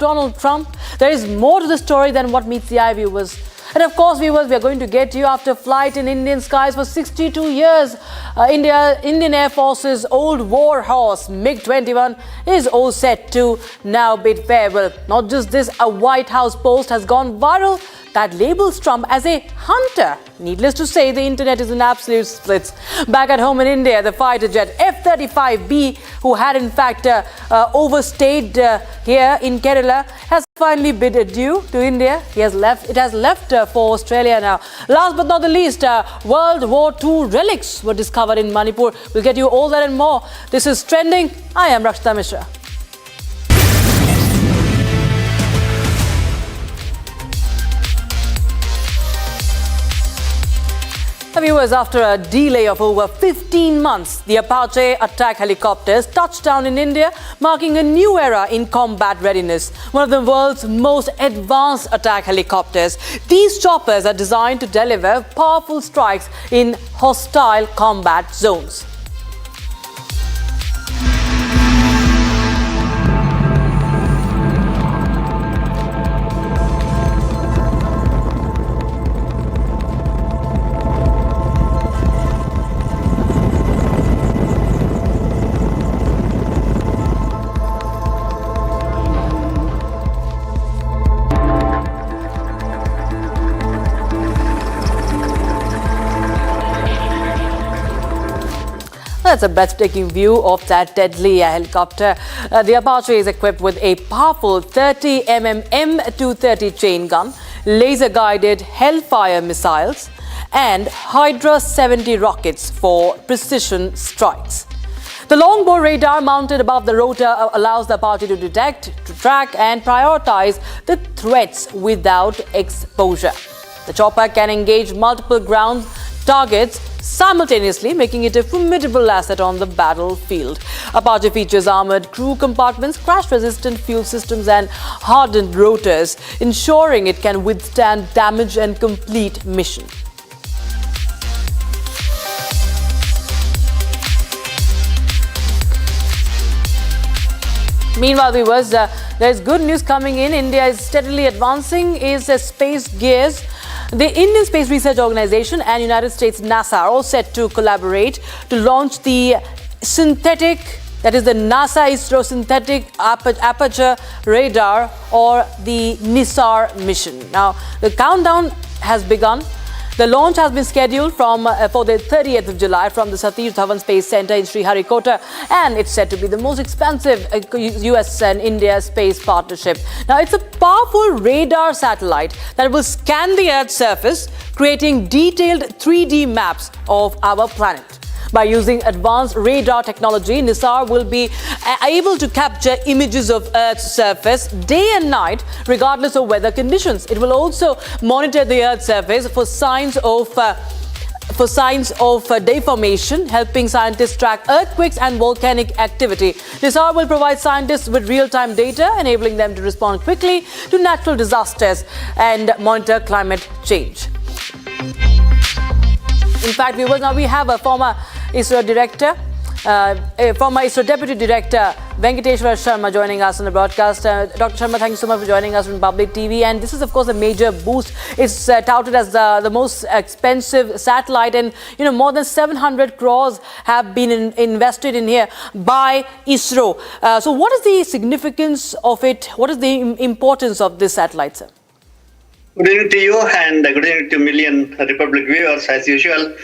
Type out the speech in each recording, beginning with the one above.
Donald Trump. There is more to the story than what meets the eye, viewers. And of course, viewers, we are going to get to you after flight in Indian skies for 62 years. Indian Air Force's old war horse, MiG-21, is all set to now bid farewell. Not just this, a White House post has gone viral that labels Trump as a hunter. Needless to say, the internet is in absolute splits. Back at home in India, the fighter jet F-35B, who had in fact overstayed here in Kerala, has finally bid adieu to India. It has left for Australia now. Last but not the least, World War II relics were discovered in Manipur. We'll get you all that and more. This is Trending. I am Rakshita Mishra. Viewers, after a delay of over 15 months, the Apache attack helicopters touched down in India, marking a new era in combat readiness. One of the world's most advanced attack helicopters. These choppers are designed to deliver powerful strikes in hostile combat zones. That's a breathtaking view of that deadly helicopter. The Apache is equipped with a powerful 30 mm M230 chain gun, laser-guided Hellfire missiles, and Hydra 70 rockets for precision strikes. The longbow radar mounted above the rotor allows the Apache to detect, to track, and prioritize the threats without exposure. The chopper can engage multiple ground targets simultaneously, making it a formidable asset on the battlefield. Apache features armored crew compartments, crash-resistant fuel systems, and hardened rotors, ensuring it can withstand damage and complete mission. Meanwhile, viewers, there's good news coming in. India is steadily advancing its space gears. The Indian Space Research Organization and United States NASA are all set to collaborate to launch the synthetic, that is the NASA-ISRO synthetic aperture radar, or the NISAR mission. Now, the countdown has begun. The launch has been scheduled for the 30th of July from the Satish Dhawan Space Center in Sriharikota, and it's said to be the most expensive US and India space partnership. Now, it's a powerful radar satellite that will scan the Earth's surface, creating detailed 3D maps of our planet. By using advanced radar technology, NISAR will be able to capture images of Earth's surface day and night, regardless of weather conditions. It will also monitor the Earth's surface for signs of deformation, helping scientists track earthquakes and volcanic activity. NISAR will provide scientists with real-time data, enabling them to respond quickly to natural disasters and monitor climate change. In fact, viewers, now we have a former ISRO director, former ISRO Deputy Director Venkateshwar Sharma joining us on the broadcast. Dr. Sharma, thank you so much for joining us on Public TV. And this is, of course, a major boost. It's touted as the most expensive satellite, and more than 700 crores have been invested in here by ISRO. So, what is the significance of it? What is the importance of this satellite, sir? Good evening to you, and good evening to million Republic viewers as usual.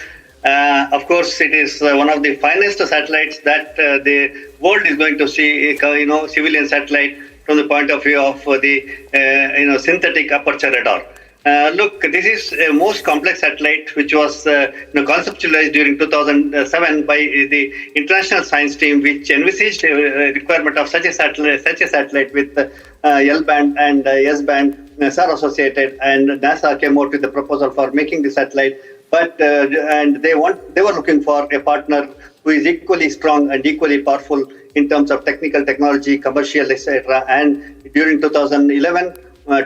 Of course, it is one of the finest satellites that the world is going to see, civilian satellite from the point of view of the synthetic aperture radar. Look, this is a most complex satellite which was conceptualized during 2007 by the international science team, which envisaged a requirement of such a satellite with L-band and S-band SAR associated, and NASA came out with the proposal for making the satellite. But and they were looking for a partner who is equally strong and equally powerful in terms of technical, technology, commercial, etc. And during 2011,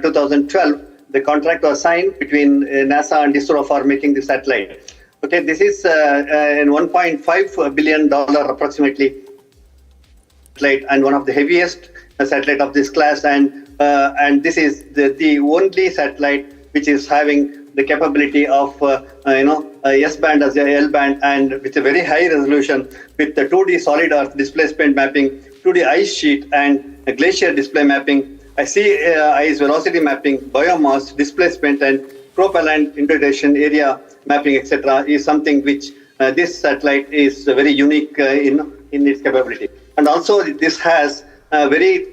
2012, the contract was signed between NASA and ISRO for making the satellite. Okay, this is a $1.5 billion approximately satellite, and one of the heaviest satellite of this class, and and this is the only satellite which is having the capability of S-band as a L-band, and with a very high resolution with the 2D solid earth displacement mapping, 2D ice sheet and a glacier display mapping, sea ice velocity mapping, biomass displacement and propellant integration area mapping, etc., is something which this satellite is very unique in its capability. And also this has very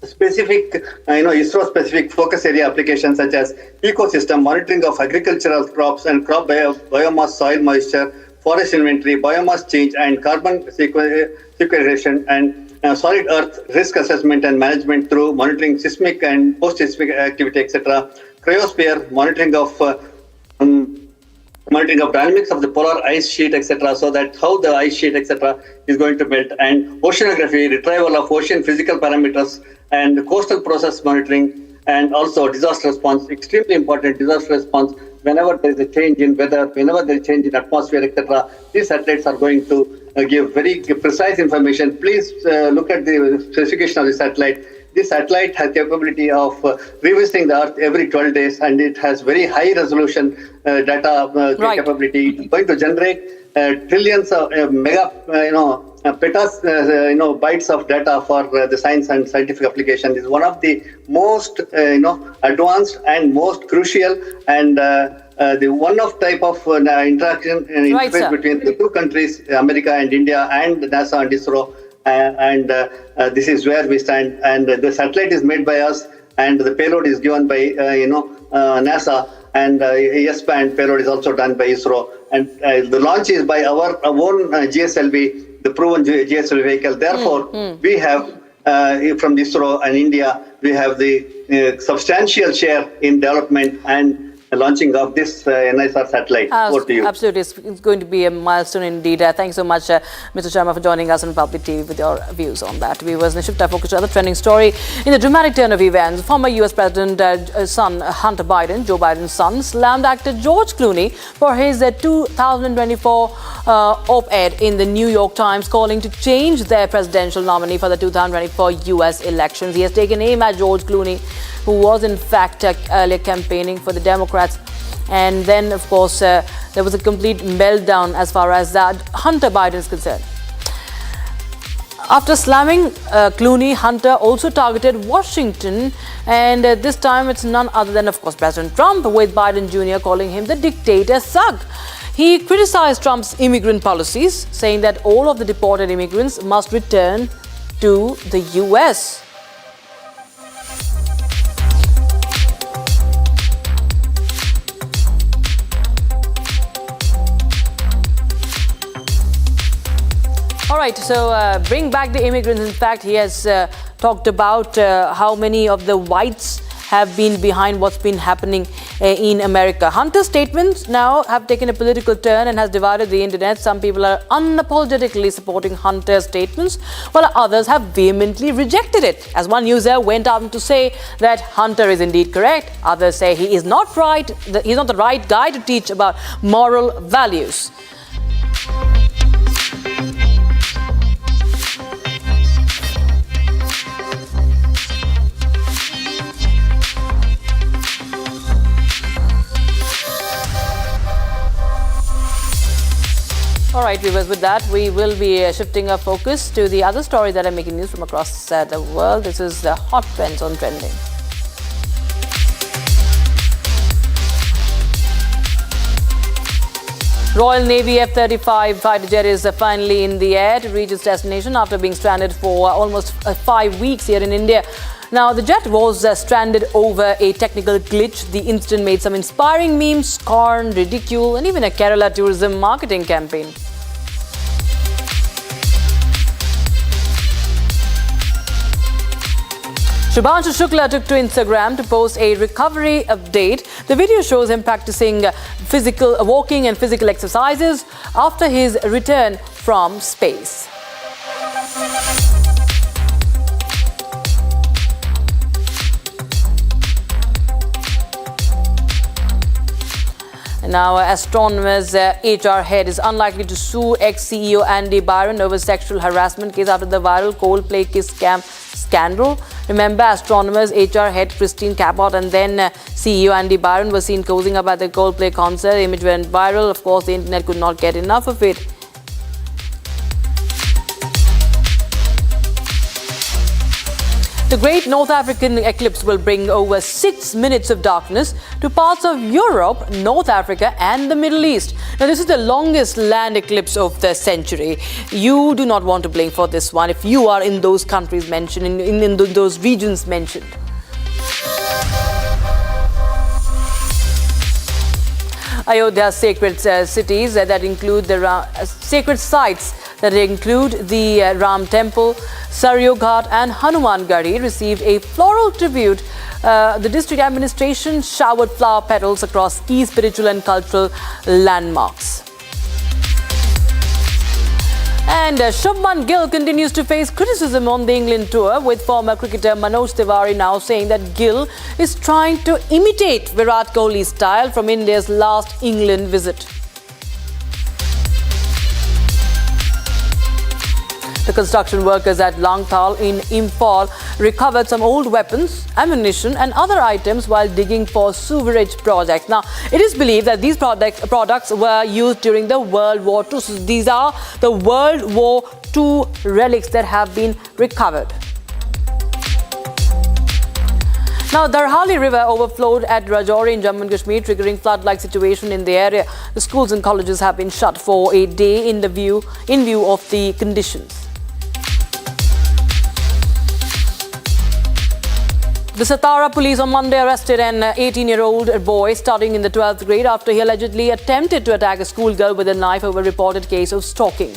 specific, ISRO-specific focus area applications such as ecosystem monitoring of agricultural crops and crop biomass, soil moisture, forest inventory, biomass change, and carbon sequestration, and solid earth risk assessment and management through monitoring seismic and post-seismic activity, etc. Cryosphere monitoring of dynamics of the polar ice sheet, etc., so that how the ice sheet, etc., is going to melt, and oceanography, retrieval of ocean physical parameters, and coastal process monitoring, and also disaster response, extremely important disaster response. Whenever there is a change in weather, whenever there is a change in atmosphere, etc., these satellites are going to give very precise information. Please look at the specification of the satellite. This satellite has capability of revisiting the Earth every 12 days, and it has very high resolution data capability. It's going to generate trillions of petas, bytes of data for the science and scientific application. Is one of the most advanced and most crucial and the one of type of interaction and interface between the two countries, America and India, and NASA and ISRO. This is where we stand. And the satellite is made by us, and the payload is given by NASA, and S-band payload is also done by ISRO. And the launch is by our own GSLV, the proven GSLV vehicle. Therefore, we have from ISRO and India, we have the substantial share in development and launching of this NISR satellite. Over to you. Absolutely. It's going to be a milestone indeed. Thanks so much, Mr. Sharma, for joining us on Public TV with your views on that. Viewers, shift our focus to another trending story. In the dramatic turn of events, former US President son Hunter Biden, Joe Biden's son, slammed actor George Clooney for his 2024 op-ed in the New York Times, calling to change their presidential nominee for the 2024 US elections. He has taken aim at George Clooney, who was in fact earlier campaigning for the Democrats. And then, of course, there was a complete meltdown as far as that Hunter Biden is concerned. After slamming Clooney, Hunter also targeted Washington, and this time it's none other than, of course, President Trump, with Biden Jr. calling him the dictator thug. He criticized Trump's immigrant policies, saying that all of the deported immigrants must return to the US. All right, so bring back the immigrants. In fact, he has talked about how many of the whites have been behind what's been happening in America. Hunter's statements now have taken a political turn and has divided the internet. Some people are unapologetically supporting Hunter's statements, while others have vehemently rejected it. As one user went on to say that Hunter is indeed correct, others say he is not right, he's not the right guy to teach about moral values. All right, viewers, with that, we will be shifting our focus to the other stories that are making news from across the world. This is the Hot Trends on Trending. Royal Navy F-35 fighter jet is finally in the air to reach its destination after being stranded for almost 5 weeks here in India. Now, the jet was stranded over a technical glitch. The incident made some inspiring memes, scorn, ridicule, and even a Kerala tourism marketing campaign. Shubhanshu Shukla took to Instagram to post a recovery update. The video shows him practicing walking and physical exercises after his return from space. Now, Astronomer's HR head is unlikely to sue ex-CEO Andy Byron over sexual harassment case after the viral Coldplay Kiss scam scandal. Remember, astronomers HR head Christine Cabot and then CEO Andy Byron were seen cozying up at the Coldplay concert. The image went viral. Of course, the internet could not get enough of it. The great North African eclipse will bring over 6 minutes of darkness to parts of Europe, North Africa and the Middle East. Now, this is the longest land eclipse of the century. You do not want to blink for this one if you are in those countries mentioned, in those regions mentioned. Ayodhya's sacred cities that include the sacred sites that include the Ram Temple, Saryo Ghat and Hanuman Gadi received a floral tribute. The district administration showered flower petals across key spiritual and cultural landmarks. And Shubman Gill continues to face criticism on the England tour, with former cricketer Manoj Tiwari now saying that Gill is trying to imitate Virat Kohli's style from India's last England visit. The construction workers at Langthal in Imphal recovered some old weapons, ammunition and other items while digging for sewerage projects. Now, it is believed that these products were used during the World War II. So these are the World War II relics that have been recovered. Now, Darhali River overflowed at Rajouri in Jammu and Kashmir, triggering flood-like situation in the area. The schools and colleges have been shut for a day in view of the conditions. The Satara police on Monday arrested an 18-year-old boy studying in the 12th grade after he allegedly attempted to attack a schoolgirl with a knife over a reported case of stalking.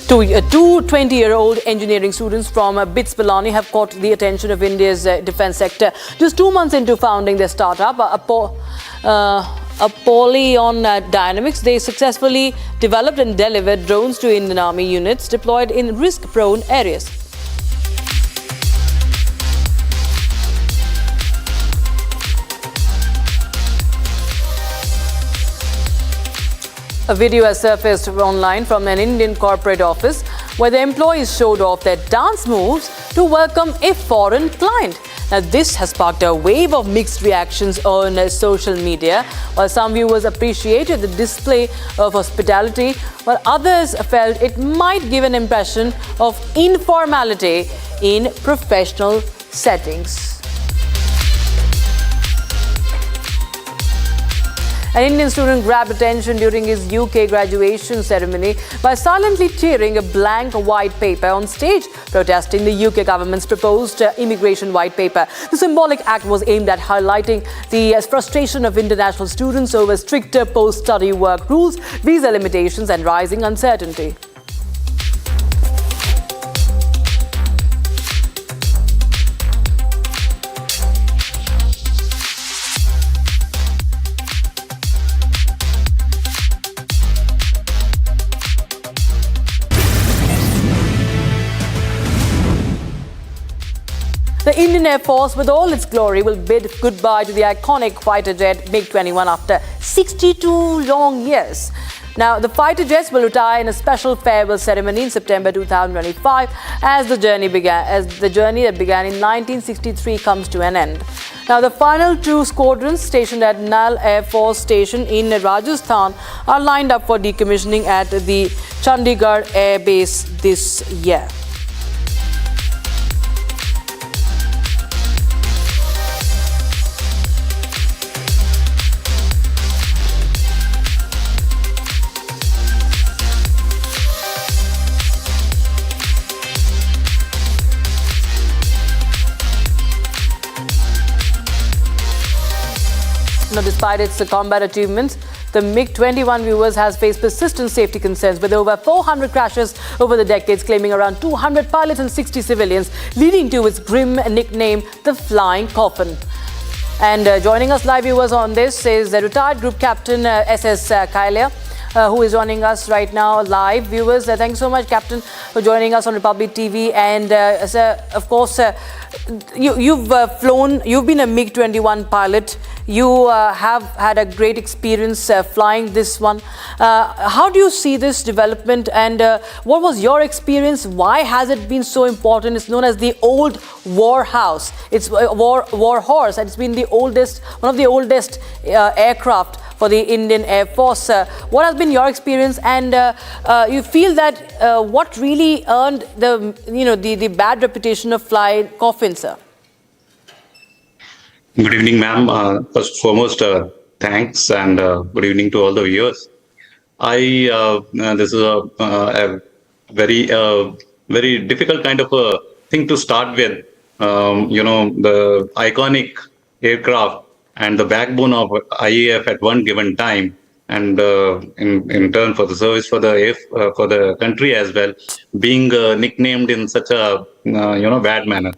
Two 20-year-old engineering students from BITS Pilani have caught the attention of India's defense sector. Just 2 months into founding their startup, Apollyon Dynamics, they successfully developed and delivered drones to Indian Army units deployed in risk-prone areas. A video has surfaced online from an Indian corporate office where the employees showed off their dance moves to welcome a foreign client. Now, this has sparked a wave of mixed reactions on social media. While some viewers appreciated the display of hospitality, while others felt it might give an impression of informality in professional settings. An Indian student grabbed attention during his UK graduation ceremony by silently tearing a blank white paper on stage, protesting the UK government's proposed immigration white paper. The symbolic act was aimed at highlighting the frustration of international students over stricter post-study work rules, visa limitations and rising uncertainty. The Indian Air Force, with all its glory, will bid goodbye to the iconic fighter jet MiG-21 after 62 long years. Now, the fighter jets will retire in a special farewell ceremony in September 2025 as the journey that began in 1963 comes to an end. Now, the final 2 squadrons stationed at Nal Air Force Station in Rajasthan are lined up for decommissioning at the Chandigarh Air Base this year. Now, despite its combat achievements, the MiG-21 viewers has faced persistent safety concerns with over 400 crashes over the decades, claiming around 200 pilots and 60 civilians, leading to its grim nickname, the Flying Coffin. And joining us live, viewers, on this is the retired Group Captain SS Kailya. who is joining us right now live. Viewers, thank you so much, Captain, for joining us on Republic TV. And of course, you've flown, you've been a MiG-21 pilot. You have had a great experience flying this one. How do you see this development, and what was your experience? Why has it been so important? It's known as the old war house. It's war horse, and it's been the oldest, one of the oldest aircraft for the Indian Air Force. What has been your experience, and you feel that what really earned the bad reputation of flying coffin, sir? Good evening, ma'am. First and foremost, thanks, and good evening to all the viewers. This is a very difficult kind of a thing to start with. The iconic aircraft and the backbone of IAF at one given time, and in turn for the service for the country as well, being nicknamed in such a bad manner.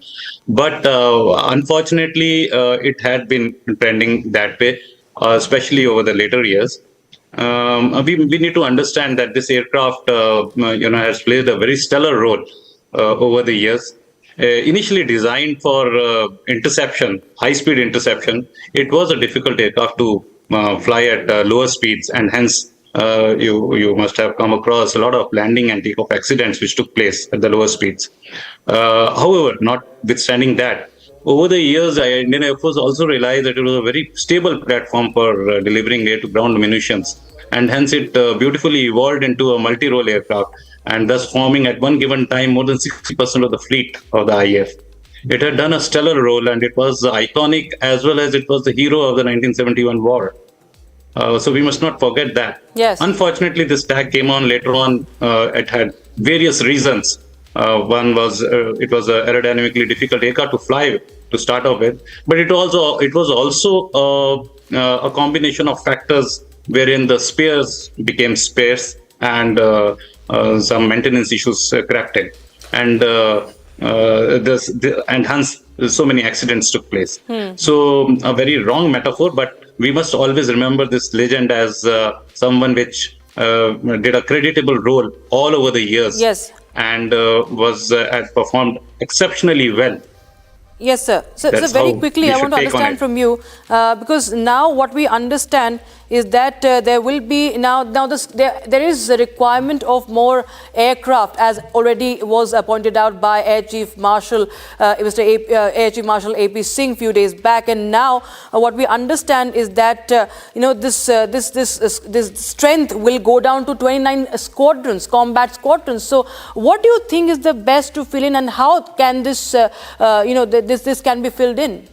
But unfortunately, it had been trending that way, especially over the later years. We need to understand that this aircraft has played a very stellar role over the years. Initially designed for interception, high-speed interception, it was a difficult aircraft to fly at lower speeds, and hence you must have come across a lot of landing and takeoff accidents which took place at the lower speeds. However, notwithstanding that, over the years, Indian Air Force also realized that it was a very stable platform for delivering air-to-ground munitions, and hence it beautifully evolved into a multi-role aircraft, and thus forming at one given time more than 60% of the fleet of the IAF. It had done a stellar role, and it was iconic as well as it was the hero of the 1971 war. So we must not forget that. Yes. Unfortunately, this tag came on later on. It had various reasons. One was it was an aerodynamically difficult aircraft to fly to start off with, but it was also a combination of factors wherein the spares became sparse, and some maintenance issues crept in, and hence so many accidents took place. So a very wrong metaphor, but we must always remember this legend as someone which did a creditable role all over the years. Yes. And had performed exceptionally well. Yes, sir. So very quickly, I want to understand from you, because now what we understand is that there will be there is a requirement of more aircraft, as already was pointed out by Air Chief Marshal Air Chief Marshal AP Singh few days back, and now what we understand is that this strength will go down to 29 squadrons, combat squadrons. So what do you think is the best to fill in, and how can this this can be filled in?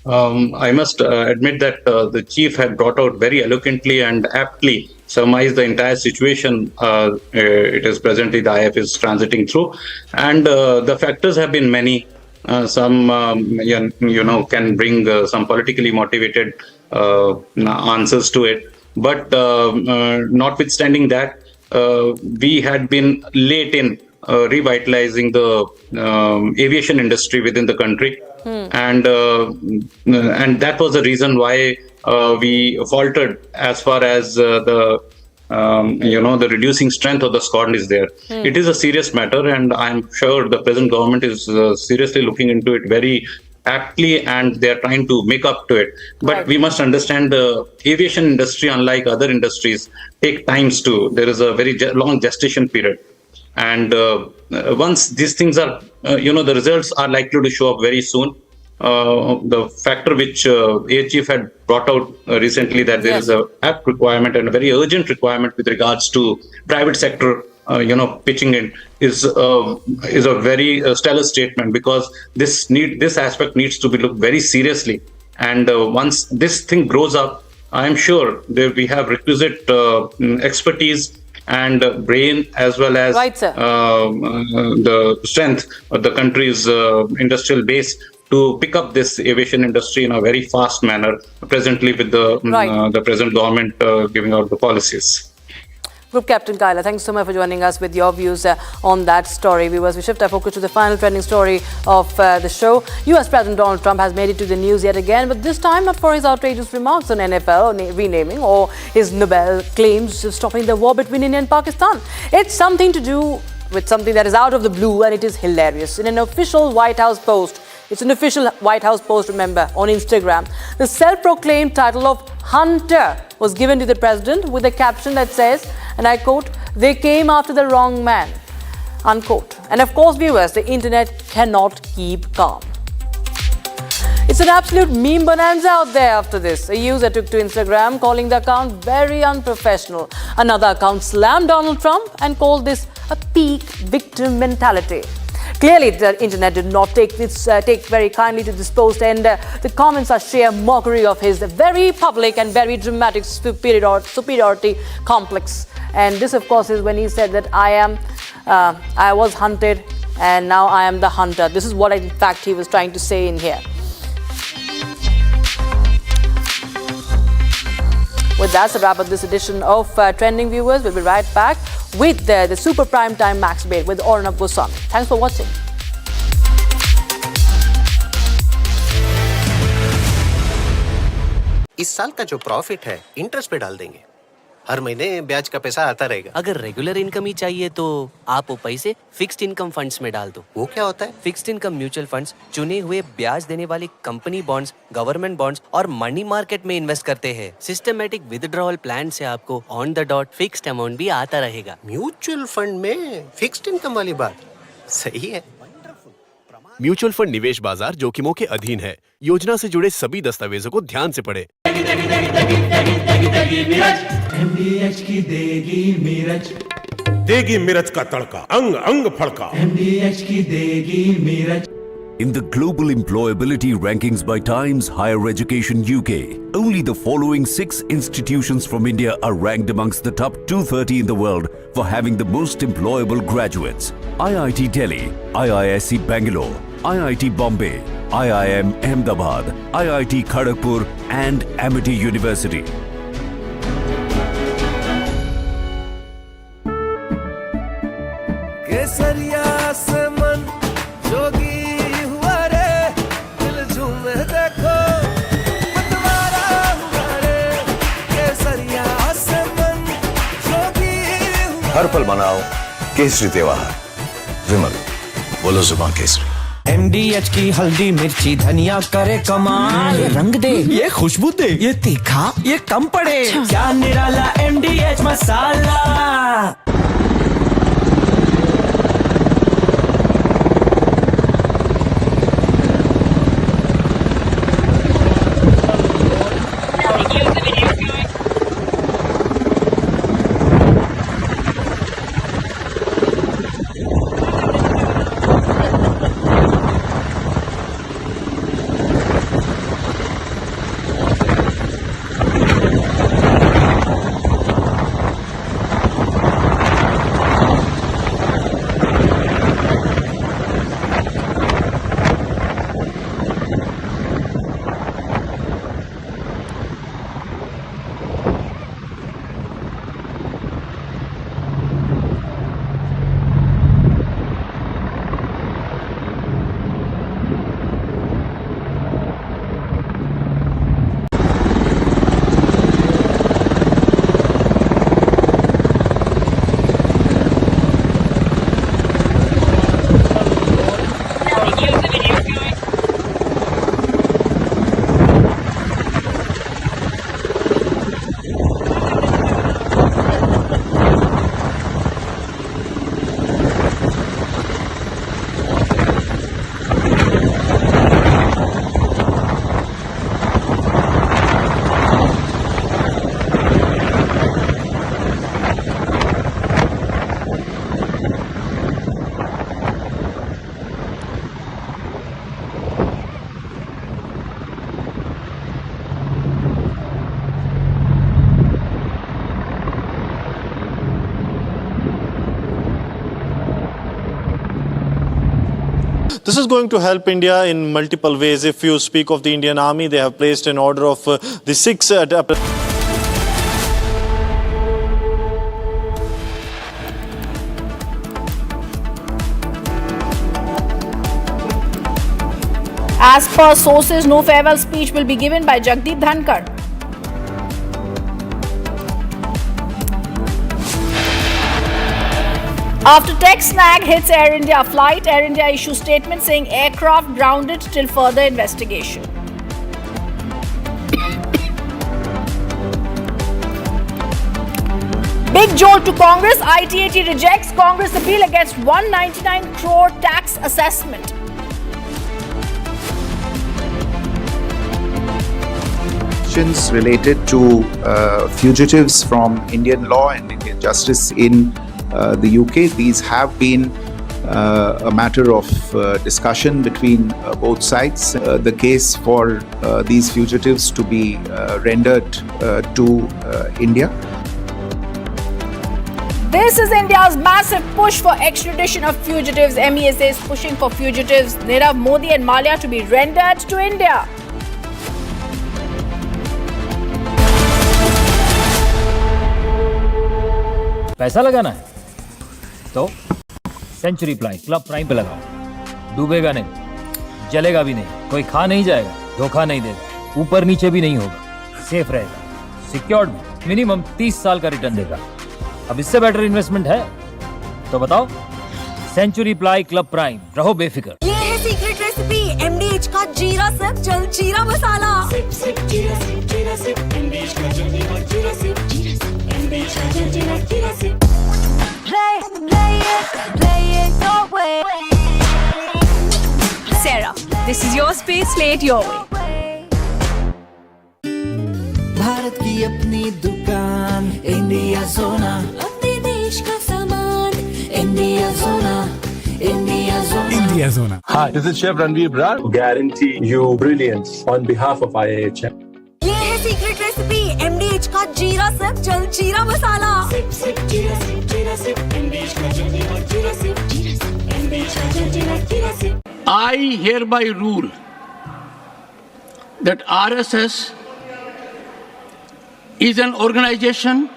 I must admit that the chief had brought out very eloquently and aptly surmised the entire situation it is presently the IF is transiting through, and the factors have been many. Some can bring some politically motivated answers to it, but notwithstanding that, we had been late in revitalizing the aviation industry within the country, and that was the reason why we faltered as far as the reducing strength of the squadron is there. It is a serious matter, and I'm sure the present government is seriously looking into it very aptly, and they are trying to make up to it. But we must understand the aviation industry, unlike other industries, take times to. There is a very long gestation period. And once these things are, the results are likely to show up very soon. The factor which Air Chief had brought out recently, that there is a apt requirement and a very urgent requirement with regards to private sector, pitching in, is a very stellar statement, because this aspect needs to be looked very seriously. And once this thing grows up, I am sure that we have requisite expertise and brain, as well as the strength of the country's industrial base to pick up this aviation industry in a very fast manner, presently with the present government giving out the policies. Group Captain Kyla, thanks so much for joining us with your views on that story. Viewers, we shift our focus to the final trending story of the show. US President Donald Trump has made it to the news yet again, but this time not for his outrageous remarks on NFL renaming or his Nobel claims of stopping the war between India and Pakistan. It's something to do with something that is out of the blue, and it is hilarious. In an official White House post, it's an official White House post, remember, on Instagram, the self-proclaimed title of Hunter was given to the president with a caption that says, and I quote, "They came after the wrong man," unquote. And of course, viewers, the internet cannot keep calm. It's an absolute meme bonanza out there after this. A user took to Instagram calling the account very unprofessional. Another account slammed Donald Trump and called this a peak victim mentality. Clearly, the internet did not take very kindly to this post, and the comments are sheer mockery of his very public and very dramatic superiority complex. And this, of course, is when he said that I was hunted and now I am the hunter. This is what, in fact, he was trying to say in here. With that, a wrap up this edition of Trending, viewers. We'll be right back with the super prime time max debate with Ornav Goswami. Thanks for watching. इस साल का जो profit है interest पे डाल देंगे। हर महीने ब्याज का पैसा आता रहेगा। अगर रेगुलर इनकम ही चाहिए तो आप वो पैसे फिक्स्ड इनकम फंड्स में डाल दो। वो क्या होता है? फिक्स्ड इनकम म्यूचुअल फंड्स चुने हुए ब्याज देने वाली कंपनी बॉन्ड्स, गवर्नमेंट बॉन्ड्स और मनी मार्केट में इन्वेस्ट करते हैं। सिस्टमैटिक विथड्रॉल प्लान से आपको on the dot fixed amount भी आता रहेगा। म्यूचुअल फंड में फिक्स्ड इनकम वाली बात सही है। म्यूचुअल फंड निवेश बाजार जोखिमों के अधीन है। योजना से जुड़े सभी दस्तावेजों को ध्यान से पढ़ें। MDH की देगी मिर्च, देगी मिर्च का तड़का, अंग अंग फड़का। MDH की देगी मिर्च। In the global employability rankings by Times Higher Education UK, only the following 6 institutions from India are ranked amongst the top 230 in the world for having the most employable graduates. IIT Delhi, IISc Bangalore, IIT Bombay, IIM Ahmedabad, IIT Kharagpur and Amity University. केसरिया से मन जोगी हुआ रे, दिल झूमे देखो मतवारा हुआ रे। केसरिया से मन जोगी हुआ। हर पल मनाओ केसरी त्योहार। विमल, बोलो जुबान केसरी। MDH की हल्दी मिर्ची धनिया करे कमाल। ये रंग दे, ये खुशबू दे, ये तीखा, ये कम पड़े। क्या निराला MDH masala. This is going to help India in multiple ways. If you speak of the Indian Army, they have placed an order of the 6 As per sources, no farewell speech will be given by Jagdeep Dhankar. After tech snag hits Air India flight, Air India issues statement saying aircraft grounded till further investigation. Big jolt to Congress. ITAT rejects Congress appeal against 199 crore tax assessment. Related to fugitives from Indian law and Indian justice in the UK. These have been a matter of discussion between both sides. The case for these fugitives to be rendered to India. This is India's massive push for extradition of fugitives. MESA is pushing for fugitives Nirav Modi and Malia to be rendered to India. पैसा लगाना है तो century ply club prime पे लगाओ। डूबेगा नहीं, जलेगा भी नहीं, कोई खा नहीं जाएगा, धोखा नहीं देगा, ऊपर नीचे भी नहीं होगा, सेफ रहेगा, सिक्योर्ड भी, मिनिमम 30 साल का रिटर्न देगा। अब इससे बेटर इन्वेस्टमेंट है तो बताओ। सेंचुरी प्लाइ क्लब प्राइम, रहो बेफिक्र। ये है सीक्रेट रेसिपी MDH का जीरा सिप जल जीरा मसाला। सिप सिप जीरा सिप जीरा सिप MDH का जल जीरा जीरा सिप MDH का जल जीरा जीरा SIP. Play it your way. Sarah, this is your space. Play it your way. Bharat की अपनी दुकान इंडिया सोना, अपने देश का सामान इंडिया सोना, इंडिया सोना, India Zona. Hi, this is Chef Ranveer Brar. Guarantee you brilliance on behalf of IIHM. ये है सीक्रेट रेसिपी MDH का जीरा सिप जल जीरा मसाला। सिप सिप जीरा सिप MDH का जल जीरा सिप MDH का जल जीरा SIP. I hereby rule that RSS is an organization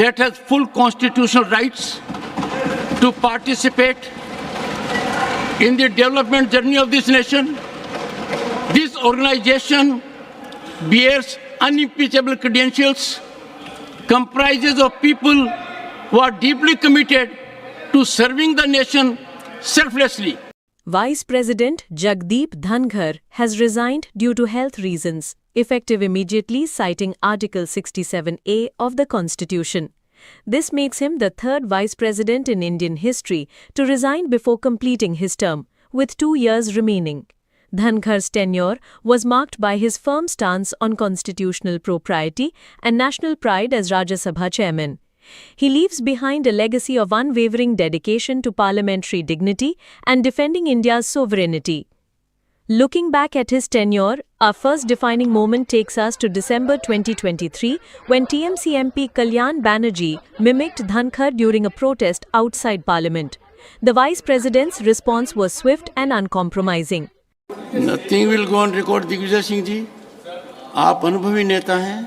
that has full constitutional rights to participate in the development journey of this nation. This organization bears unimpeachable credentials, comprises of people who are deeply committed to serving the nation selflessly. Vice President Jagdeep Dhankar has resigned due to health reasons, effective immediately, citing Article 67A of the Constitution. This makes him the third Vice President in Indian history to resign before completing his term, with 2 years remaining. Dhankar's tenure was marked by his firm stance on constitutional propriety and national pride as Rajya Sabha chairman. He leaves behind a legacy of unwavering dedication to parliamentary dignity and defending India's sovereignty. Looking back at his tenure, our first defining moment takes us to December 2023, when TMC MP Kalyan Banerjee mimicked Dhankar during a protest outside Parliament. The Vice President's response was swift and uncompromising. Nothing will go on record, Digvijay Singh जी। आप अनुभवी नेता हैं।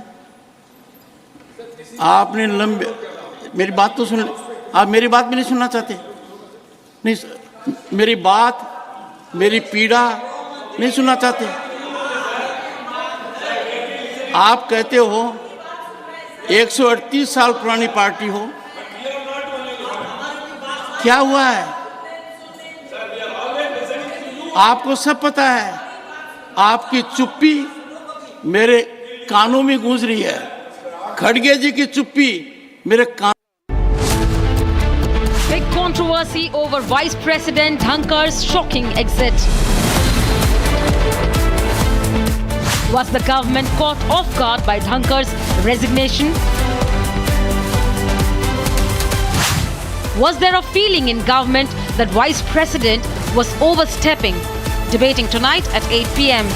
आपने लंबे मेरी बात तो सुन, आप मेरी बात भी नहीं सुनना चाहते। नहीं, मेरी बात, मेरी पीड़ा नहीं सुनना चाहते। आप कहते हो 138 साल पुरानी पार्टी हो, क्या हुआ है? आपको सब पता है। आपकी चुप्पी मेरे कानों में गूंज रही है। खड़गे जी की चुप्पी मेरे कान। Big controversy over Vice President Dhankar's shocking exit. Was the government caught off guard by Dhankar's resignation? Was there a feeling in government that Vice President was overstepping? Debating tonight at 8 p.m.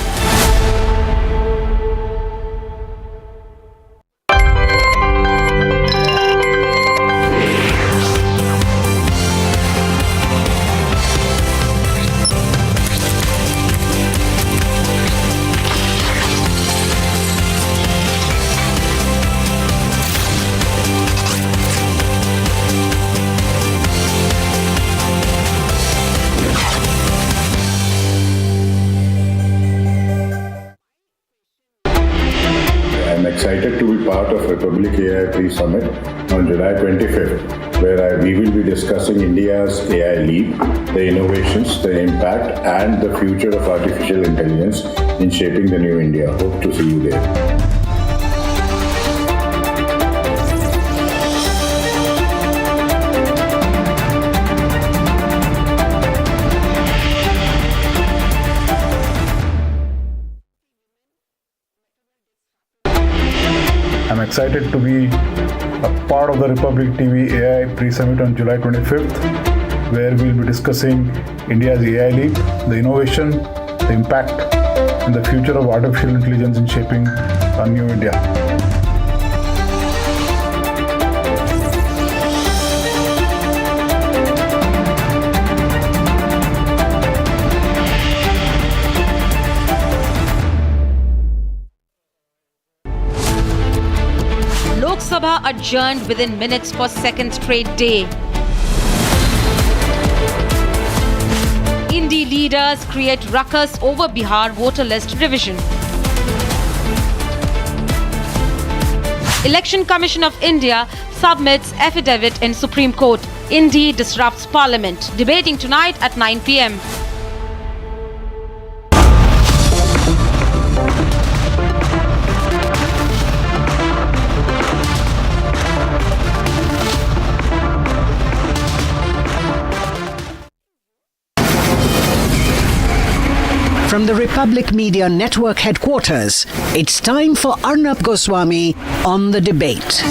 Republic AI Pre-Summit on July 25th, where we will be discussing India's AI leap, the innovations, the impact, and the future of artificial intelligence in shaping the new India. Hope to see you there. I'm excited to be a part of the Republic TV AI Pre-Summit on July 25th, where we'll be discussing India's AI leap, the innovation, the impact, and the future of artificial intelligence in shaping a new India. Lok Sabha adjourned within minutes for second straight day. Indie leaders create ruckus over Bihar voter list revision. Election Commission of India submits affidavit in Supreme Court. Indie disrupts Parliament. Debating tonight at 9 p.m. From the Republic Media Network headquarters, it's time for Arnab Goswami on the debate.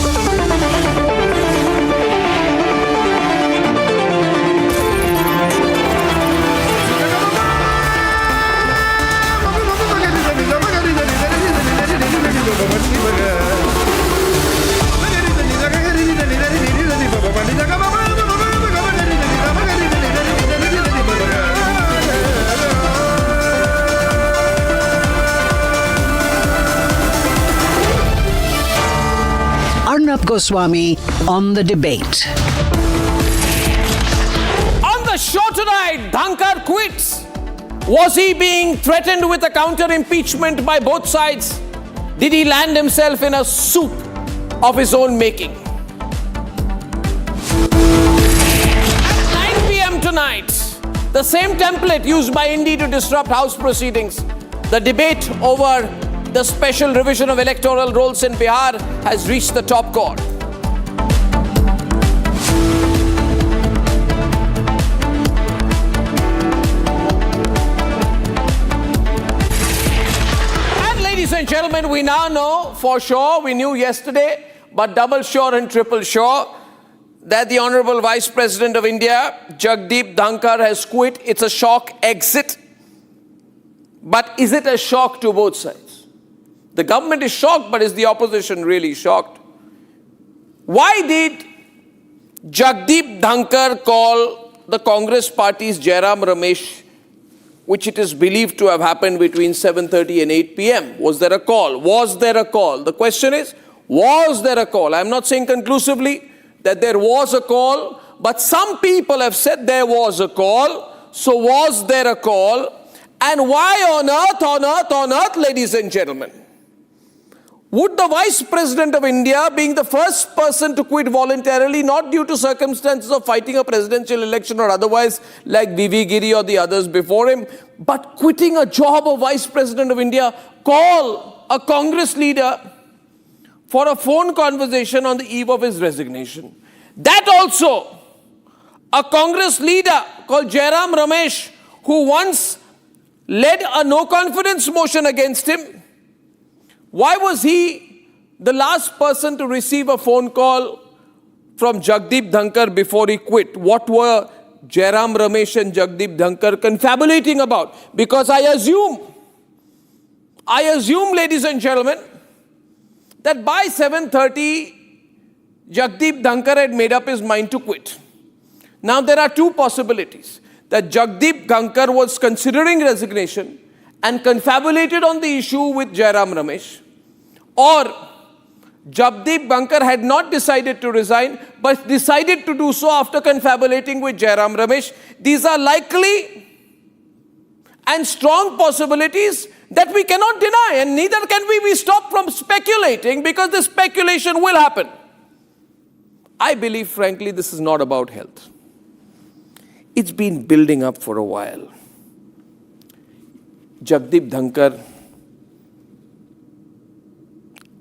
Arnab Goswami on the debate. On the show tonight, Dhankar quits. Was he being threatened with a counter-impeachment by both sides? Did he land himself in a soup of his own making? At 9 p.m. tonight, the same template used by Indie to disrupt House proceedings. The debate over the special revision of electoral rolls in Bihar has reached the top chord. And ladies and gentlemen, we now know for sure, we knew yesterday, but double sure and triple sure, that the Honorable Vice President of India, Jagdeep Dhankar, has quit. It's a shock exit. But is it a shock to both sides? The government is shocked, but is the opposition really shocked? Why did Jagdeep Dhankar call the Congress party's Jairam Ramesh, which it is believed to have happened between 7:30 and 8 p.m.? Was there a call? Was there a call? The question is, was there a call? I'm not saying conclusively that there was a call, but some people have said there was a call. So was there a call? And why on earth, ladies and gentlemen, would the Vice President of India, being the first person to quit voluntarily, not due to circumstances of fighting a presidential election or otherwise, like V.V. Giri or the others before him, but quitting a job of Vice President of India, call a Congress leader for a phone conversation on the eve of his resignation? That also, a Congress leader called Jairam Ramesh, who once led a no-confidence motion against him, why was he the last person to receive a phone call from Jagdeep Dhankar before he quit? What were Jairam Ramesh and Jagdeep Dhankar confabulating about? Because I assume, ladies and gentlemen, that by 7:30, Jagdeep Dhankar had made up his mind to quit. Now there are two possibilities. That Jagdeep Dhankar was considering resignation and confabulated on the issue with Jairam Ramesh, or Jagdeep Dhankar had not decided to resign but decided to do so after confabulating with Jairam Ramesh. These are likely and strong possibilities that we cannot deny, and neither can we be stopped from speculating, because the speculation will happen. I believe, frankly, this is not about health. It's been building up for a while. Jagdeep Dhankar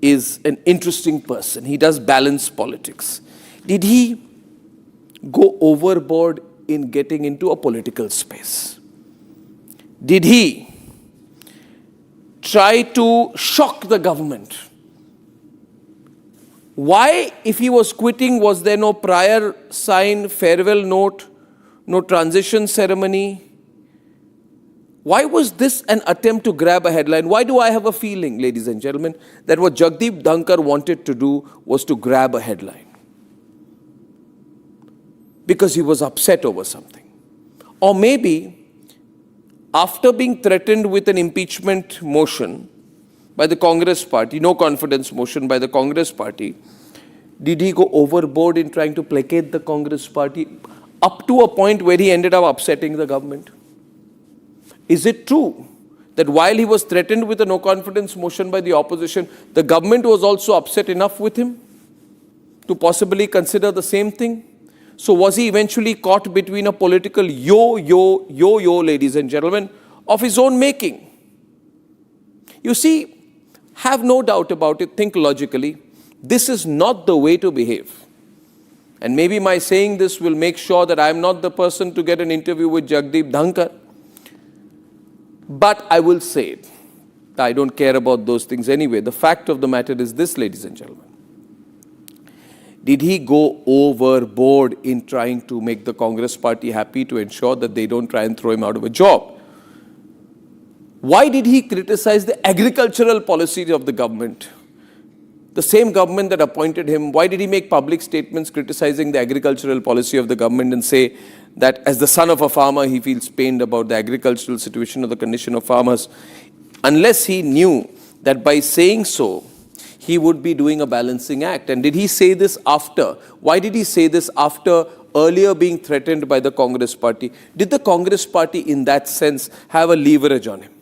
is an interesting person. He does balance politics. Did he go overboard in getting into a political space? Did he try to shock the government? Why, if he was quitting, was there no prior signed farewell note, no transition ceremony? Why was this an attempt to grab a headline? Why do I have a feeling, ladies and gentlemen, that what Jagdeep Dhankar wanted to do was to grab a headline? Because he was upset over something. Or maybe, after being threatened with an impeachment motion by the Congress party, no confidence motion by the Congress party, did he go overboard in trying to placate the Congress party up to a point where he ended up upsetting the government? Is it true that while he was threatened with a no confidence motion by the opposition, the government was also upset enough with him to possibly consider the same thing? So was he eventually caught between a political yo-yo, ladies and gentlemen, of his own making? You see, have no doubt about it, think logically. This is not the way to behave. And maybe my saying this will make sure that I am not the person to get an interview with Jagdeep Dhankar. But I will say it. I don't care about those things anyway. The fact of the matter is this, ladies and gentlemen. Did he go overboard in trying to make the Congress party happy to ensure that they don't try and throw him out of a job? Why did he criticize the agricultural policies of the government? The same government that appointed him, why did he make public statements criticizing the agricultural policy of the government and say that as the son of a farmer, he feels pained about the agricultural situation or the condition of farmers, unless he knew that by saying so, he would be doing a balancing act? And did he say this after? Why did he say this after earlier being threatened by the Congress party? Did the Congress party in that sense have a leverage on him?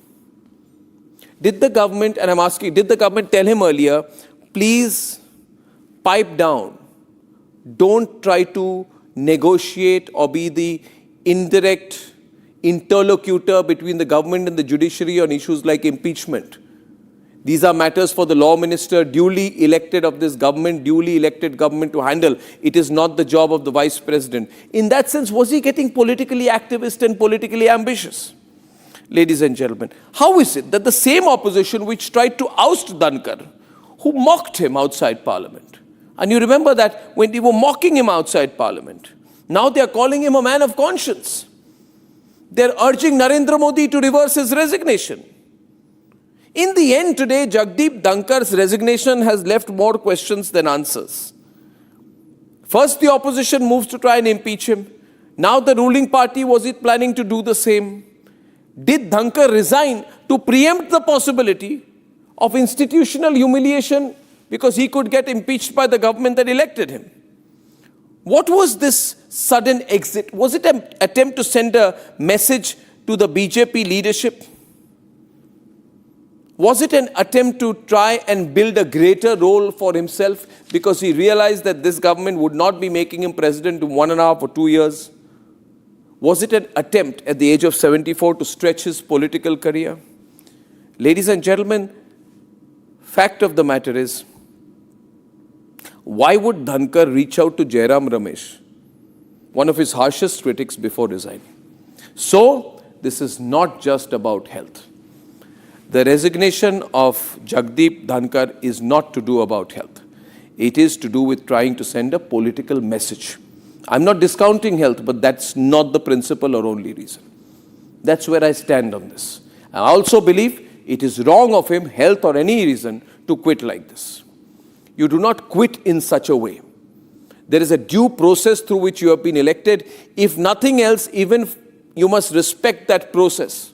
Did the government, and I'm asking, did the government tell him earlier, please pipe down, don't try to negotiate or be the indirect interlocutor between the government and the judiciary on issues like impeachment? These are matters for the law minister, duly elected of this government, duly elected government to handle. It is not the job of the vice president. In that sense, was he getting politically activist and politically ambitious? Ladies and gentlemen, how is it that the same opposition which tried to oust Dhankar, who mocked him outside parliament, and you remember that when they were mocking him outside parliament, now they are calling him a man of conscience. They are urging Narendra Modi to reverse his resignation. In the end today, Jagdeep Dhankar's resignation has left more questions than answers. First, the opposition moves to try and impeach him. Now the ruling party, was it planning to do the same? Did Dhankar resign to preempt the possibility of institutional humiliation because he could get impeached by the government that elected him? What was this sudden exit? Was it an attempt to send a message to the BJP leadership? Was it an attempt to try and build a greater role for himself because he realized that this government would not be making him president in 1.5 or 2 years? Was it an attempt at the age of 74 to stretch his political career? Ladies and gentlemen, fact of the matter is, why would Dhankar reach out to Jairam Ramesh, one of his harshest critics, before resigning? So, this is not just about health. The resignation of Jagdeep Dhankar is not to do about health. It is to do with trying to send a political message. I'm not discounting health, but that's not the principal or only reason. That's where I stand on this. I also believe it is wrong of him, health or any reason, to quit like this. You do not quit in such a way. There is a due process through which you have been elected. If nothing else, even you must respect that process.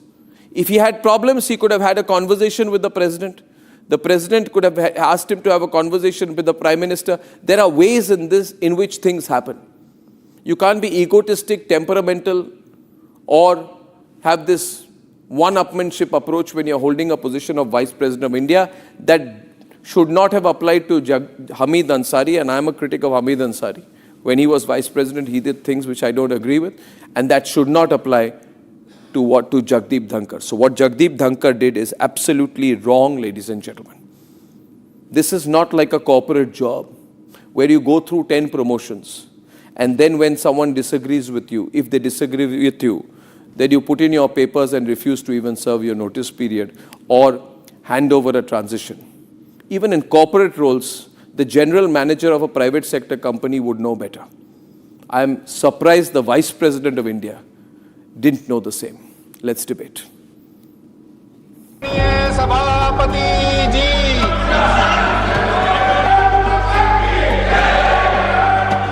If he had problems, he could have had a conversation with the president. The president could have asked him to have a conversation with the prime minister. There are ways in which things happen. You can't be egotistic, temperamental, or have this one-upmanship approach when you're holding a position of Vice President of India that should not have applied to Hamid Ansari, and I'm a critic of Hamid Ansari. When he was Vice President, he did things which I don't agree with, and that should not apply to Jagdeep Dhankar. So what Jagdeep Dhankar did is absolutely wrong, ladies and gentlemen. This is not like a corporate job where you go through 10 promotions, and then when someone disagrees with you, if they disagree with you, then you put in your papers and refuse to even serve your notice period or hand over a transition. Even in corporate roles, the general manager of a private sector company would know better. I am surprised the Vice President of India didn't know the same. Let's debate.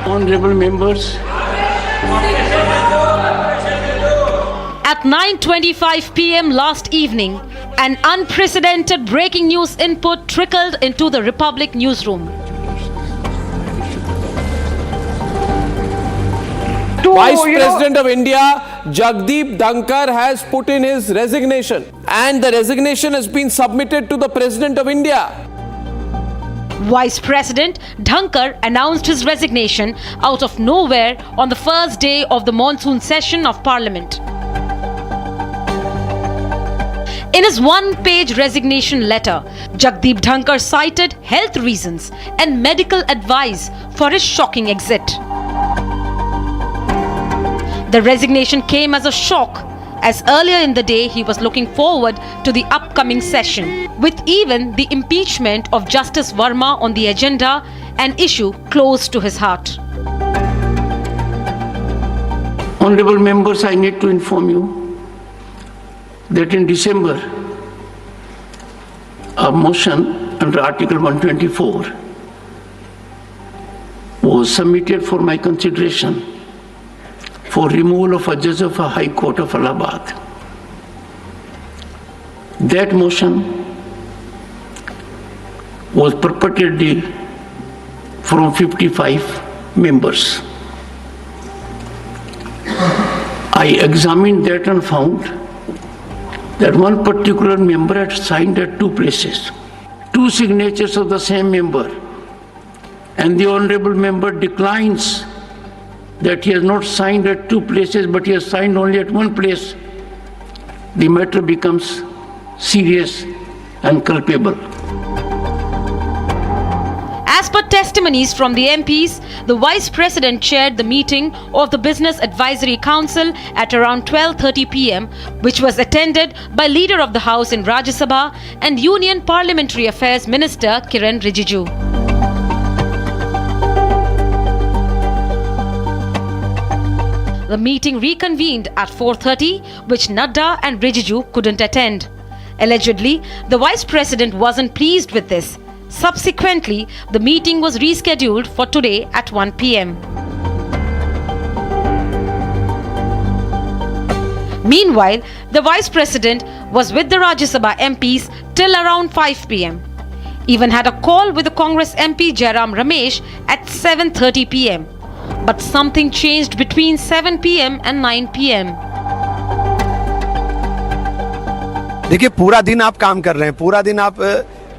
Honorable members, At 9:25 p.m. last evening, an unprecedented breaking news input trickled into the Republic newsroom. Vice President of India, Jagdeep Dhankar, has put in his resignation, and the resignation has been submitted to the President of India. Vice President Dhankar announced his resignation out of nowhere on the first day of the monsoon session of Parliament. In his one-page resignation letter, Jagdeep Dhankar cited health reasons and medical advice for his shocking exit. The resignation came as a shock, as earlier in the day he was looking forward to the upcoming session, with even the impeachment of Justice Verma on the agenda, an issue close to his heart. honorable members, I need to inform you that in December, a motion under Article 124 was submitted for my consideration for removal of a judge of a High Court of Allahabad. That motion was purportedly from 55 members. I examined that and found that one particular member had signed at two places, two signatures of the same member, and the honorable member declines that he has not signed at two places but he has signed only at one place. The matter becomes serious and culpable. As per testimonies from the MPs, the Vice President chaired the meeting of the Business Advisory Council at around 12:30 p.m, which was attended by Leader of the House in Rajya Sabha and Union Parliamentary Affairs Minister Kiren Rijiju. The meeting reconvened at 4:30, which Nadda and Rijiju couldn't attend. Allegedly, the Vice President wasn't pleased with this. Subsequently, the meeting was rescheduled for today at 1 p.m. Meanwhile, the Vice President was with the Rajya Sabha MPs till around 5 p.m. Even had a call with the Congress MP Jairam Ramesh at 7:30 p.m. But something changed between 7 p.m. and 9 p.m. देखिए, पूरा दिन आप काम कर रहे हैं, पूरा दिन आप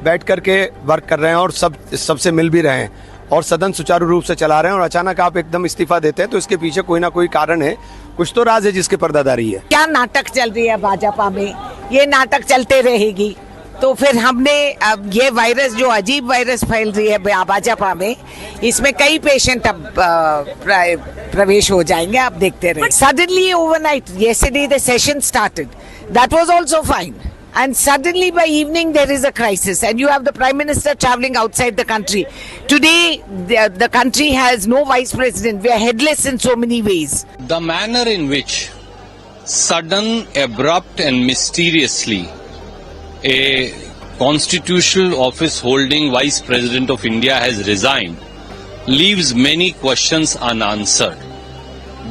बैठ करके वर्क कर रहे हैं और सबसे मिल भी रहे हैं और सदन सुचारू रूप से चला रहे हैं, और अचानक आप एकदम इस्तीफा देते हैं, तो इसके पीछे कोई ना कोई कारण है, कुछ तो राज है जिसके पर्दादारी है। क्या नाटक चल रही है भाजपा में, ये नाटक चलते रहेगी। तो फिर हमने अब ये वायरस, जो अजीब वायरस फैल रही है भाजपा में, इसमें कई पेशेंट अब प्रवेश हो जाएंगे, आप देखते रहे। Suddenly overnight, yesterday the session started, that was also fine, and suddenly by evening there is a crisis, and you have the Prime Minister traveling outside the country. Today the country has no Vice President, we are headless in so many ways. The manner in which sudden, abrupt and mysteriously a constitutional office holding Vice President of India has resigned leaves many questions unanswered.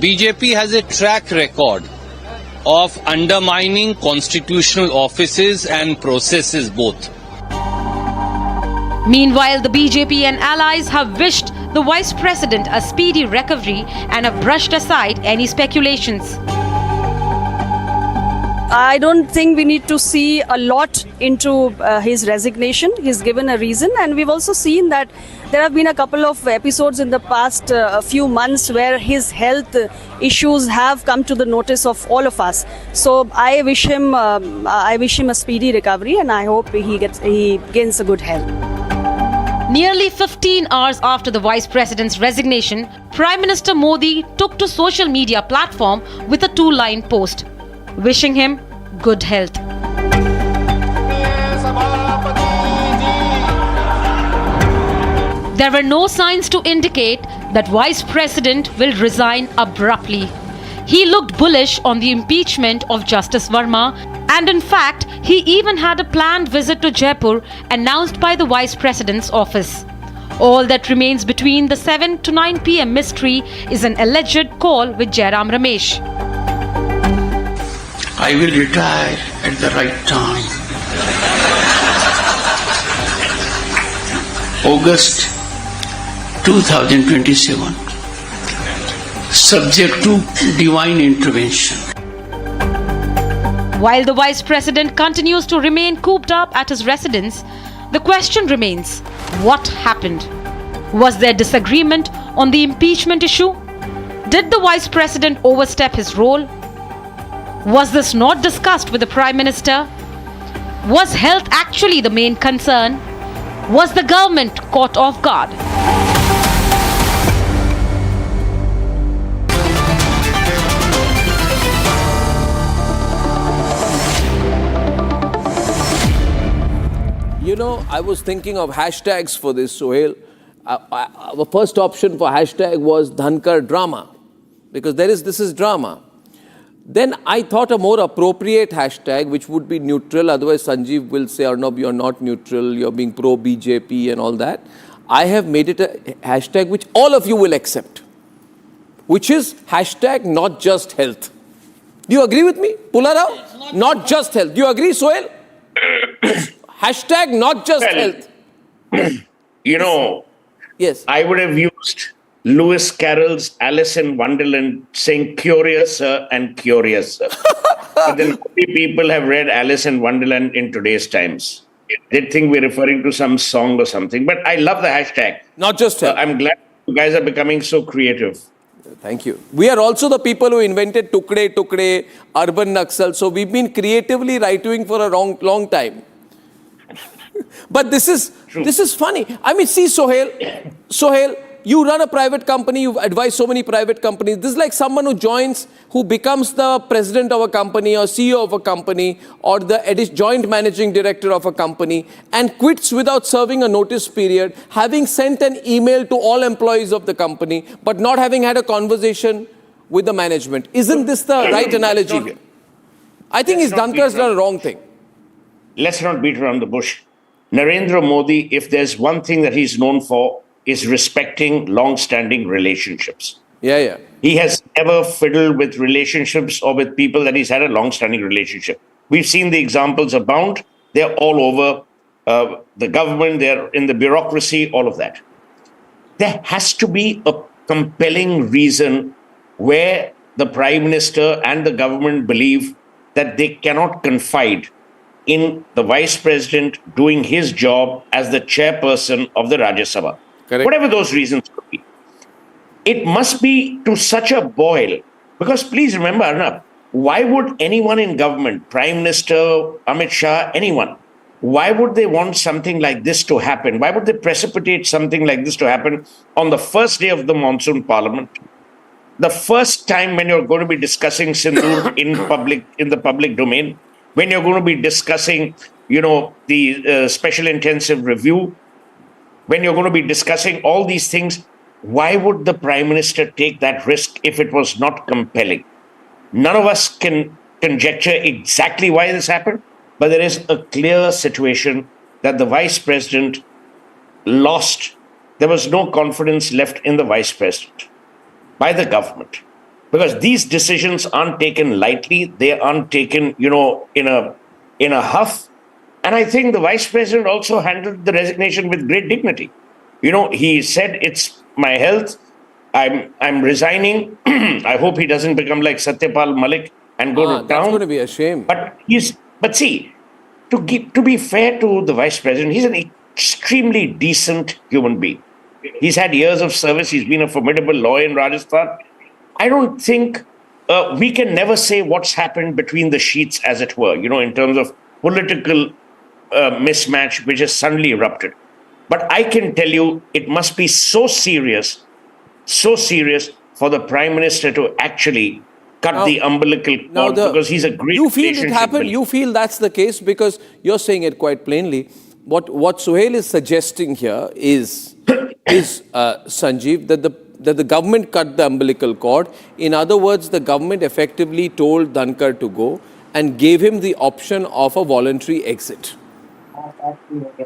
BJP has a track record of undermining constitutional offices and processes both. Meanwhile, the BJP and allies have wished the Vice President a speedy recovery and have brushed aside any speculations. I don't think we need to see a lot into his resignation. He's given a reason, and we've also seen that there have been a couple of episodes in the past few months where his health issues have come to the notice of all of us. So I wish him a speedy recovery, and I hope he gains a good health. Nearly 15 hours after the Vice President's resignation, Prime Minister Modi took to social media platform with a 2-line post, wishing him good health. There were no signs to indicate that Vice President will resign abruptly. He looked bullish on the impeachment of Justice Verma, and in fact, he even had a planned visit to Jaipur announced by the Vice President's office. All that remains between the 7 to 9 p.m. mystery is an alleged call with Jairam Ramesh. I will retire at the right time. August 2027. Subject to divine intervention. While the Vice President continues to remain cooped up at his residence, the question remains, what happened? Was there disagreement on the impeachment issue? Did the Vice President overstep his role? Was this not discussed with the Prime Minister? Was health actually the main concern? Was the government caught off guard? You know, I was thinking of hashtags for this, Sohail. Our first option for hashtag was Dhankar drama, because this is drama. Then I thought a more appropriate hashtag, which would be neutral, otherwise Sanjeev will say, Arnab, you're not neutral, you're being pro-BJP and all that. I have made it a hashtag which all of you will accept, which is hashtag not just health. Do you agree with me? Pularao? Not just health. Do you agree, Sohail? Hashtag not just health. You know, yes, I would have used Lewis Carroll's Alice in Wonderland saying curiouser and curiouser. But then many people have read Alice in Wonderland in today's times. They think we're referring to some song or something. But I love the hashtag. Not just I'm glad you guys are becoming so creative. Thank you. We are also the people who invented Tukde, urban Naxal. So we've been creatively right-wing for a long time. But this is funny. I mean, see, Sohail, you run a private company, you've advised so many private companies. This is like someone who becomes the president of a company or CEO of a company or the joint managing director of a company and quits without serving a notice period, having sent an email to all employees of the company, but not having had a conversation with the management. Isn't this the right analogy here? I think Dhankar's done a wrong thing. Let's not beat around the bush. Narendra Modi, if there's one thing that he's known for, is respecting long-standing relationships. Yeah. He has never fiddled with relationships or with people that he's had a long-standing relationship. We've seen the examples abound. They're all over the government, they're in the bureaucracy, all of that. There has to be a compelling reason where the Prime Minister and the government believe that they cannot confide in the Vice President doing his job as the chairperson of the Rajya Sabha. Correct. Whatever those reasons could be. It must be to such a boil. Because please remember, Arnab, why would anyone in government, Prime Minister, Amit Shah, anyone, why would they want something like this to happen? Why would they precipitate something like this to happen on the first day of the monsoon parliament? The first time when you're going to be discussing Sindoor in the public domain, when you're going to be discussing, the special intensive review, when you're going to be discussing all these things, why would the Prime Minister take that risk if it was not compelling? None of us can conjecture exactly why this happened, but there is a clear situation that the Vice President lost. There was no confidence left in the Vice President by the government. Because these decisions aren't taken lightly, they aren't taken, in a huff. And I think the Vice President also handled the resignation with great dignity. He said, it's my health, I'm resigning. I hope he doesn't become like Satyapal Malik and go to town. That's going to be a shame. But see, to be fair to the vice president, he's an extremely decent human being. He's had years of service. He's been a formidable lawyer in Rajasthan. I don't think we can never say what's happened between the sheets, as it were, in terms of political mismatch which has suddenly erupted. But I can tell you, it must be so serious for the Prime Minister to actually cut the umbilical cord, because he's a great You feel it happened? You feel that's the case because you're saying it quite plainly. What Suhail is suggesting here is Sanjeev, that the government cut the umbilical cord. In other words, the government effectively told Dhankar to go and gave him the option of a voluntary exit.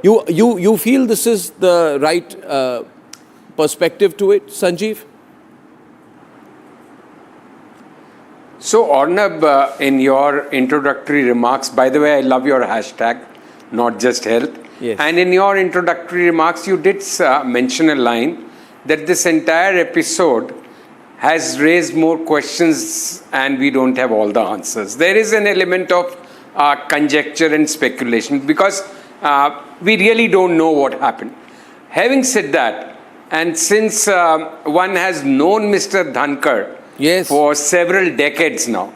You feel this is the right perspective to it, Sanjeev? So, Arnab, in your introductory remarks, by the way, I love your hashtag, not just health. Yes. And in your introductory remarks, you did mention a line that this entire episode has raised more questions and we don't have all the answers. There is an element of conjecture and speculation because we really don't know what happened. Having said that, and since one has known Mr. Dhankar for several decades now,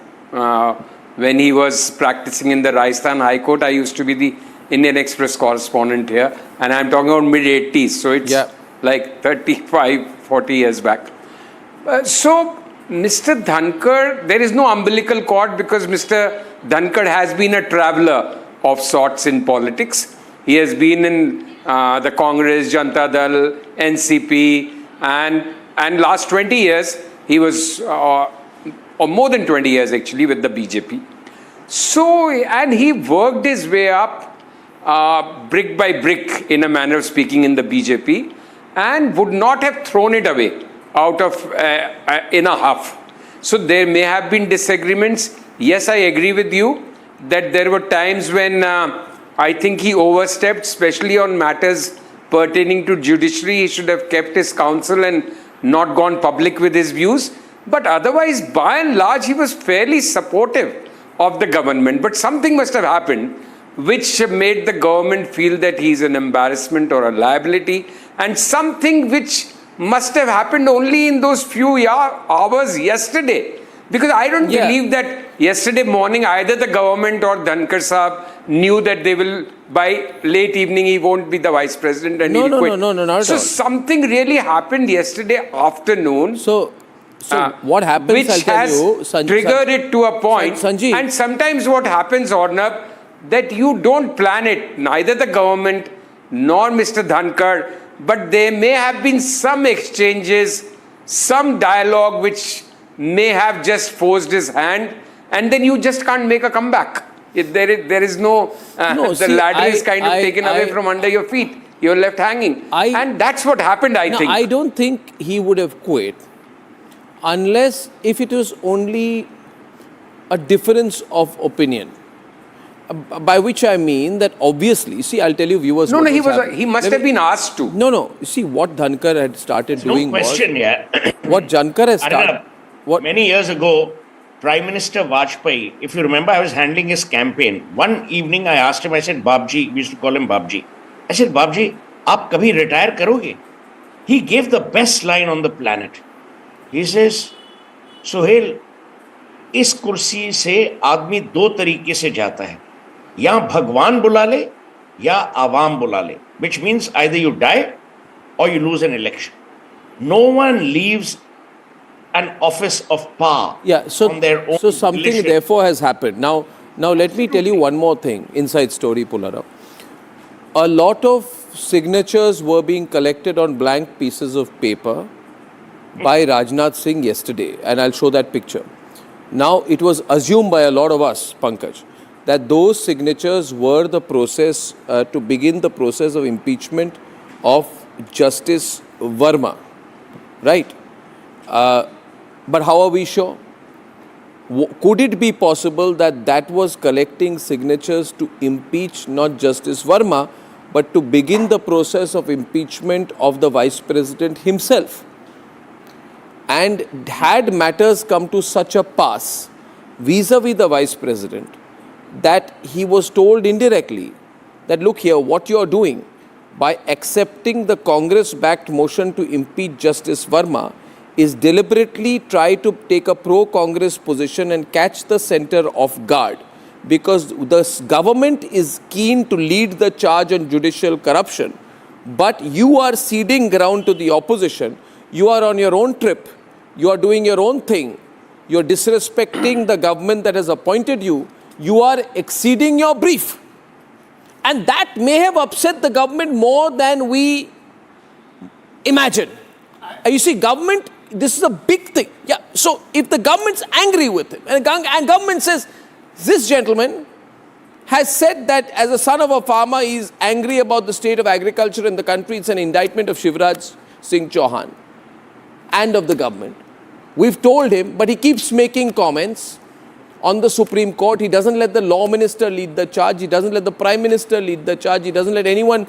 when he was practicing in the Rajasthan High Court, I used to be the Indian Express correspondent here, and I'm talking about mid-80s, so it's like 35, 40 years back. So, Mr. Dhankar, there is no umbilical cord because Mr. Dhankar has been a traveller of sorts in politics. He has been in the Congress, Janata Dal, NCP, and last 20 years, he was, or more than 20 years actually, with the BJP. So, and he worked his way up brick by brick, in a manner of speaking, in the BJP, and would not have thrown it away out of in a huff. So there may have been disagreements. Yes, I agree with you that there were times when I think he overstepped, especially on matters pertaining to judiciary. He should have kept his counsel and not gone public with his views. But otherwise, by and large, he was fairly supportive of the government. But something must have happened which made the government feel that he's an embarrassment or a liability, and something which must have happened only in those few hours yesterday. Because I don't believe that yesterday morning either the government or Dhankar Saab knew that they will, by late evening, he won't be the vice president and he'll quit. No, not at all. So something really happened yesterday afternoon. So what happens, which I'll tell you, has triggered it to a point. And sometimes what happens, Arnab, that you don't plan it, neither the government nor Mr. Dhankar, but there may have been some exchanges, some dialogue which may have just forced his hand, and then you just can't make a comeback. There is no, the ladder is kind of taken away from under your feet. You're left hanging. And that's what happened, I think. I don't think he would have quit unless if it was only a difference of opinion. By which I mean that obviously, see, I'll tell you viewers. No, he must have been asked to. No. See, what Dhankar had started doing no question, was... What Dhankar has started... Many years ago, Prime Minister Vajpayee, if you remember, I was handling his campaign. One evening I asked him, I said, Babji, we used to call him Babji. I said, Babji, aap kabhi retire karoge? He gave the best line on the planet. He says, Suhail, इस कुर्सी से आदमी दो तरीके से जाता है, या भगवान बुला ले या आवाम बुला ले, which means either you die or you lose an election. No one leaves an office of power on their own. So something therefore has happened. Now let me tell you one more thing, inside story, Pulara. A lot of signatures were being collected on blank pieces of paper by Rajnath Singh yesterday, and I'll show that picture. Now, it was assumed by a lot of us, Pankaj, that those signatures were the process to begin the process of impeachment of Justice Verma, right? But how are we sure? Could it be possible that that was collecting signatures to impeach not Justice Verma, but to begin the process of impeachment of the Vice President himself? And had matters come to such a pass vis-a-vis the Vice President that he was told indirectly that, look here, what you are doing by accepting the Congress-backed motion to impeach Justice Verma is deliberately try to take a pro-Congress position and catch the center off guard, because the government is keen to lead the charge on judicial corruption, but you are ceding ground to the opposition. You are on your own trip. You are doing your own thing. You are disrespecting the government that has appointed you. You are exceeding your brief. And that may have upset the government more than we imagine. You see, government, this is a big thing. Yeah. So if the government's angry with him, and government says, this gentleman has said that as a son of a farmer, he is angry about the state of agriculture in the country. It's an indictment of Shivraj Singh Chauhan and of the government. We've told him, but he keeps making comments on the Supreme Court. He doesn't let the law minister lead the charge. He doesn't let the prime minister lead the charge. He doesn't let anyone,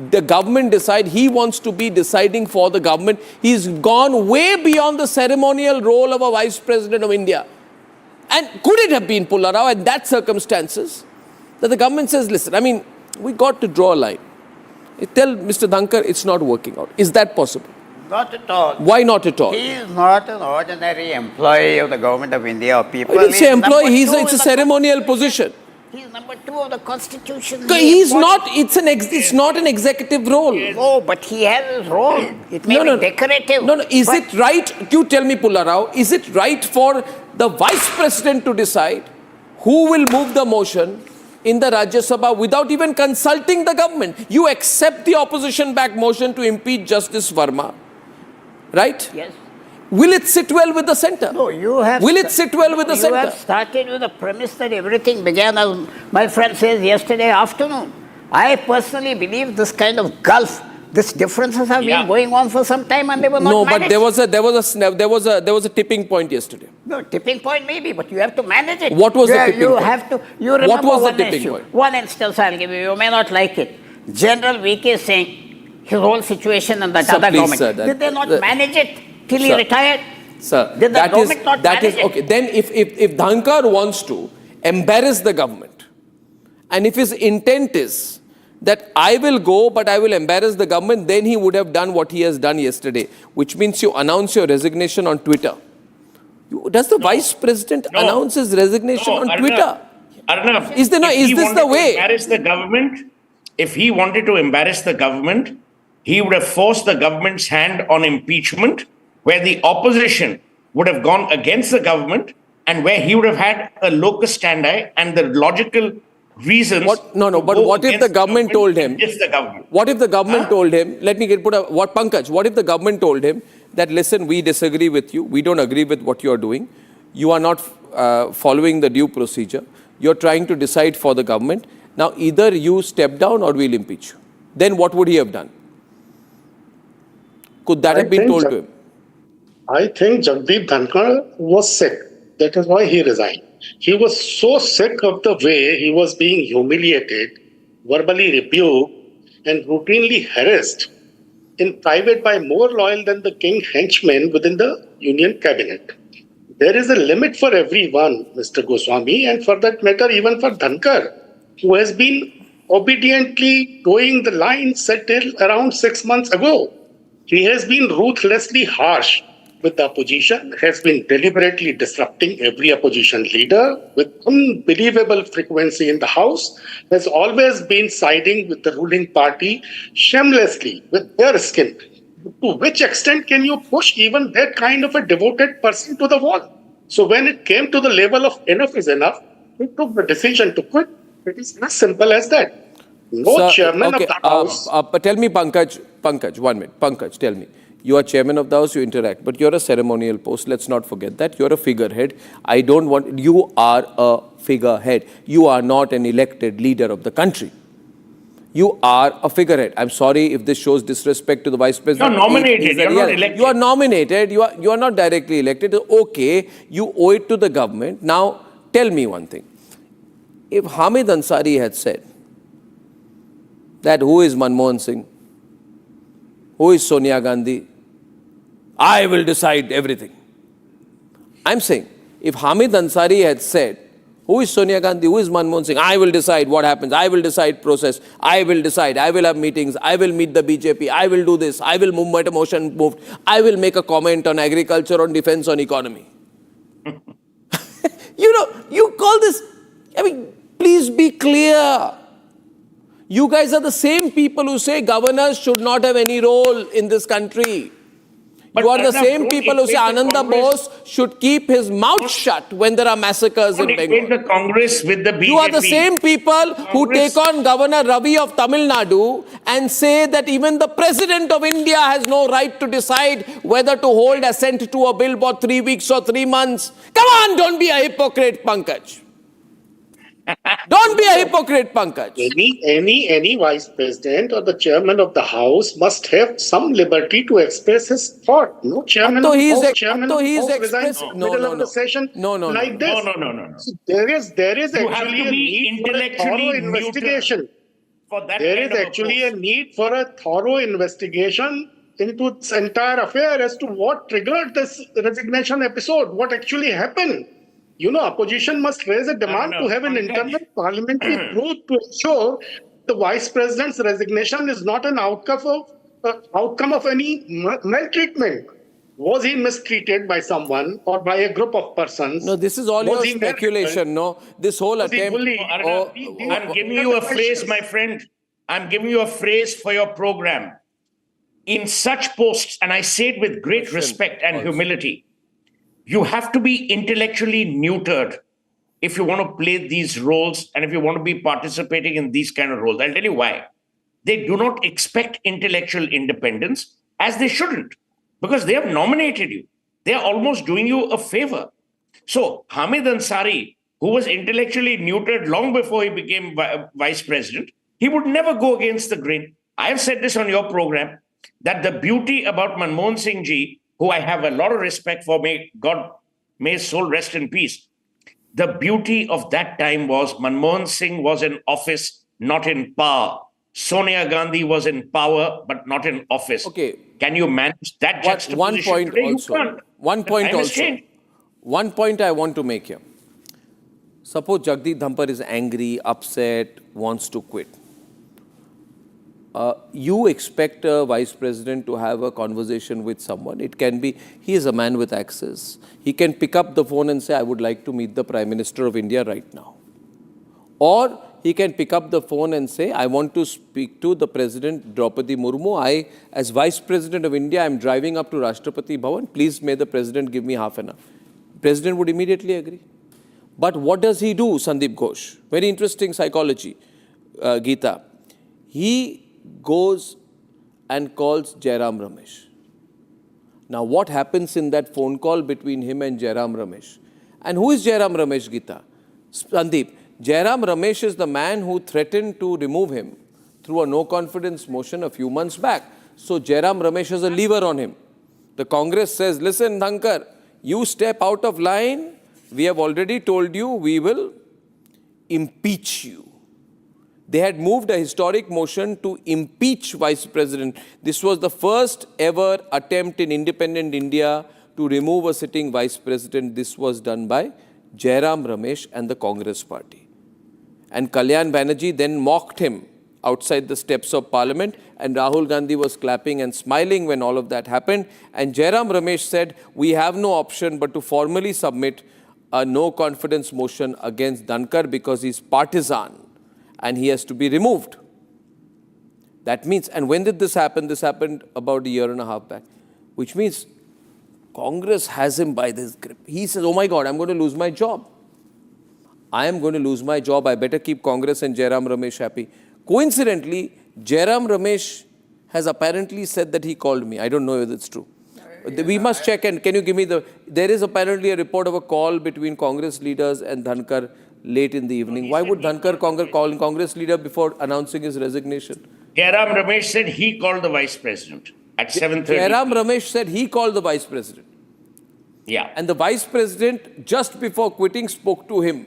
the government decide. He wants to be deciding for the government. He's gone way beyond the ceremonial role of a vice president of India. And could it have been Pulla Rao in that circumstances that the government says, listen, I mean, we got to draw a line. Tell Mr. Dhankar it's not working out. Is that possible? Not at all. Why not at all? He is not an ordinary employee of the government of India or people. I didn't say employee, it's a ceremonial position. He is number 2 of the constitution. He's not, it's not an executive role. No, but he has his role. It may be decorative. No, is it right, you tell me Pulla Rao, is it right for the vice president to decide who will move the motion in the Rajya Sabha without even consulting the government? You accept the opposition back motion to impeach Justice Verma, right? Yes. Will it sit well with the centre? No, you have... Will it sit well with the centre? You have started with the premise that everything began, as my friend says, yesterday afternoon. I personally believe this kind of gulf, these differences have been going on for some time and they were not managed. But there was a tipping point yesterday. No, tipping point maybe, but you have to manage it. What was the tipping point? You remember what was one the tipping issue. point? One instance I'll give you. You may not like it. General VK is saying his whole situation and that other government. Sir, did they not manage it till he retired? Sir, did the government not manage it? Okay. Then if Dhankar wants to embarrass the government, and if his intent is that I will go but I will embarrass the government, then he would have done what he has done yesterday, which means you announce your resignation on Twitter. Does the vice president announce his resignation on Twitter? Arnab, is this the way? Embarrass the government, if he wanted to embarrass the government, he would have forced the government's hand on impeachment, where the opposition would have gone against the government and where he would have had a locus standi and the logical reasons. What if the government told him? Yes, the government. What if the government told him? Let me Pankaj. What if the government told him that, listen, we disagree with you. We don't agree with what you are doing. You are not following the due procedure. You are trying to decide for the government. Now, either you step down or we'll impeach you. Then what would he have done? Could that have been told to him? I think Jagdeep Dhankar was sick. That is why he resigned. He was so sick of the way he was being humiliated, verbally rebuked, and routinely harassed in private by more loyal than the king henchmen within the union cabinet. There is a limit for everyone, Mr. Goswami, and for that matter, even for Dhankar, who has been obediently towing the line set till around 6 months ago. He has been ruthlessly harsh with the opposition, has been deliberately disrupting every opposition leader with unbelievable frequency in the House, has always been siding with the ruling party shamelessly with their skin. To which extent can you push even that kind of a devoted person to the wall? So when it came to the level of enough is enough, he took the decision to quit. It is as simple as that. No chairman of the House. Tell me, Pankaj, 1 minute. Pankaj, tell me. You are chairman of the House, you interact, but you're a ceremonial post. Let's not forget that. You're a figurehead. You are a figurehead. You are not an elected leader of the country. You are a figurehead. I'm sorry if this shows disrespect to the vice president. You're nominated. You're not elected. You are nominated. You are not directly elected. Okay, you owe it to the government. Now, tell me one thing. If Hamid Ansari had said that who is Manmohan Singh, who is Sonia Gandhi, I will decide everything. I'm saying, If Hamid Ansari had said, who is Sonia Gandhi, who is Manmohan Singh, I will decide what happens, I will decide process, I will decide, I will have meetings, I will meet the BJP, I will do this, I will move a motion moved, I will make a comment on agriculture, on defense, on economy. You call this, please be clear. You guys are the same people who say governors should not have any role in this country. You are the same people who say Ananda Bose should keep his mouth shut when there are massacres in Bengal. The Congress with the BJP. You are the same people who take on Governor Ravi of Tamil Nadu and say that even the President of India has no right to decide whether to hold assent to a bill for 3 weeks or 3 months. Come on, don't be a hypocrite, Pankaj. Don't be a hypocrite, Pankaj. Any vice president or the chairman of the house must have some liberty to express his thought. No chairman of the house resigns in the middle of the session like this. No. So there is You have actually to a be need for a thorough intellectually investigation. for that There kind is of a actually a post. need for a thorough investigation into this entire affair as to what triggered this resignation episode, what actually happened. Opposition must raise a demand to have an internal parliamentary probe to ensure the vice president's resignation is not an outcome of any maltreatment. Was he mistreated by someone or by a group of persons? No, this is all your speculation, no? This whole attempt... I'm giving you a phrase, my friend. I'm giving you a phrase for your program. In such posts, and I say it with great respect and humility, you have to be intellectually neutered if you want to play these roles and if you want to be participating in these kind of roles. I'll tell you why. They do not expect intellectual independence, as they shouldn't, because they have nominated you. They are almost doing you a favor. So Hamid Ansari, who was intellectually neutered long before he became vice president, he would never go against the grain. I have said this on your program, that the beauty about Manmohan Singh ji, who I have a lot of respect for, may his soul rest in peace. The beauty of that time was Manmohan Singh was in office, not in power. Sonia Gandhi was in power, but not in office. Okay. Can you manage that juxtaposition? One point today? also. You can't. One point Time has also. changed. One point I want to make here. Suppose Jagdeep Dhankar is angry, upset, wants to quit. You expect a vice president to have a conversation with someone. It can be, he is a man with access. He can pick up the phone and say, I would like to meet the Prime Minister of India right now. Or he can pick up the phone and say, I want to speak to the President Draupadi Murmu. I, as Vice President of India, I am driving up to Rashtrapati Bhavan. Please, may the President give me half an hour. President would immediately agree. But what does he do, Sandeep Ghosh? Very interesting psychology, Geeta. He goes and calls Jairam Ramesh. Now, what happens in that phone call between him and Jairam Ramesh? And who is Jairam Ramesh, Geeta? Sandeep, Jairam Ramesh is the man who threatened to remove him through a no-confidence motion a few months back. So, Jairam Ramesh has a lever on him. The Congress says, listen, Dhankar, you step out of line. We have already told you we will impeach you. They had moved a historic motion to impeach Vice President. This was the first ever attempt in independent India to remove a sitting Vice President. This was done by Jairam Ramesh and the Congress Party. And Kalyan Banerjee then mocked him outside the steps of Parliament, and Rahul Gandhi was clapping and smiling when all of that happened. And Jairam Ramesh said, we have no option but to formally submit a no-confidence motion against Dhankar because he's partisan. And he has to be removed. That means, and when did this happen? This happened about a year and a half back. Which means Congress has him by this grip. He says, oh my God, I'm going to lose my job. I am going to lose my job. I better keep Congress and Jairam Ramesh happy. Coincidentally, Jairam Ramesh has apparently said that he called me. I don't know if it's true. We must check, and can you give me there is apparently a report of a call between Congress leaders and Dhankar late in the evening. Why would Dhankar call Congress leader before announcing his resignation? Jairam Ramesh said he called the vice president at 7:30. Jairam Ramesh said he called the vice president. Yeah. And the vice president, just before quitting, spoke to him,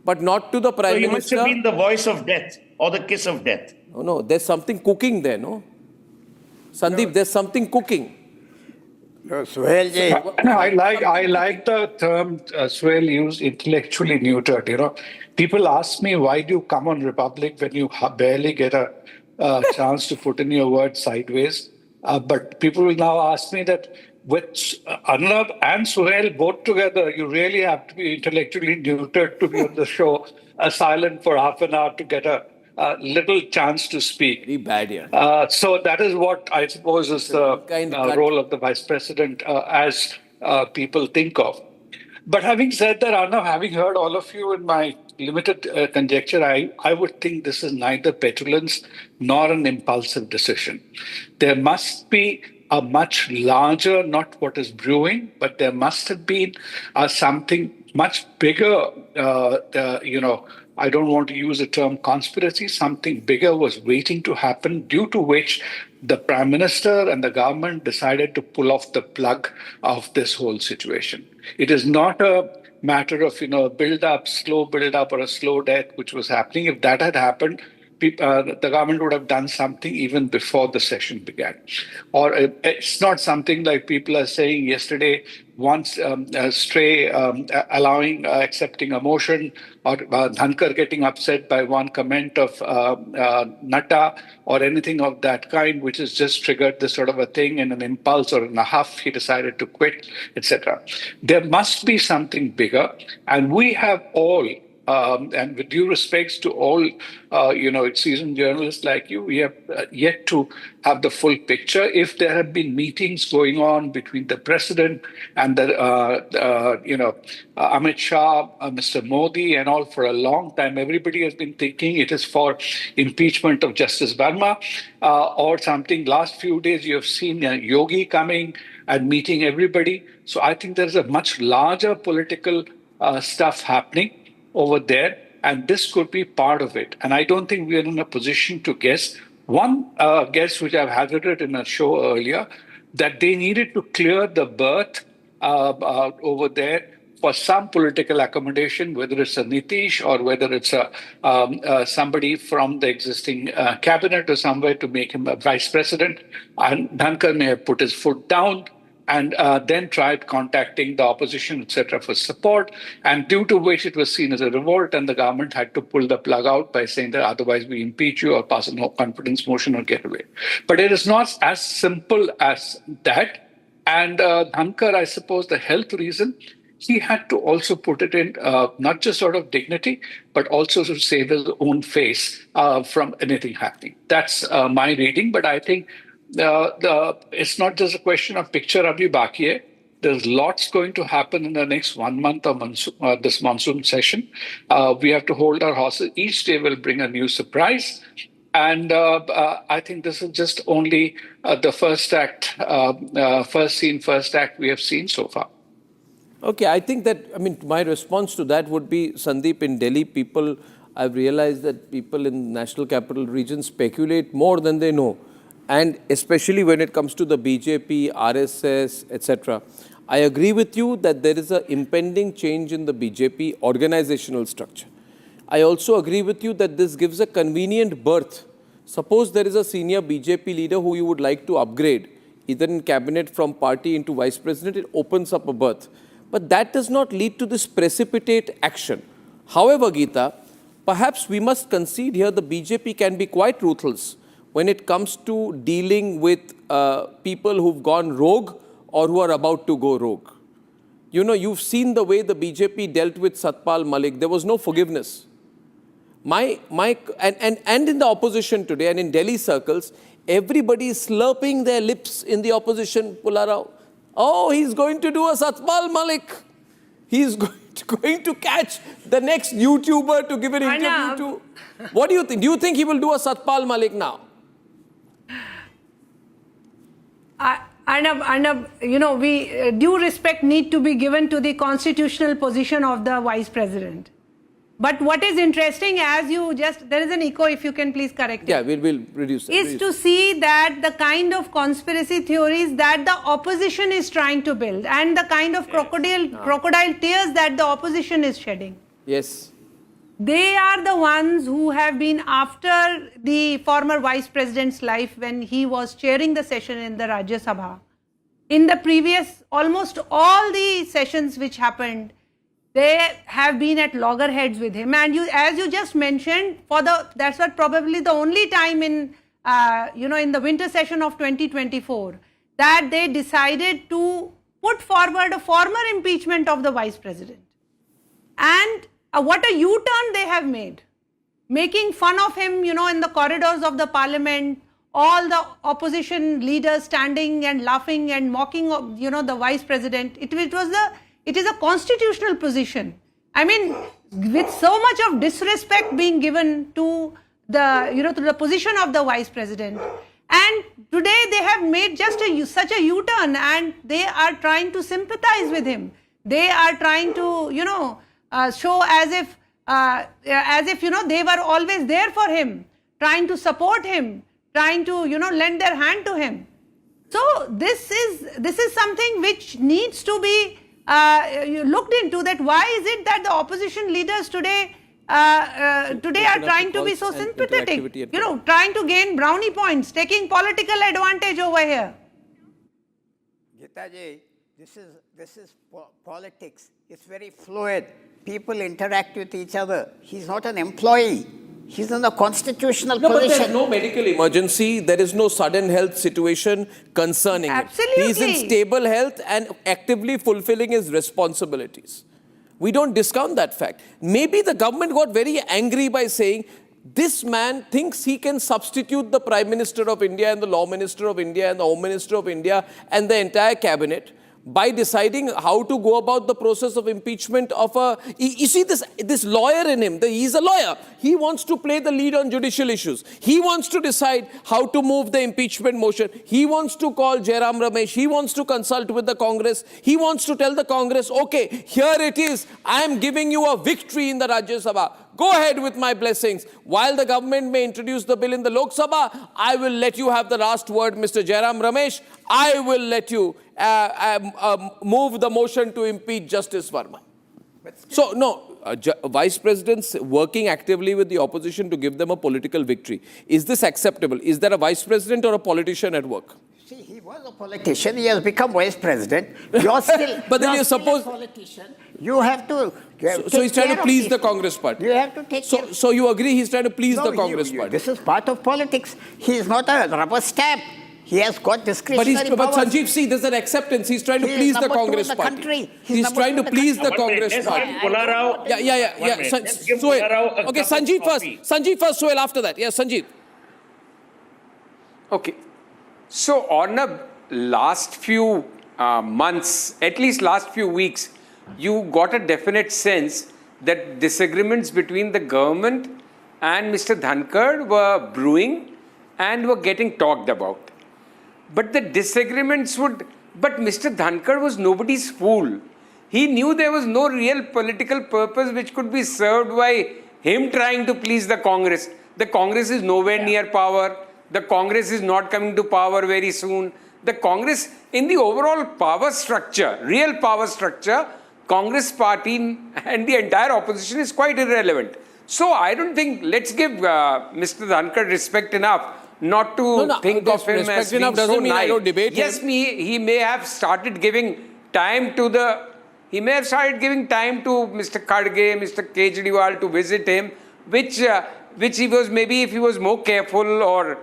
but not to the Prime Minister. So he must have been the voice of death or the kiss of death. No, there's something cooking there, no? Sandeep, there's something cooking. I like the term Suhail used, intellectually neutered. You know, people ask me, why do you come on Republic when you barely get a chance to put in your word sideways? But people will now ask me that with Arnab and Suhail both together, you really have to be intellectually neutered to be on the show, silent for half an hour to get a little chance to speak. Very bad, yeah. So that is what I suppose is the role of the vice president as people think of. But having said that, Arnav, having heard all of you in my limited conjecture, I would think this is neither petulance nor an impulsive decision. There must be a much larger, not what is brewing, but there must have been something much bigger, I don't want to use the term conspiracy, something bigger was waiting to happen, due to which the Prime Minister and the government decided to pull off the plug of this whole situation. It is not a matter of, slow build up or a slow death, which was happening. If that had happened, the government would have done something even before the session began. Or it's not something like people are saying yesterday, once accepting a motion, or Dhankar getting upset by one comment of Natta or anything of that kind, which has just triggered this sort of a thing in an impulse or in a huff, he decided to quit, etc. There must be something bigger, and we have all, and with due respects to all, seasoned journalists like you, we have yet to have the full picture. If there have been meetings going on between the president and the, Amit Shah, Mr. Modi, and all for a long time, everybody has been thinking it is for impeachment of Justice Verma or something. Last few days, you have seen Yogi coming and meeting everybody. So I think there's a much larger political stuff happening over there, and this could be part of it. And I don't think we are in a position to guess. One guess, which I've hazarded in a show earlier, that they needed to clear the berth over there for some political accommodation, whether it's a Nitish or whether it's somebody from the existing cabinet or somewhere, to make him a vice president. And Dhankar may have put his foot down and then tried contacting the opposition, etc., for support, and due to which it was seen as a revolt, and the government had to pull the plug out by saying that otherwise we impeach you or pass a no confidence motion or get away. But it is not as simple as that. And Dhankar, I suppose the health reason, he had to also put it in not just sort of dignity, but also to save his own face from anything happening. That's my reading, but I think it's not just a question of picture abhi baki hai. There's lots going to happen in the next 1 month of this monsoon session. We have to hold our horses. Each day will bring a new surprise. And I think this is just only the first act, first act we have seen so far. Okay, I think that, my response to that would be, Sandeep, in Delhi, I've realized that people in National Capital Region speculate more than they know. And especially when it comes to the BJP, RSS, etc. I agree with you that there is an impending change in the BJP organizational structure. I also agree with you that this gives a convenient berth. Suppose there is a senior BJP leader who you would like to upgrade, either in cabinet from party into vice president, it opens up a berth. But that does not lead to this precipitate action. However, Geeta, perhaps we must concede here the BJP can be quite ruthless when it comes to dealing with people who've gone rogue or who are about to go rogue. You've seen the way the BJP dealt with Satpal Malik. There was no forgiveness. And in the opposition today and in Delhi circles, everybody is slurping their lips in the opposition, Pularao. Oh, he's going to do a Satpal Malik. He's going to catch the next YouTuber to give an interview to. What do you think? Do you think he will do a Satpal Malik now? Arnab, due respect need to be given to the constitutional position of the vice president. But what is interesting, there is an echo, if you can please correct it. Yeah, we'll reduce it. Is to see that the kind of conspiracy theories that the opposition is trying to build and the kind of crocodile tears that the opposition is shedding. Yes. They are the ones who have been after the former vice president's life when he was chairing the session in the Rajya Sabha. in the previous, almost all the sessions which happened, they have been at loggerheads with him. And as you just mentioned, that's what probably the only time in, in the winter session of 2024, that they decided to put forward a former impeachment of the Vice President. And what a U-turn they have made, making fun of him, in the corridors of the parliament, all the opposition leaders standing and laughing and mocking, the Vice President. It is a constitutional position. I mean, with so much of disrespect being given to the position of the Vice President. And today they have made just such a U-turn, and they are trying to sympathize with him. They are trying to, show as if they were always there for him, trying to support him, trying to, lend their hand to him. So this is something which needs to be looked into, that why is it that the opposition leaders today are trying to be so sympathetic, trying to gain brownie points, taking political advantage over here. Gitaji, this is politics. It's very fluid. People interact with each other. He's not an employee. He's in a constitutional position. But there's no medical emergency. There is no sudden health situation concerning him. Absolutely. He's in stable health and actively fulfilling his responsibilities. We don't discount that fact. Maybe the government got very angry by saying, this man thinks he can substitute the Prime Minister of India and the Law Minister of India and the Home Minister of India and the entire cabinet by deciding how to go about the process of impeachment of a... You see this lawyer in him, he's a lawyer. He wants to play the lead on judicial issues. He wants to decide how to move the impeachment motion. He wants to call Jairam Ramesh. He wants to consult with the Congress. He wants to tell the Congress, okay, here it is. I am giving you a victory in the Rajya Sabha. Go ahead with my blessings. While the government may introduce the bill in the Lok Sabha, I will let you have the last word, Mr. Jairam Ramesh. I will let you move the motion to impeach Justice Verma. So, no, Vice President's working actively with the opposition to give them a political victory. Is this acceptable? Is there a Vice President or a politician at work? See, he was a politician. He has become Vice President. You're still, but then you're supposed... a politician. You have to... So he's trying to please the Congress party. You have to take care. So you agree he's trying to please the Congress party? This is part of politics. He is not a rubber stamp. He has got discretionary powers. But Sanjeev, see, there's an acceptance. He's trying to please the Congress party. He's trying to please the Congress party. Yeah. Sohail. Okay, Sanjeev first. Sanjeev first, Sohail after that. Yeah, Sanjeev. Okay. So, Arnab, last few months, at least last few weeks, you got a definite sense that disagreements between the government and Mr. Dhankar were brewing and were getting talked about. But the disagreements but Mr. Dhankar was nobody's fool. He knew there was no real political purpose which could be served by him trying to please the Congress. The Congress is nowhere near power. The Congress is not coming to power very soon. The Congress, in the overall power structure, real power structure, Congress party and the entire opposition is quite irrelevant. So I don't think, let's give Mr. Dhankar respect enough not to think of him as being so naive. Yes, he may have started giving time to Mr. Khadge, Mr. Kejriwal to visit him, which he was, maybe if he was more careful or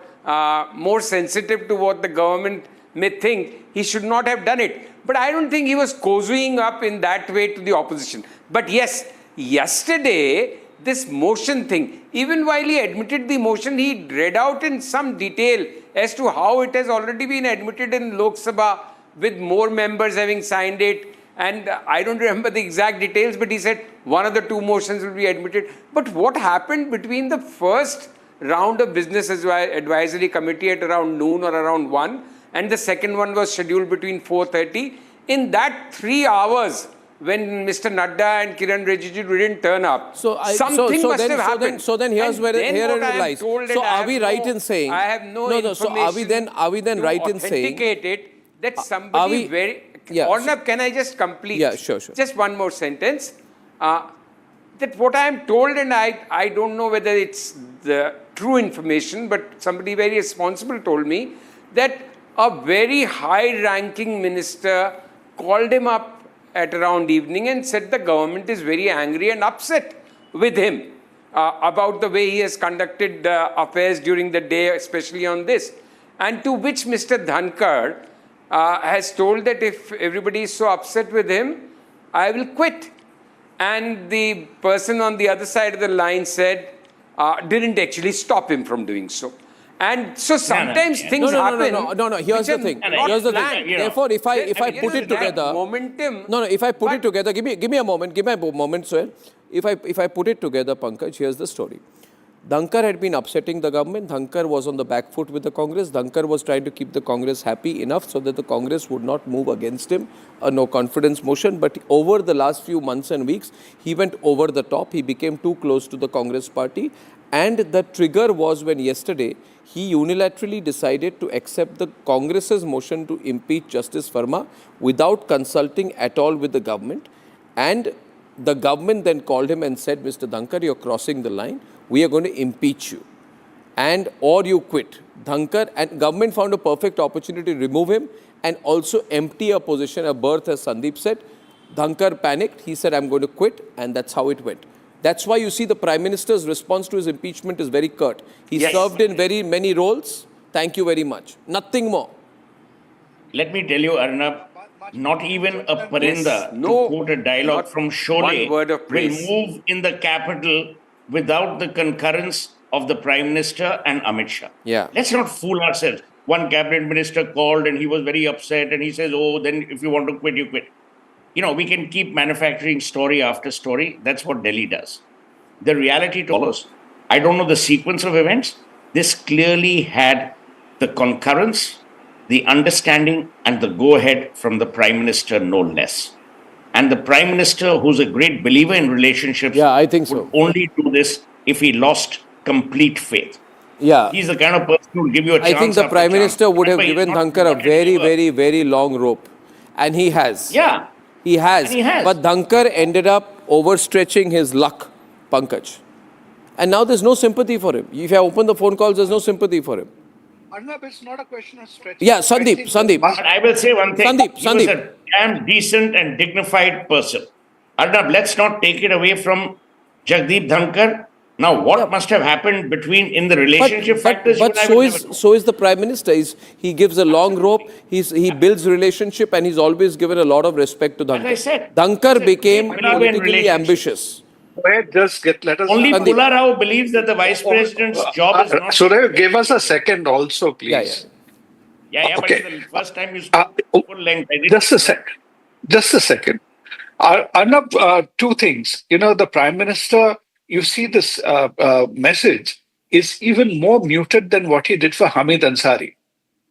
more sensitive to what the government may think, he should not have done it. But I don't think he was cozying up in that way to the opposition. But yes, yesterday, this motion thing, even while he admitted the motion, he read out in some detail as to how it has already been admitted in Lok Sabha with more members having signed it. And I don't remember the exact details, but he said one of the two motions will be admitted. But what happened between the first round of Business Advisory Committee at around noon or around 1 and the second one was scheduled between 4:30? In that 3 hours, when Mr. Nadda and Kiran Rijiju didn't turn up, something must have happened. So then here's where it lies. So are we right in saying? I have no information. So are we then right in saying? Authenticate it that somebody Arnab, can I just complete? Yeah, sure. Just one more sentence. That what I am told, and I don't know whether it's the true information, but somebody very responsible told me that a very high-ranking minister called him up at around evening and said the government is very angry and upset with him about the way he has conducted affairs during the day, especially on this. And to which Mr. Dhankar has told that if everybody is so upset with him, I will quit. And the person on the other side of the line said, didn't actually stop him from doing so. And so sometimes things happen. No. Here's the thing. Therefore, if I put it together, momentum. If I put it together, give me a moment. Give me a moment, sir. If I put it together, Pankaj, here's the story. Dhankar had been upsetting the government. Dhankar was on the back foot with the Congress. Dhankar was trying to keep the Congress happy enough so that the Congress would not move against him, a no confidence motion. But over the last few months and weeks, he went over the top. He became too close to the Congress party. And the trigger was when yesterday, he unilaterally decided to accept the Congress's motion to impeach Justice Verma without consulting at all with the government. And the government then called him and said, Mr. Dhankar, you're crossing the line. We are going to impeach you. And or you quit. Dhankar and government found a perfect opportunity to remove him and also empty a position, a berth, as Sandeep said. Dhankar panicked. He said, I'm going to quit. And that's how it went. That's why you see the Prime Minister's response to his impeachment is very curt. He served in very many roles. Thank you very much. Nothing more. Let me tell you, Arnab, not even a parinda, to quote a dialogue from Sholay, will move in the capital without the concurrence of the Prime Minister and Amit Shah. Yeah. Let's not fool ourselves. One cabinet minister called and he was very upset and he says, oh, then if you want to quit, you quit. We can keep manufacturing story after story. That's what Delhi does. The reality follows. I don't know the sequence of events. This clearly had the concurrence, the understanding, and the go-ahead from the Prime Minister, no less. And the Prime Minister, who's a great believer in relationships, I think so, would only do this if he lost complete faith. Yeah. He's the kind of person who will give you a chance. I think the Prime Minister would have given Dhankar a very, very, very long rope. And he has. Yeah. He has. And he has. But Dhankar ended up overstretching his luck, Pankaj. And now there's no sympathy for him. If I open the phone calls, there's no sympathy for him. Arnab, it's not a question of stretching. Yeah, Sandeep. But I will say one thing. Sandeep. He was a damn decent and dignified person. Arnab, let's not take it away from Jagdeep Dhankar. Now, what must have happened in the relationship factors? But so is the Prime Minister. He gives a long rope. He builds relationship, and he's always given a lot of respect to Dhankar. As I said, Dhankar became politically ambitious. Let us only Pula Rao believes that the Vice President's job is not. Surev, give us a second also, please. Yeah. Okay. But it's the first time you spoke full length. Just a second. Arnab, two things. The Prime Minister, you see this message is even more muted than what he did for Hamid Ansari.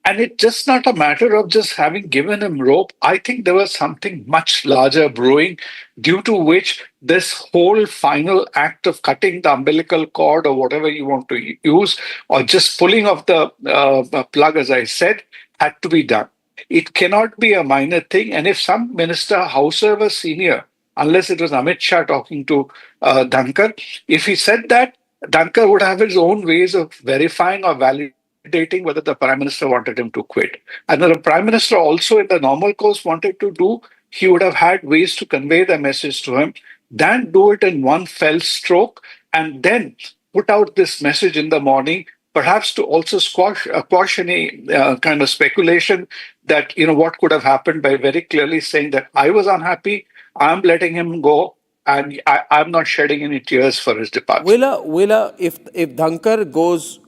And it's just not a matter of just having given him rope. I think there was something much larger brewing, due to which this whole final act of cutting the umbilical cord or whatever you want to use, or just pulling off the plug, as I said, had to be done. It cannot be a minor thing. And if some minister, howsoever senior, unless it was Amit Shah talking to Dhankar, if he said that, Dhankar would have his own ways of verifying or validating whether the Prime Minister wanted him to quit. And the Prime Minister also, in the normal course, wanted to do, he would have had ways to convey the message to him, than do it in one fell stroke and then put out this message in the morning, perhaps to also quash any kind of speculation that, what could have happened, by very clearly saying that I was unhappy, I'm letting him go, and I'm not shedding any tears for his departure. Willa, if Dhankar goes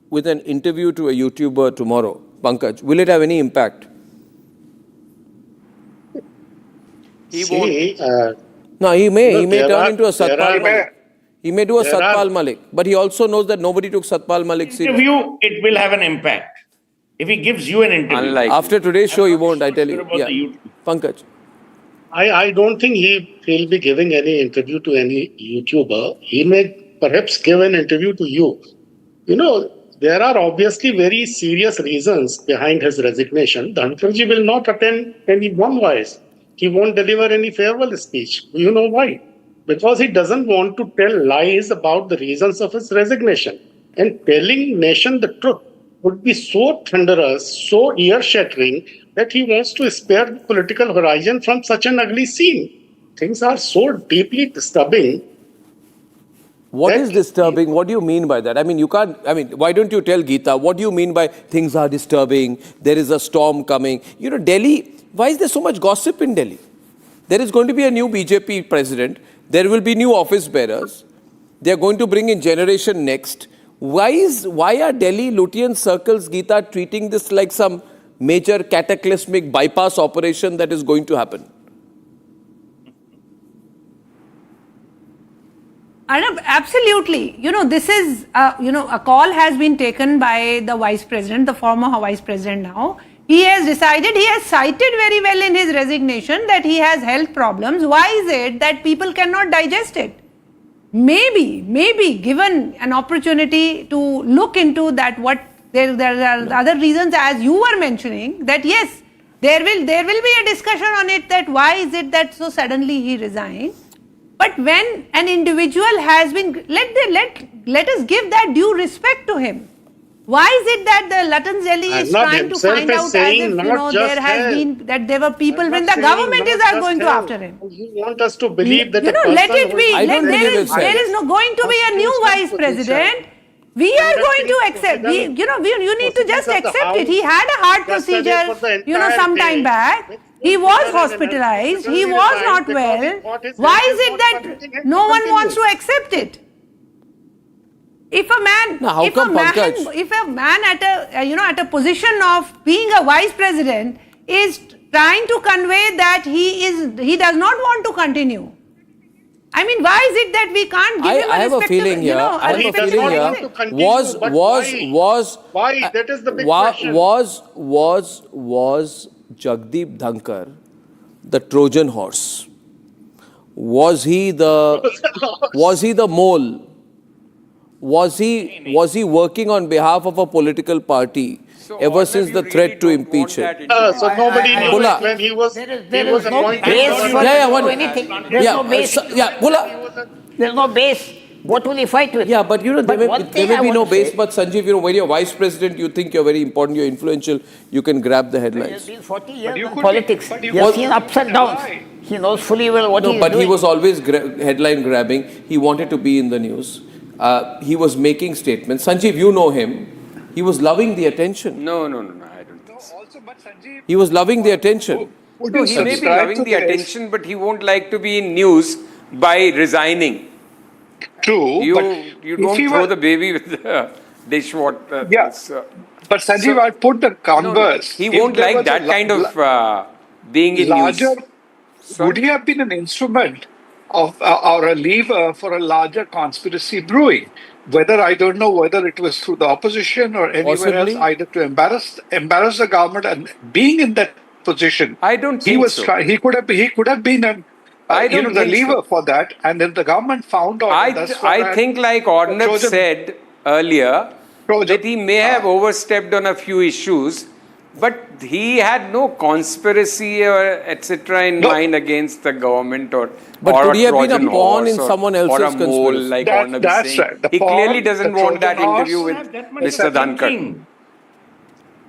with an interview to a YouTuber tomorrow, Pankaj, will it have any impact? He won't. No, he may turn into a Satpal Malik. He may do a Satpal Malik, but he also knows that nobody took Satpal Malik seriously. Interview, it will have an impact. If he gives you an interview. After today's show, he won't, I tell you. Yeah. Pankaj. I don't think he'll be giving any interview to any YouTuber. He may perhaps give an interview to you. There are obviously very serious reasons behind his resignation. Dhankarji will not attend any one-wise. He won't deliver any farewell speech. You know why? Because he doesn't want to tell lies about the reasons of his resignation. And telling nation the truth would be so thunderous, so ear-shattering, that he wants to spare the political horizon from such an ugly scene. Things are so deeply disturbing. What is disturbing? What do you mean by that? I mean, you can't, I mean, why don't you tell Geeta, what do you mean by things are disturbing, there is a storm coming? You know, Delhi, why is there so much gossip in Delhi? There is going to be a new BJP president, there will be new office bearers, they are going to bring in generation next. Why are Delhi Lutyens circles, Geeta, treating this like some major cataclysmic bypass operation that is going to happen? Arnab, absolutely. You know, this is, a call has been taken by the Vice President, the former Vice President now. He has decided, he has cited very well in his resignation that he has health problems. Why is it that people cannot digest it? Maybe given an opportunity to look into that, what there are other reasons, as you were mentioning, that yes, there will be a discussion on it, that why is it that so suddenly he resigned. But when an individual has been, let us give that due respect to him. Why is it that the Lutyens Delhi is trying to find out as if there has been, that there were people when the government is going to after him? You want us to believe that let it be. There is no going to be a new vice president. We are going to accept. You need to just accept it. He had a heart procedure, some time back. He was hospitalized. He was not well. Why is it that no one wants to accept it? If a man at a position of being a vice president is trying to convey that he does not want to continue. I mean, why is it that we can't give him a respect? I have a feeling here. Why? That is the big question. Was Jagdeep Dhankar the Trojan horse? Was he the mole? Was he working on behalf of a political party ever since the threat to impeach him? So nobody knew it when he was appointed. There's no base. There's no base. What will he fight with? Yeah, but there may be no base, but Sanjeev, when you're vice president, you think you're very important, you're influential, you can grab the headlines. He has been 40 years in politics. He has seen ups and downs. He knows fully well what he is doing. But he was always headline grabbing. He wanted to be in the news. He was making statements. Sanjeev, you know him. He was loving the attention. No, I don't think so. He was loving the attention. No, he may be loving the attention, but he won't like to be in news by resigning. True, you don't throw the baby with the dishwater. Yes, but Sanjeev, I'll put the converse. He won't like that kind of being in news. Would he have been an instrument of or a lever for a larger conspiracy brewing? Whether, I don't know whether it was through the opposition or anywhere else, either to embarrass the government, and being in that position, I don't think so. He could have been the lever for that, and then the government found out. I think, like Arnab said earlier, that he may have overstepped on a few issues, but he had no conspiracy or etc. in mind against the government or could he have been a pawn in someone else's conspiracy? Or a mole, like Arnab is saying. Right. He clearly doesn't want that interview with Mr. Dhankar.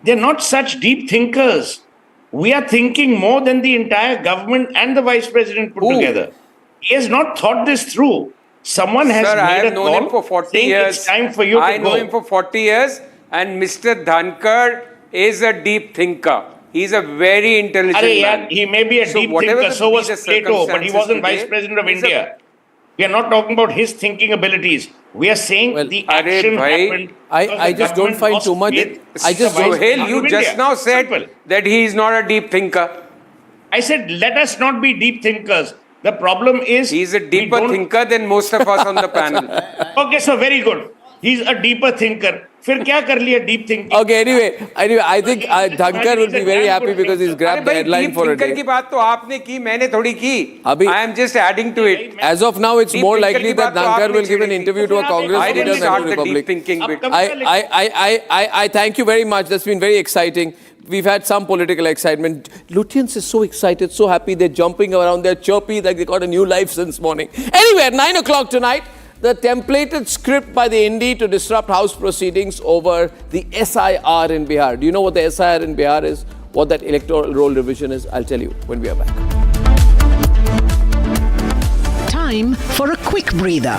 They're not such deep thinkers. We are thinking more than the entire government and the vice president put together. He has not thought this through. Someone has made a call. I know him for 40 years. It's time for you to go. I know him for 40 years, and Mr. Dhankar is a deep thinker. He's a very intelligent man. He may be a deep thinker, so was Plato, but he wasn't vice president of India. We are not talking about his thinking abilities. We are saying the action happened. I just don't find too much. Sohail, you just now said that he is not a deep thinker. I said, let us not be deep thinkers. The problem is... He's a deeper thinker than most of us on the panel. Okay, so very good. He's a deeper thinker. फिर क्या कर लिया deep thinking? Okay, anyway, I think Dhankar will be very happy because he's grabbed the headline for a day. की बात तो आपने की, मैंने थोड़ी की. I am just adding to it. As of now, it's more likely that Dhankar will give an interview to a Congress leader than to Republic. I thank you very much. That's been very exciting. We've had some political excitement. Lutyens is so excited, so happy. They're jumping around. They're chirpy like they got a new life since morning. Anyway, at 9 o'clock tonight, the templated script by the ND to disrupt House proceedings over the SIR in Bihar. Do you know what the SIR in Bihar is? What that electoral roll revision is? I'll tell you when we are back. Time for a quick breather.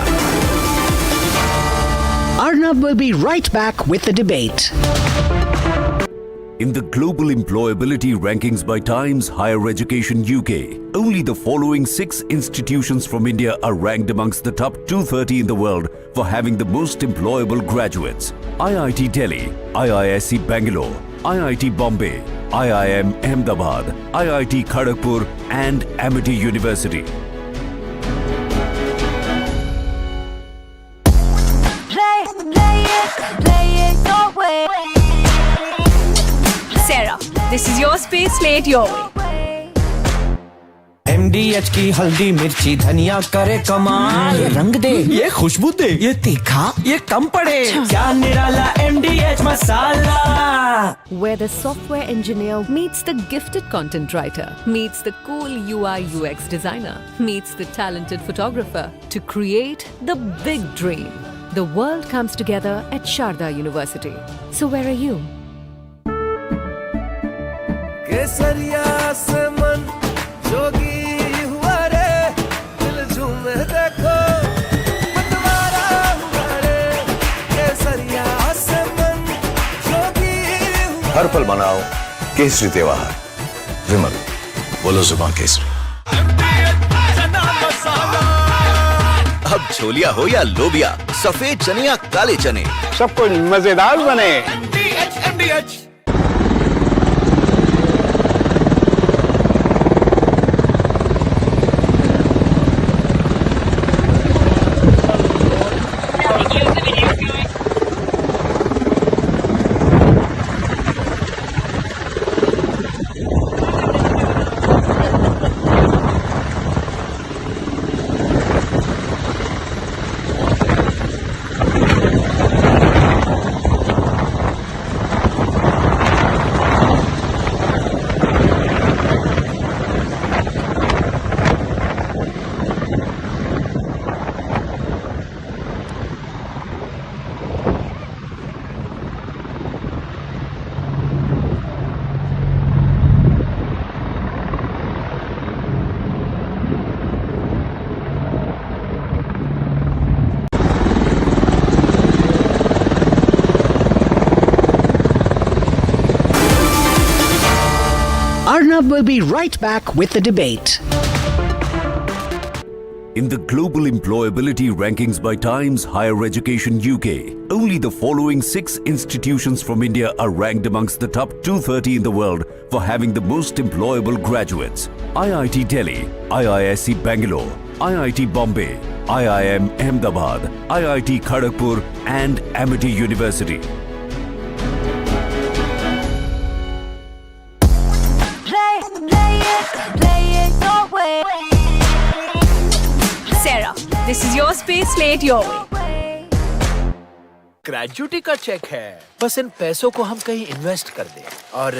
Arnab will be right back with the debate. In the global employability rankings by Times Higher Education UK, only the following 6 institutions from India are ranked amongst the top 230 in the world for having the most employable graduates. IIT Delhi, IISc Bangalore, IIT Bombay, IIM Ahmedabad, IIT Kharagpur and Amity University. Play it your way. Sarah, this is your space, play it your way. MDH की हल्दी मिर्ची धनिया करे कमाल, ये रंग दे, ये खुशबू दे, ये तीखा, ये कम पड़े, क्या निराला MDH masala. Where the software engineer meets the gifted content writer, meets the cool UI UX designer, meets the talented photographer to create the big dream. The world comes together at Sharda University. So where are you? केसरिया से मन जोगी हुआ रे, दिल झूमे देखो मतवारा हुआ रे, केसरिया से मन जोगी हुआ. हर पल मनाओ केसरी त्योहार. विमल, बोलो जुबान केसरी. अब छोलिया हो या लोबिया, सफेद चने या काले चने, सब कुछ मजेदार बने. MDH. Arnab will be right back with the debate. In the global employability rankings by Times Higher Education UK, only the following 6 institutions from India are ranked amongst the top 230 in the world for having the most employable graduates. IIT Delhi, IISc Bangalore, IIT Bombay, IIM Ahmedabad, IIT Kharagpur and Amity University. Play it your way. Sarah, this is your space, play it your way. Gratuity का check है, बस इन पैसों को हम कहीं invest कर दें और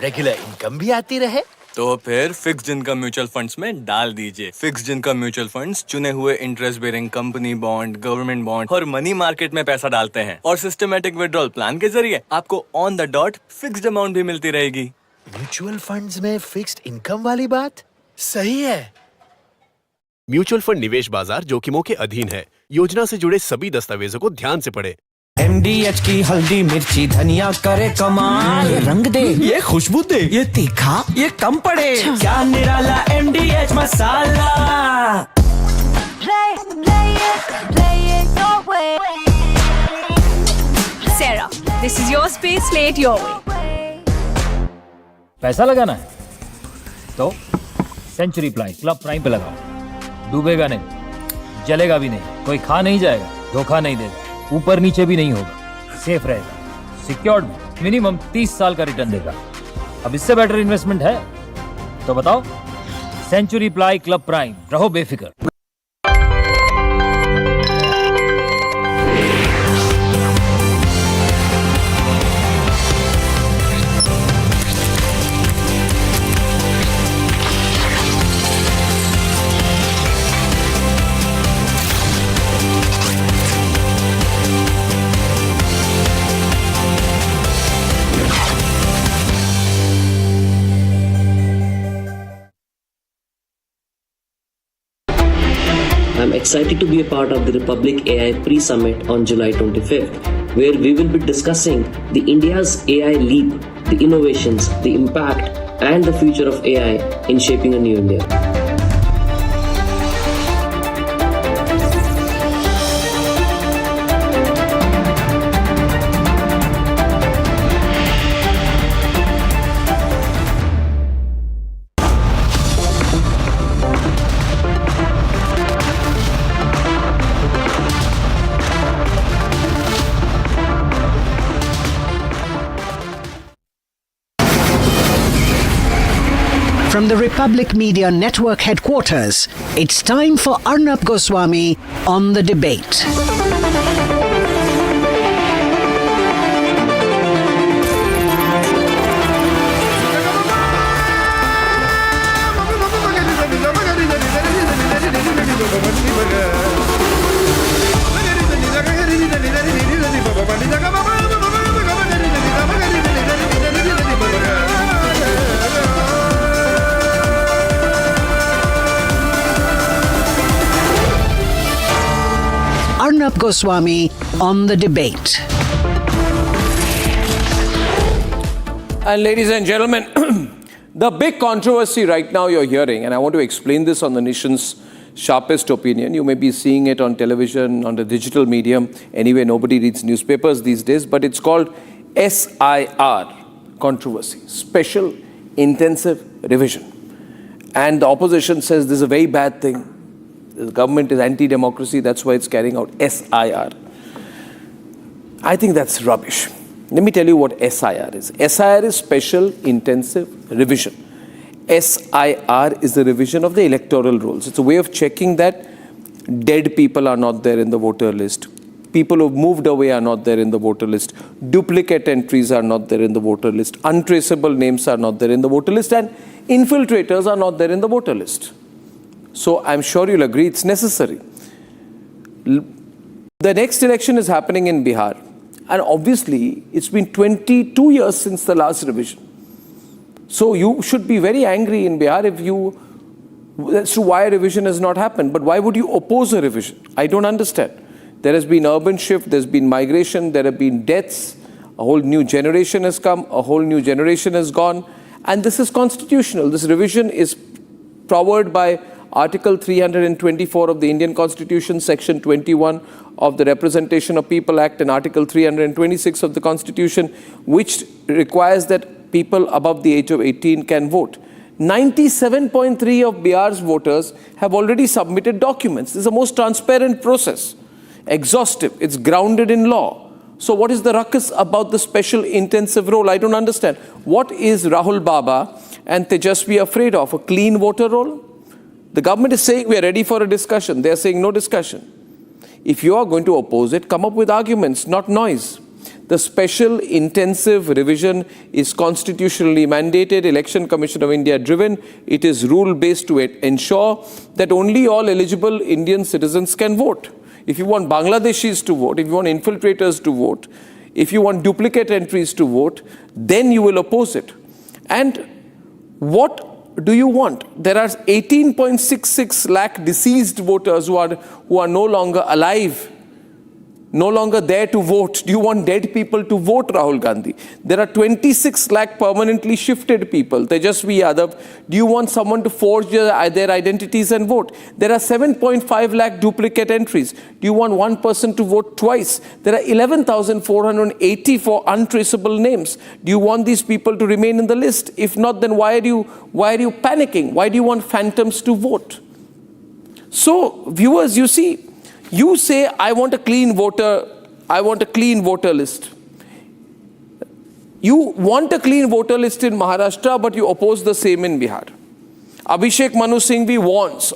रेगुलर इनकम भी आती रहे. तो फिर फिक्स्ड इनकम म्यूचुअल फंड्स में डाल दीजिए. फिक्स्ड इनकम म्यूचुअल फंड्स चुने हुए interest bearing company bond, government bond और मनी मार्केट में पैसा डालते हैं और सिस्टमैटिक विड्रॉल प्लान के जरिए आपको on the dot fixed amount भी मिलती रहेगी. म्यूचुअल फंड्स में फिक्स्ड इनकम वाली बात सही है. म्यूचुअल फंड निवेश बाजार जोखिमों के अधीन है. योजना से जुड़े सभी दस्तावेजों को ध्यान से पढ़ें. MDH की हल्दी मिर्ची धनिया करे कमाल, ये रंग दे, ये खुशबू दे, ये तीखा, ये कम पड़े, क्या निराला MDH masala. Play it your way. Sarah, this is your space, play it your way. पैसा लगाना है तो सेंचुरी प्लाई क्लब प्राइम पे लगाओ. डूबेगा नहीं, जलेगा भी नहीं, कोई खा नहीं जाएगा, धोखा नहीं देगा, ऊपर नीचे भी नहीं होगा, सेफ रहेगा, सिक्योर्ड में मिनिमम 30 साल का रिटर्न देगा. अब इससे बेटर इन्वेस्टमेंट है तो बताओ. सेंचुरी प्लाई क्लब प्राइम, रहो बेफिक्र. excited to be a part of the Republic AI Pre-Summit on July 25th, where we will be discussing the India's AI leap, the innovations, the impact, and the future of AI in shaping a new India. From the Republic Media Network headquarters, it's time for Arnab Goswami on the debate. Arnab Goswami on the debate. And ladies and gentlemen, the big controversy right now you're hearing, and I want to explain this on the nation's sharpest opinion. You may be seeing it on television, on the digital medium. Anyway, nobody reads newspapers these days, but it's called SIR controversy, Special Intensive Revision. And the opposition says this is a very bad thing. The government is anti-democracy, that's why it's carrying out SIR. I think that's rubbish. Let me tell you what SIR is. SIR is Special Intensive Revision. SIR is the revision of the electoral rolls. It's a way of checking that dead people are not there in the voter list. People who've moved away are not there in the voter list. Duplicate entries are not there in the voter list. Untraceable names are not there in the voter list. And infiltrators are not there in the voter list. So I'm sure you'll agree it's necessary. The next election is happening in Bihar. And obviously, it's been 22 years since the last revision. So you should be very angry in Bihar as to why a revision has not happened. But why would you oppose a revision? I don't understand. There has been urban shift, there's been migration, there have been deaths. A whole new generation has come, a whole new generation has gone. And this is constitutional. This revision is powered by Article 324 of the Indian Constitution, Section 21 of the Representation of People Act, and Article 326 of the Constitution, which requires that people above the age of 18 can vote. 97.3% of Bihar's voters have already submitted documents. This is the most transparent process, exhaustive, it's grounded in law. So what is the ruckus about the special intensive role? I don't understand. What is Rahul Baba and Tejasvi afraid of? A clean voter roll? The government is saying we are ready for a discussion. They are saying no discussion. If you are going to oppose it, come up with arguments, not noise. The special intensive revision is constitutionally mandated, Election Commission of India driven. It is rule-based to ensure that only all eligible Indian citizens can vote. If you want Bangladeshis to vote, if you want infiltrators to vote, if you want duplicate entries to vote, then you will oppose it. And what do you want? There are 18.66 lakh deceased voters who are no longer alive, no longer there to vote. Do you want dead people to vote, Rahul Gandhi? There are 26 lakh permanently shifted people. Tejasvi Yadav, do you want someone to forge their identities and vote? There are 7.5 lakh duplicate entries. Do you want one person to vote twice? There are 11,484 untraceable names. Do you want these people to remain in the list? If not, then why are you panicking? Why do you want phantoms to vote? So, viewers, you see, you say, I want a clean voter list. You want a clean voter list in Maharashtra, but you oppose the same in Bihar. Abhishek Manu Singhvi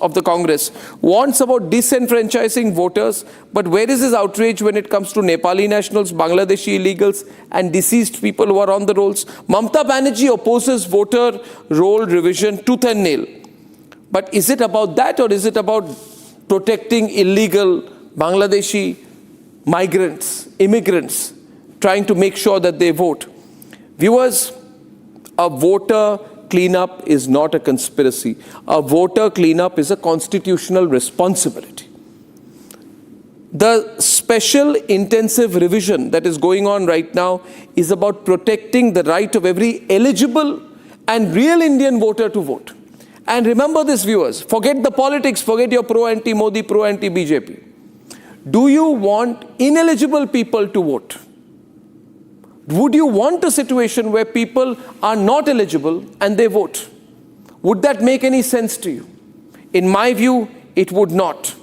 of the Congress wants about disenfranchising voters, but where is his outrage when it comes to Nepali nationals, Bangladeshi illegals, and deceased people who are on the rolls? Mamata Banerjee opposes voter roll revision tooth and nail. But is it about that, or is it about protecting illegal Bangladeshi migrants, immigrants, trying to make sure that they vote? Viewers, a voter cleanup is not a conspiracy. A voter cleanup is a constitutional responsibility. The special intensive revision that is going on right now is about protecting the right of every eligible and real Indian voter to vote. And remember this, viewers, forget the politics, forget your pro-anti-Modi, pro-anti-BJP. Do you want ineligible people to vote? Would you want a situation where people are not eligible and they vote? Would that make any sense to you? In my view, it would not.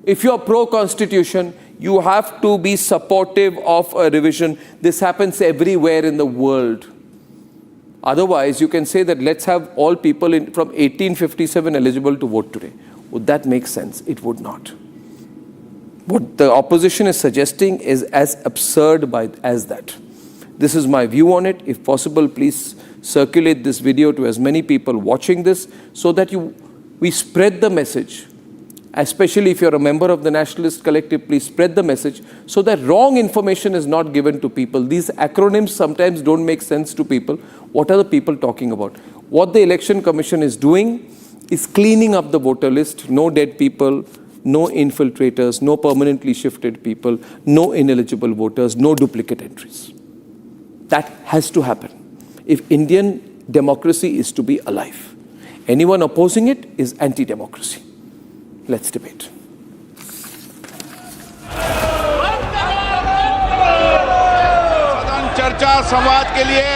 If you're pro-constitution, you have to be supportive of a revision. This happens everywhere in the world. Otherwise, you can say that let's have all people from 1857 eligible to vote today. Would that make sense? It would not. What the opposition is suggesting is as absurd as that. This is my view on it. If possible, please circulate this video to as many people watching this so that we spread the message. Especially if you're a member of the Nationalist Collective, please spread the message so that wrong information is not given to people. These acronyms sometimes don't make sense to people. What are the people talking about? What the Election Commission is doing is cleaning up the voter list. No dead people, no infiltrators, no permanently shifted people, no ineligible voters, no duplicate entries. That has to happen if Indian democracy is to be alive. Anyone opposing it is anti-democracy. Let's debate. सदन चर्चा संवाद के लिए,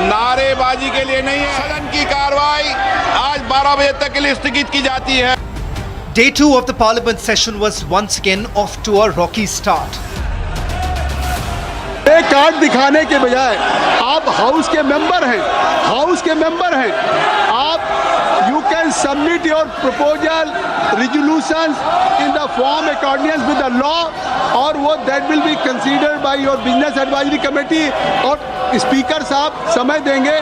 नारेबाजी के लिए नहीं है। सदन की कार्रवाई आज 12 बजे तक के लिए स्थगित की जाती है। Day 2 of the Parliament session was once again off to a rocky start. एक कार्ड दिखाने के बजाय आप हाउस के मेंबर हैं, आप you can submit your proposal resolutions in the form according with the law और वो that will be considered by your business advisory committee और स्पीकर साहब समय देंगे,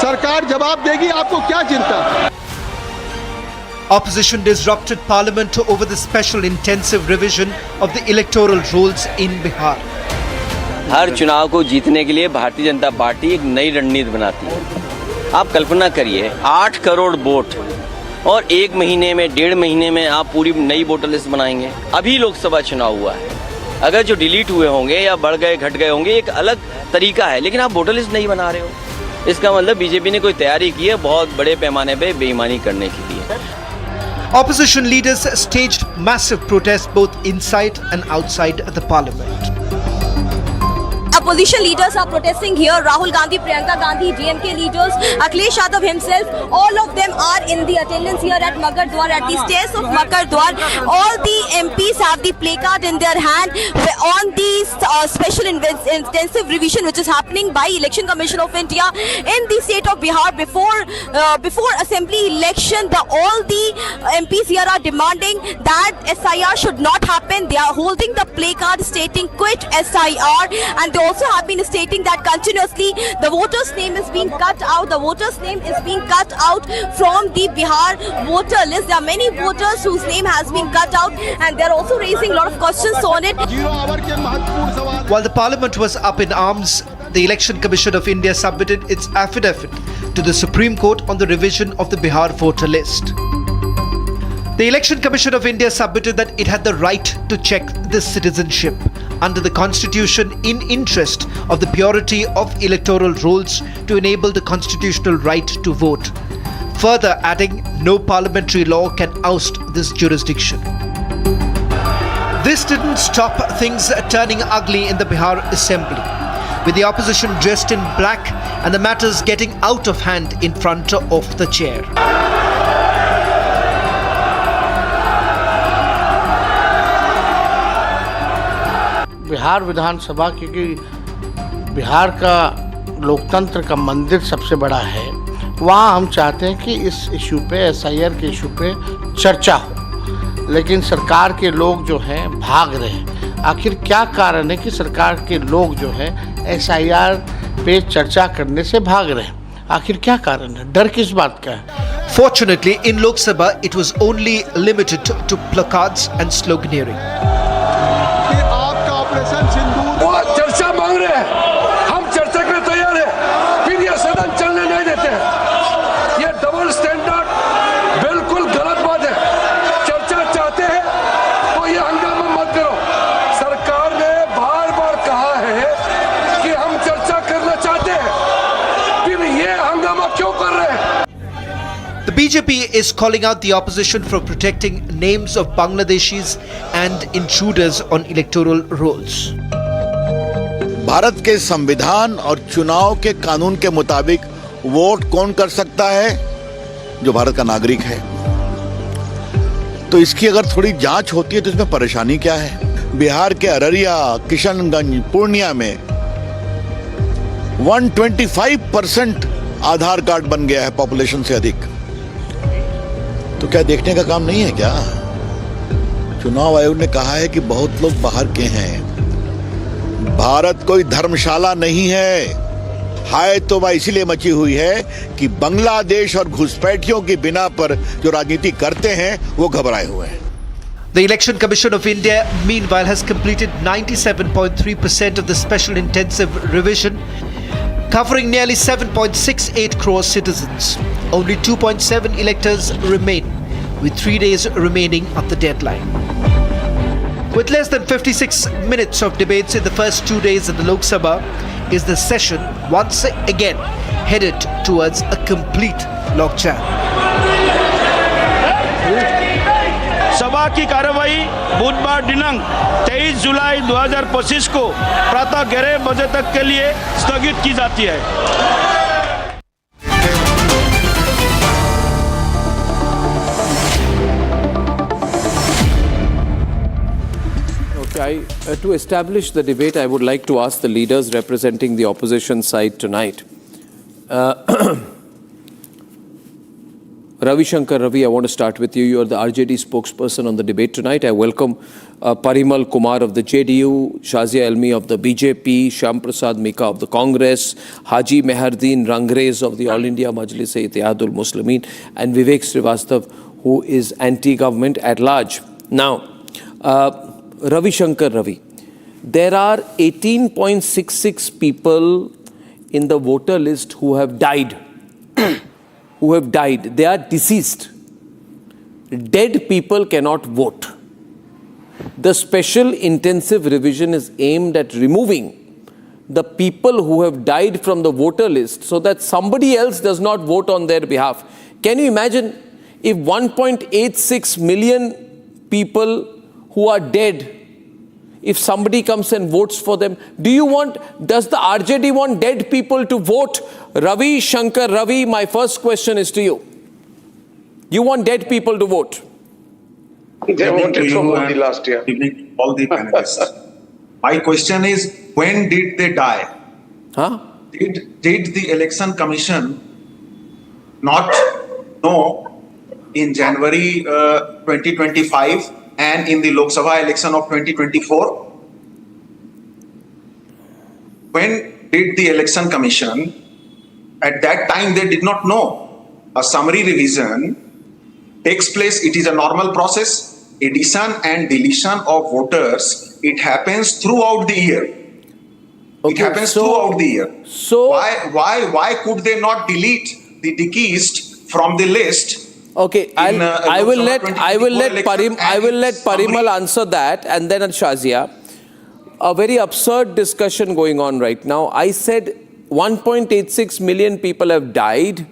सरकार जवाब देगी, आपको क्या चिंता? Opposition disrupted Parliament over the special intensive revision of the electoral rules in Bihar. हर चुनाव को जीतने के लिए भारतीय जनता पार्टी एक नई रणनीति बनाती है। आप कल्पना करिए 8 करोड़ वोट और 1 महीने में 1.5 महीने में आप पूरी नई वोटर लिस्ट बनाएंगे। अभी लोकसभा चुनाव हुआ है, अगर जो डिलीट हुए होंगे या बढ़ गए घट गए होंगे एक अलग तरीका है, लेकिन आप वोटर लिस्ट नहीं बना रहे हो। इसका मतलब बीजेपी ने कोई तैयारी की है बहुत बड़े पैमाने पे बेईमानी करने के लिए। Opposition leaders staged massive protests both inside and outside the parliament. Opposition leaders are protesting here. Rahul Gandhi, Priyanka Gandhi, DMK leaders, Akhilesh Yadav himself, all of them are in the attendance here at Makar Dwar, at the stairs of Makar Dwar. All the MPs have the placard in their hand on the special intensive revision which is happening by Election Commission of India in the state of Bihar before assembly election. All the MPs here are demanding that SIR should not happen. They are holding the placard stating quit SIR, and they also have been stating that continuously the voter's name is being cut out. The voter's name is being cut out from the Bihar voter list. There are many voters whose name has been cut out, and they're also raising a lot of questions on it. While the parliament was up in arms, the Election Commission of India submitted its affidavit to the Supreme Court on the revision of the Bihar voter list. The Election Commission of India submitted that it had the right to check the citizenship under the Constitution in interest of the purity of electoral rolls to enable the constitutional right to vote. Further adding, no parliamentary law can oust this jurisdiction. This didn't stop things turning ugly in the Bihar Assembly, with the opposition dressed in black and the matters getting out of hand in front of the chair. Bihar विधानसभा, क्योंकि बिहार का लोकतंत्र का मंदिर सबसे बड़ा है, वहाँ हम चाहते हैं कि इस इशू पे, SIR के इशू पे चर्चा हो, लेकिन सरकार के लोग जो हैं भाग रहे हैं। आखिर क्या कारण है कि सरकार के लोग जो हैं SIR पे चर्चा करने से भाग रहे हैं? आखिर क्या कारण है? डर किस बात का है? Fortunately, in Lok Sabha, it was only limited to placards and sloganeering. वो चर्चा मांग रहे हैं, हम चर्चा के लिए तैयार हैं, फिर ये सदन चलने नहीं देते हैं। ये डबल स्टैंडर्ड बिल्कुल गलत बात है। चर्चा चाहते हैं तो ये हंगामा BJP is calling out the opposition for protecting names of Bangladeshis and intruders on electoral rolls. Bharat के संविधान और चुनाव के कानून के मुताबिक वोट कौन कर सकता है? जो भारत का नागरिक है। तो इसकी अगर थोड़ी जांच होती है तो इसमें परेशानी क्या है? बिहार के अररिया, किशनगंज, पूर्णिया में 125% आधार कार्ड बन गया है पॉपुलेशन से अधिक। तो क्या देखने का काम नहीं है क्या? चुनाव आयोग ने कहा है कि बहुत लोग बाहर के हैं। भारत कोई धर्मशाला नहीं है तो वह इसीलिए मची हुई है कि बांग्लादेश और घुसपैठियों की बिना पर जो राजनीति करते हैं वो घबराए हुए हैं। The Election Commission of India, meanwhile, has completed 97.3% of the special intensive revision, covering nearly 7.68 crore citizens. Only 2.7 electors remain, with 3 days remaining of the deadline. With less than 56 minutes of debates in the first 2 days of the Lok Sabha, is the session once again headed towards a complete logjam. सभा की कार्रवाई बुधवार दिनांक 23 जुलाई 2025 को प्रातः 11 बजे तक के लिए स्थगित की जाती है। To establish the debate, I would like to ask the leaders representing the opposition side tonight. Ravi Shankar Ravi, I want to start with you. You are the RJD spokesperson on the debate tonight. I welcome Parimal Kumar of the JDU, Shazia Elmi of the BJP, Shyam Prasad Mika of the Congress, Haji Mehardeen Rangrez of the All India Majlis-e-Ittihadul Muslimin, and Vivek Srivastav, who is anti-government at large. Now, Ravi Shankar Ravi, there are 18.66 people in the voter list who have died. Who have died. They are deceased. Dead people cannot vote. The special intensive revision is aimed at removing the people who have died from the voter list so that somebody else does not vote on their behalf. Can you imagine if 1.86 million people who are dead, if somebody comes and votes for them, does the RJD want dead people to vote? Ravi Shankar Ravi, my first question is to you. You want dead people to vote? They voted for Modi last year. Evening, all the panelists. My question is, when did they die? Did the Election Commission not know in January 2025 and in the Lok Sabha election of 2024? When did the Election Commission, at that time they did not know. A summary revision takes place, it is a normal process. Addition and deletion of voters, it happens throughout the year. Okay, it happens throughout the year. So why could they not delete the deceased from the list? Okay, I will let Parimal answer that, and then Shazia. A very absurd discussion going on right now. I said 1.86 million people have died.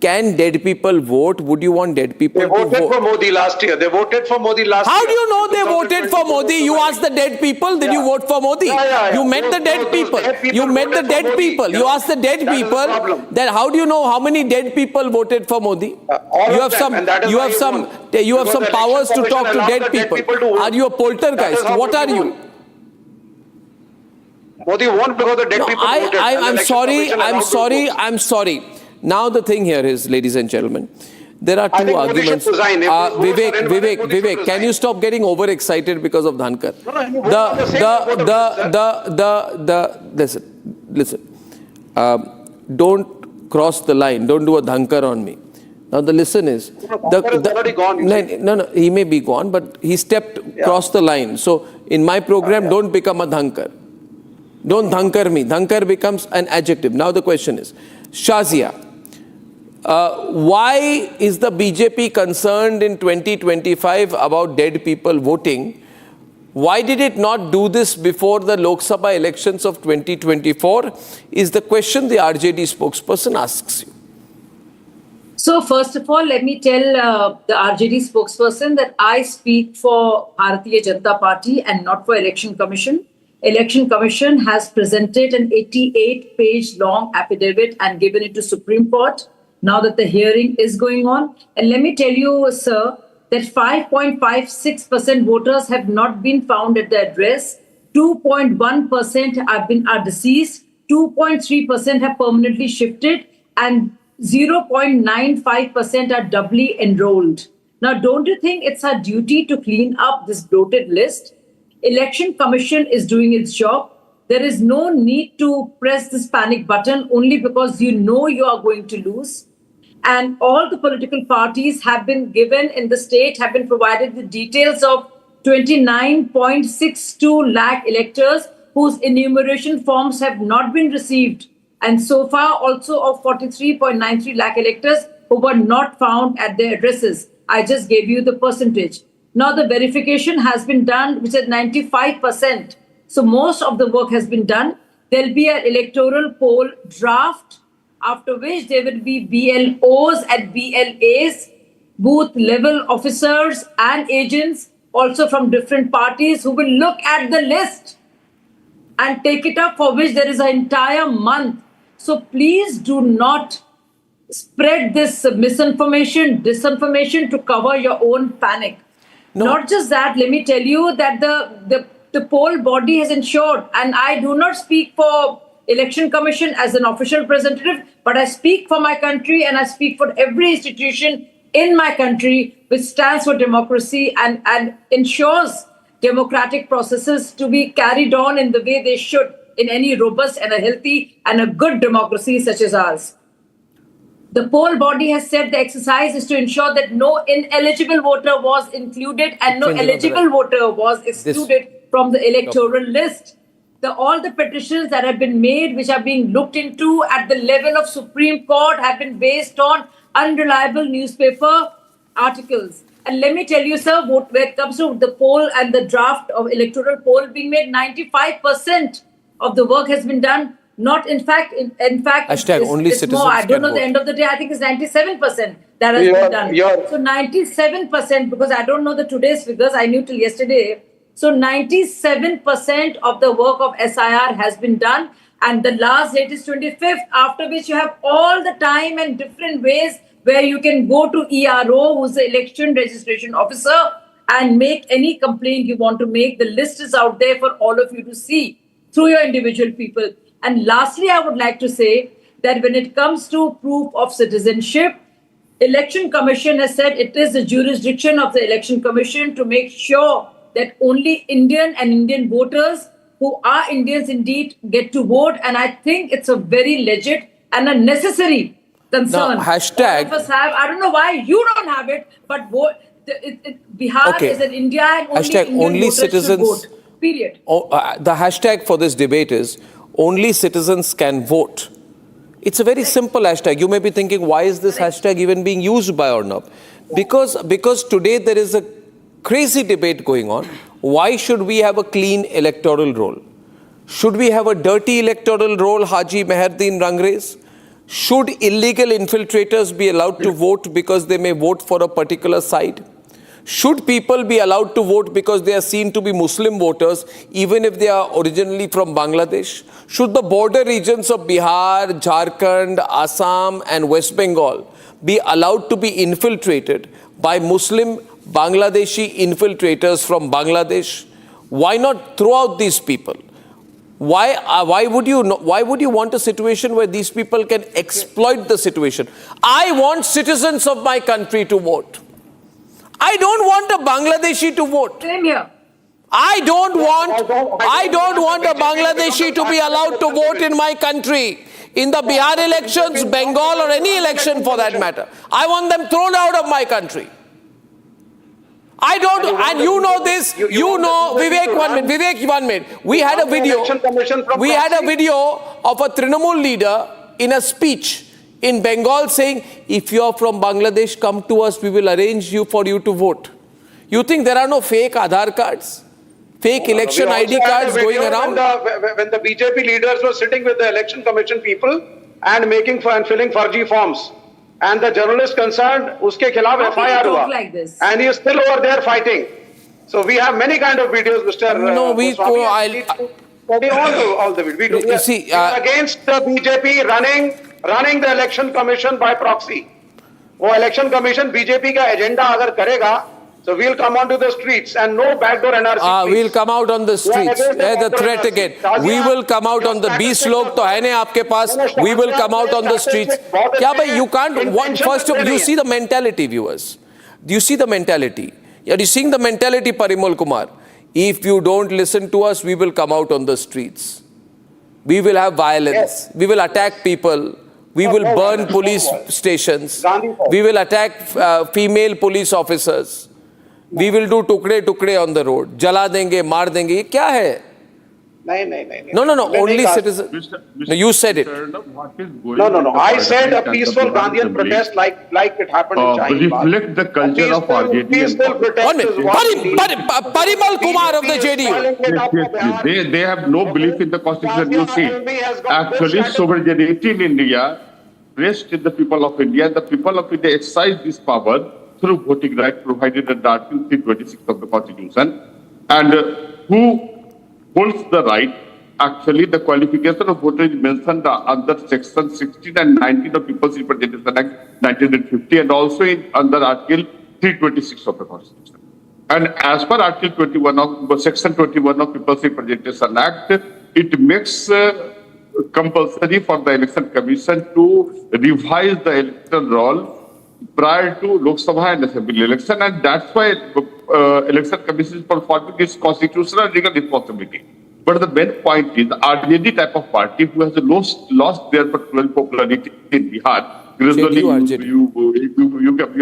Can dead people vote? Would you want dead people to vote? They voted for Modi last year. How do you know they voted for Modi? You asked the dead people, did you vote for Modi? You met the dead people. You met the dead people. You asked the dead people. Then how do you know how many dead people voted for Modi? You have some powers to talk to dead people. Are you a poltergeist? What are you? Modi won because the dead people voted. I'm sorry. Now the thing here is, ladies and gentlemen, there are two arguments. Vivek, can you stop getting overexcited because of Dhankar? Listen. Don't cross the line. Don't do a Dhankar on me. Now the listen is, he may be gone, but he crossed the line. So in my program, don't become a Dhankar. Don't Dhankar me. Dhankar becomes an adjective. Now the question is, Shazia, why is the BJP concerned in 2025 about dead people voting? Why did it not do this before the Lok Sabha elections of 2024? Is the question the RJD spokesperson asks you. So first of all, let me tell the RJD spokesperson that I speak for Bharatiya Janata Party and not for Election Commission. Election Commission has presented an 88-page long affidavit and given it to Supreme Court now that the hearing is going on. And let me tell you, sir, that 5.56% voters have not been found at the address. 2.1% are deceased. 2.3% have permanently shifted, and 0.95% are doubly enrolled. Now, don't you think it's our duty to clean up this bloated list? Election Commission is doing its job. There is no need to press this panic button only because you know you are going to lose. And all the political parties have been given in the state, have been provided the details of 29.62 lakh electors whose enumeration forms have not been received. And so far also of 43.93 lakh electors who were not found at their addresses. I just gave you the percentage. Now the verification has been done, which is 95%. So most of the work has been done. There'll be an electoral poll draft, after which there will be BLOs and BLAs, booth level officers and agents also from different parties who will look at the list and take it up, for which there is an entire month. So please do not spread this misinformation, disinformation to cover your own panic. No. Not just that, let me tell you that the poll body has ensured, and I do not speak for Election Commission as an official representative, but I speak for my country and I speak for every institution in my country which stands for democracy and ensures democratic processes to be carried on in the way they should in any robust and a healthy and a good democracy such as ours. The poll body has said the exercise is to ensure that no ineligible voter was included and no eligible voter was excluded from the electoral list. All the petitions that have been made, which are being looked into at the level of Supreme Court, have been based on unreliable newspaper articles. And let me tell you, sir, when it comes to the poll and the draft of electoral poll being made, 95% of the work has been done. Not in fact, only it's more. I don't know. The end of the day, I think it's 97% that has been done. So 97%, because I don't know the today's figures. I knew till yesterday. So 97% of the work of SIR has been done, and the last date is 25th, after which you have all the time and different ways where you can go to ERO, who's the election registration officer, and make any complaint you want to make. The list is out there for all of you to see through your individual people. And lastly, I would like to say that when it comes to proof of citizenship, Election Commission has said it is the jurisdiction of the Election Commission to make sure that only Indian and Indian voters who are Indians indeed get to vote. And I think it's a very legit and a necessary concern. Now, hashtag, all of us have. I don't know why you don't have it, but Bihar is in India and only hashtag Indian only voters citizens, should vote. Period. The hashtag for this debate is only citizens can vote. It's a very simple hashtag. You may be thinking, why is this hashtag even being used by Arnab? Because today there is a crazy debate going on. Why should we have a clean electoral roll? Should we have a dirty electoral roll, Haji Meherdeen Rangres? Should illegal infiltrators be allowed to vote because they may vote for a particular side? Should people be allowed to vote because they are seen to be Muslim voters, even if they are originally from Bangladesh? Should the border regions of Bihar, Jharkhand, Assam and West Bengal be allowed to be infiltrated by Muslim Bangladeshi infiltrators from Bangladesh? Why not throw out these people? Why would you want a situation where these people can exploit the situation? I want citizens of my country to vote. I don't want a Bangladeshi to vote. Same here. I don't want a Bangladeshi to be allowed to vote in my country. In the Bihar elections, Bengal or any election for that matter. I want them thrown out of my country. I don't, and you know this, you know, Vivek, one minute. We had a video of a Trinamool leader in a speech in Bengal saying, if you're from Bangladesh, come to us, we will arrange for you to vote. You think there are no fake Aadhaar cards? Fake election ID cards going around? When the BJP leaders were sitting with the Election Commission people and filling furgy forms. and the journalist concerned, uske khilaf FIR hua. Like this? And he is still over there fighting. So we have many kind of videos, Mr. No, we Goswami, go. and we need to study all the videos. We do. You see, we are against the BJP running the election commission by proxy. वो election commission BJP का agenda अगर करेगा, so we'll come onto the streets and no backdoor NRC. We'll come out on the streets. The threat again. We will come out on the 20 लोग तो है नहीं आपके पास. We will come out on the streets. क्या भाई, you can't. First of all, you see the mentality, viewers. Do you see the mentality? Are you seeing the mentality, Parimal Kumar? If you don't listen to us, we will come out on the streets. We will have violence. We will attack people. We will burn police stations. We will attack female police officers. We will do tukde on the road. Jala denge, maar denge. ये क्या है? नहीं. No. Only citizens. No, you said it. No. I said a peaceful Gandhian protest like it happened in China. Reflect the culture of RJD. Peaceful protest. 1 minute. Parimal Kumar of the JDU. Yes. They have no belief in the constitution. You see, actually, sovereignty in India rests in the people of India. The people of India exercise this power through voting right provided under Article 326 of the Constitution. And who holds the right? Actually, the qualification of voter is mentioned under Section 16 and 19 of People's Representation Act 1950 and also under Article 326 of the Constitution. And as per Article 21 of Section 21 of People's Representation Act, it makes compulsory for the Election Commission to revise the electoral roll prior to Lok Sabha and Assembly election, and that's why Election Commission is performing its constitutional and legal responsibility. But the main point is the RJD type of party who has lost their particular popularity in Bihar. Gradually, you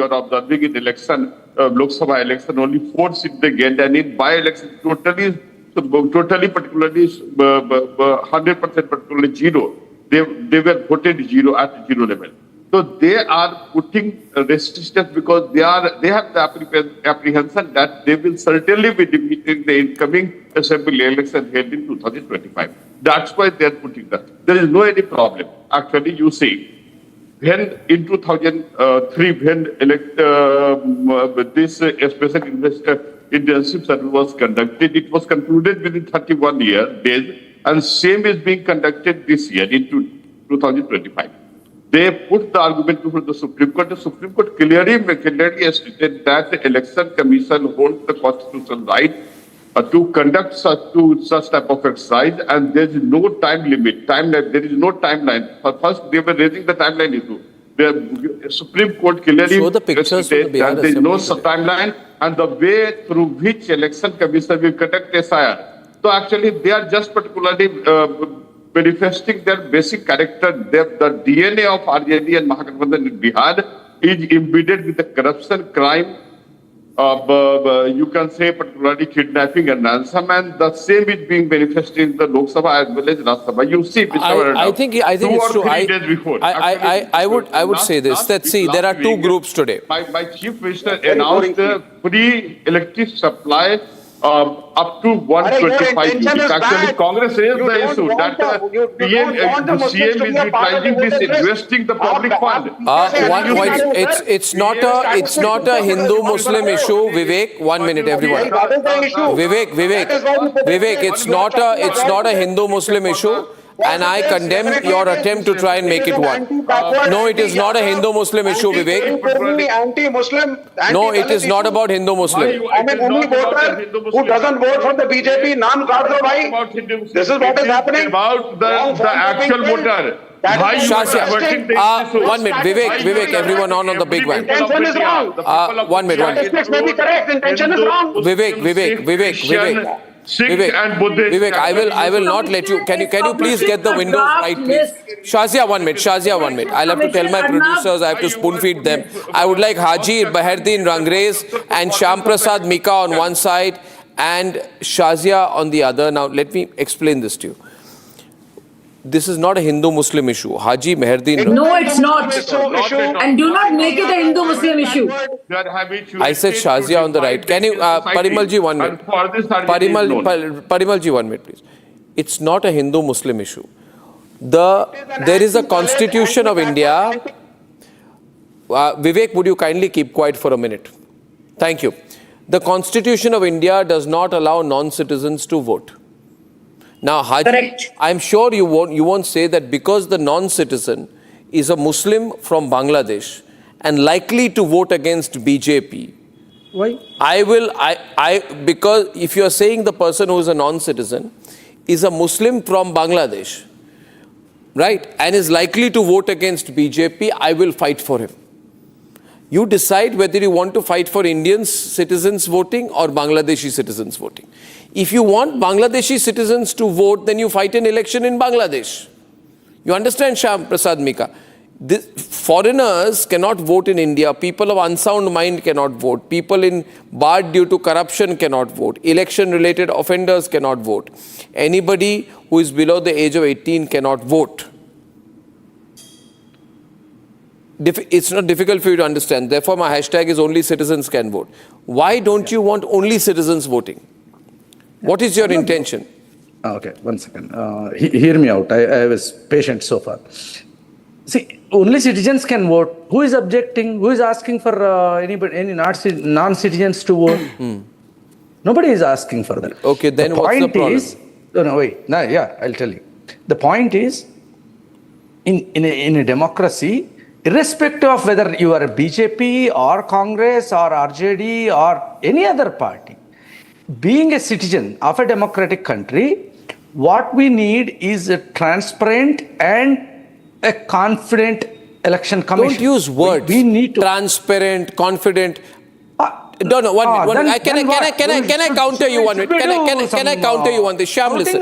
are observing in election, Lok Sabha election, only 4 seats they get, and in by-election totally particularly 100% particularly zero. They were voted zero at zero level. So they are putting resistance because they have the apprehension that they will certainly be defeating the incoming assembly election held in 2025. That's why they are putting that. There is no any problem. Actually, you see, when in 2003, when this special internship survey was conducted, it was concluded within 31 days, and same is being conducted this year in 2025. They put the argument before the Supreme Court. The Supreme Court clearly stated that the Election Commission holds the constitutional right to conduct such type of exercise, and there is no time limit. There is no timeline. First, they were raising the timeline issue. The Supreme Court clearly stated that there is no timeline, and the way through which Election Commission will conduct SIR. So actually, they are just particularly manifesting their basic character. The DNA of RJD and Mahagathbandhan in Bihar is embedded with the corruption, crime, you can say particularly kidnapping and ransom, and the same is being manifested in the Lok Sabha as well as Rajya Sabha. You see, I think it's true. I would say this. Let's see, there are two groups today. My Chief Minister announced free electric supply up to 125 units. Actually, Congress raised the issue that the CM is utilizing this, investing the public fund. It's not a Hindu-Muslim issue, Vivek. 1 minute, everyone. Vivek, it's not a Hindu-Muslim issue. And I condemn your attempt to try and make it one. No, it is not a Hindu-Muslim issue, Vivek. No, it is not about Hindu-Muslim. I'm an only voter who doesn't vote for the BJP. Naam kaat do bhai. This is what is happening. About the actual voter. Shasya, 1 minute. Vivek, everyone on the big one. Intention is wrong. 1 minute. Statistics may be correct. Intention is wrong. Vivek, I will not let you. Can you please get the windows right, please? Shazia, 1 minute. I'll have to tell my producers. I have to spoon feed them. I would like Haji Bahardin Rangrez and Shyam Prasad Mika on one side and Shazia on the other. Now, let me explain this to you. This is not a Hindu-Muslim issue. Haji Meherdin. No, it's not. And do not make it a Hindu-Muslim issue. I said Shazia on the right. Can you, Parimalji, 1 minute. Parimalji, 1 minute, please. It's not a Hindu-Muslim issue. There is a Constitution of India. Vivek, would you kindly keep quiet for a minute? Thank you. The Constitution of India does not allow non-citizens to vote. Now, Haji, I'm sure you won't say that because the non-citizen is a Muslim from Bangladesh and likely to vote against BJP. Why? Because if you are saying the person who is a non-citizen is a Muslim from Bangladesh, right, and is likely to vote against BJP, I will fight for him. You decide whether you want to fight for Indian citizens voting or Bangladeshi citizens voting. If you want Bangladeshi citizens to vote, then you fight an election in Bangladesh. You understand, Shyam Prasad Mika? Foreigners cannot vote in India. People of unsound mind cannot vote. People barred due to corruption cannot vote. Election-related offenders cannot vote. Anybody who is below the age of 18 cannot vote. It's not difficult for you to understand. Therefore, my hashtag is only citizens can vote. Why don't you want only citizens voting? What is your intention? Okay, one second. Hear me out. I was patient so far. See, only citizens can vote. Who is objecting? Who is asking for any non-citizens to vote? Nobody is asking for that. Okay, then what's the problem? I'll tell you. The point is, in a democracy, irrespective of whether you are a BJP or Congress or RJD or any other party, being a citizen of a democratic country, what we need is a transparent and a confident election commission. Don't use words. We need to transparent, confident. One minute. Can I counter you one minute? Can I counter you on this? Sham, listen.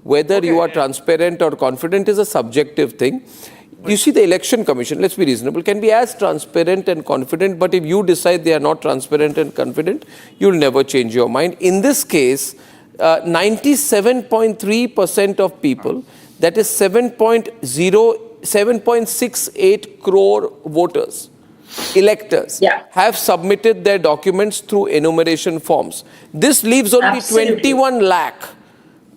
Whether you are transparent or confident is a subjective thing. You see, the election commission, let's be reasonable, can be as transparent and confident, but if you decide they are not transparent and confident, you'll never change your mind. In this case, 97.3% of people, that is 7.68 crore voters, electors, have submitted their documents through enumeration forms. This leaves only 21 lakh.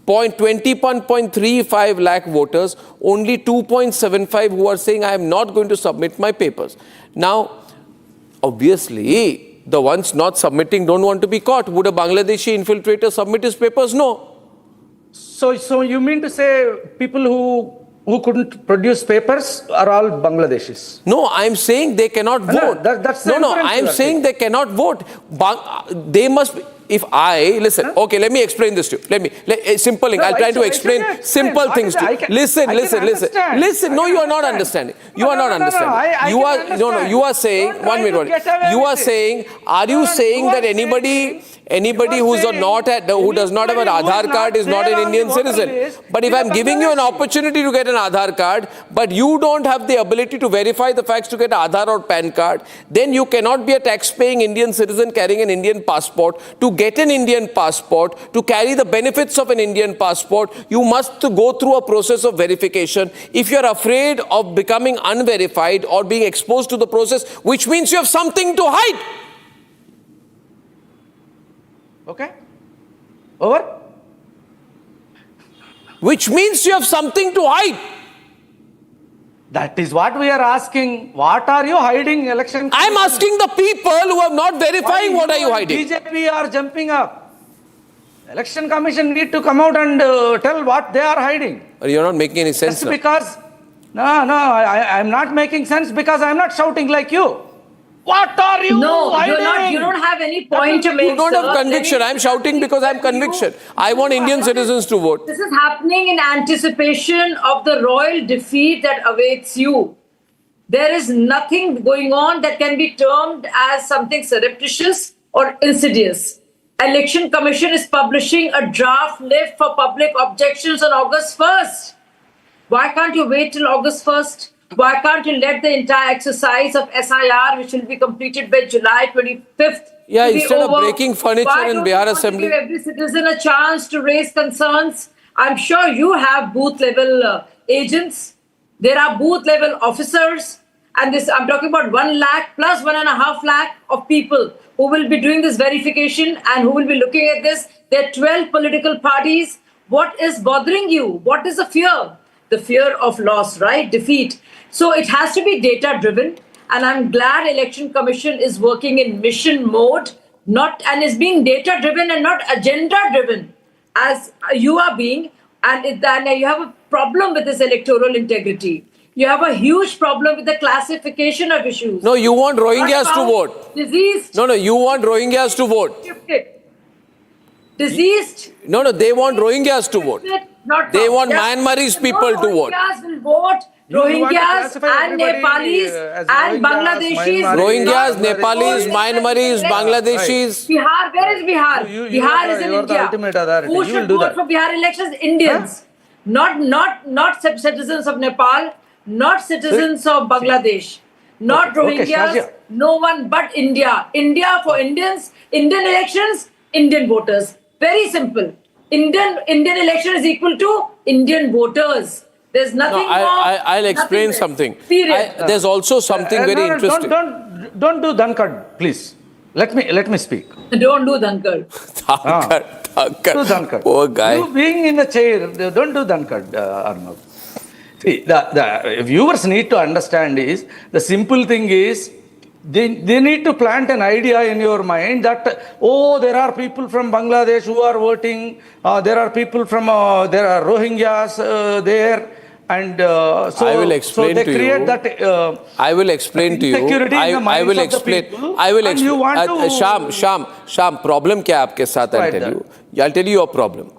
20.35 lakh voters, only 2.75 who are saying I am not going to submit my papers. Now, obviously, the ones not submitting don't want to be caught. Would a Bangladeshi infiltrator submit his papers? No. So you mean to say people who couldn't produce papers are all Bangladeshis? No, I'm saying they cannot vote. I'm saying they cannot vote. They must be. If I, listen, okay, let me explain this to you. Simple thing. I'll try to explain simple things to you. Listen. No, you are not understanding. You are not understanding. You are saying, one minute. You are saying, are you saying that anybody who does not have an Aadhaar card is not an Indian citizen? But if I'm giving you an opportunity to get an Aadhaar card, but you don't have the ability to verify the facts to get Aadhaar or PAN card, then you cannot be a tax-paying Indian citizen carrying an Indian passport. To get an Indian passport, to carry the benefits of an Indian passport, you must go through a process of verification. If you're afraid of becoming unverified or being exposed to the process, which means you have something to hide. Okay? Over? Which means you have something to hide. That is what we are asking. What are you hiding, election? I'm asking the people who are not verifying what are you hiding. BJP are jumping up. Election Commission need to come out and tell what they are hiding. You're not making any sense. Just because, I'm not making sense because I'm not shouting like you. What are you hiding? You don't have any point to make. You don't have conviction. I'm shouting because I'm conviction. I want Indian citizens to vote. This is happening in anticipation of the royal defeat that awaits you. There is nothing going on that can be termed as something surreptitious or insidious. Election Commission is publishing a draft list for public objections on August 1st. Why can't you wait till August 1st? Why can't you let the entire exercise of SIR, which will be completed by July 25th, instead of breaking furniture in Bihar Assembly? Give every citizen a chance to raise concerns. I'm sure you have booth-level agents. There are booth-level officers. And I'm talking about 1 lakh plus 1.5 lakh of people who will be doing this verification and who will be looking at this. There are 12 political parties What is bothering you? What is the fear? The fear of loss, right? Defeat. So it has to be data driven. And I'm glad Election Commission is working in mission mode, and is being data driven and not agenda driven, as you are being. And you have a problem with this electoral integrity. You have a huge problem with the classification of issues. No, you want Rohingyas to vote. Diseased. No, you want Rohingyas to vote. Diseased. No, they want Rohingyas to vote. They want Myanmarese people to vote. Rohingyas will vote. Rohingyas and Nepalis and Bangladeshis. Rohingyas, Nepalis, Myanmaris, Bangladeshis. Bihar, where is Bihar? Bihar is in India. Who should vote for Bihar elections? Indians. Not citizens of Nepal, not citizens of Bangladesh, not Rohingyas, no one but India. India for Indians, Indian elections, Indian voters. Very simple. Indian election is equal to Indian voters. There's nothing more. I'll explain something. Period. There's also something very interesting. Don't do Dhankard, please. Let me speak. Don't do Dhankard. Dhankard. Do Dhankard. Poor guy. You being in the chair, don't do Dhankard, Arnav. See, the viewers need to understand is, the simple thing is, they need to plant an idea in your mind that, there are people from Bangladesh who are voting, there are people from, there are Rohingyas there, and so I will explain so they to create you. That. I will explain to you. I will explain. I will explain. Sham, problem क्या है आपके साथ? I'll tell you your problem.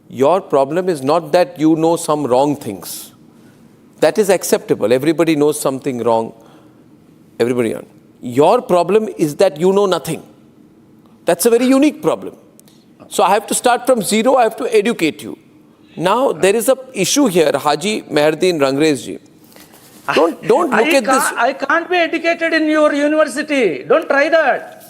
Your problem is not that you know some wrong things. That is acceptable. Everybody knows something wrong. Everybody. Your problem is that you know nothing. That's a very unique problem. So I have to start from zero. I have to educate you. Now there is a issue here, Haji Meherdin Rangrez ji. Don't look at this. I can't be educated in your university. Don't try that.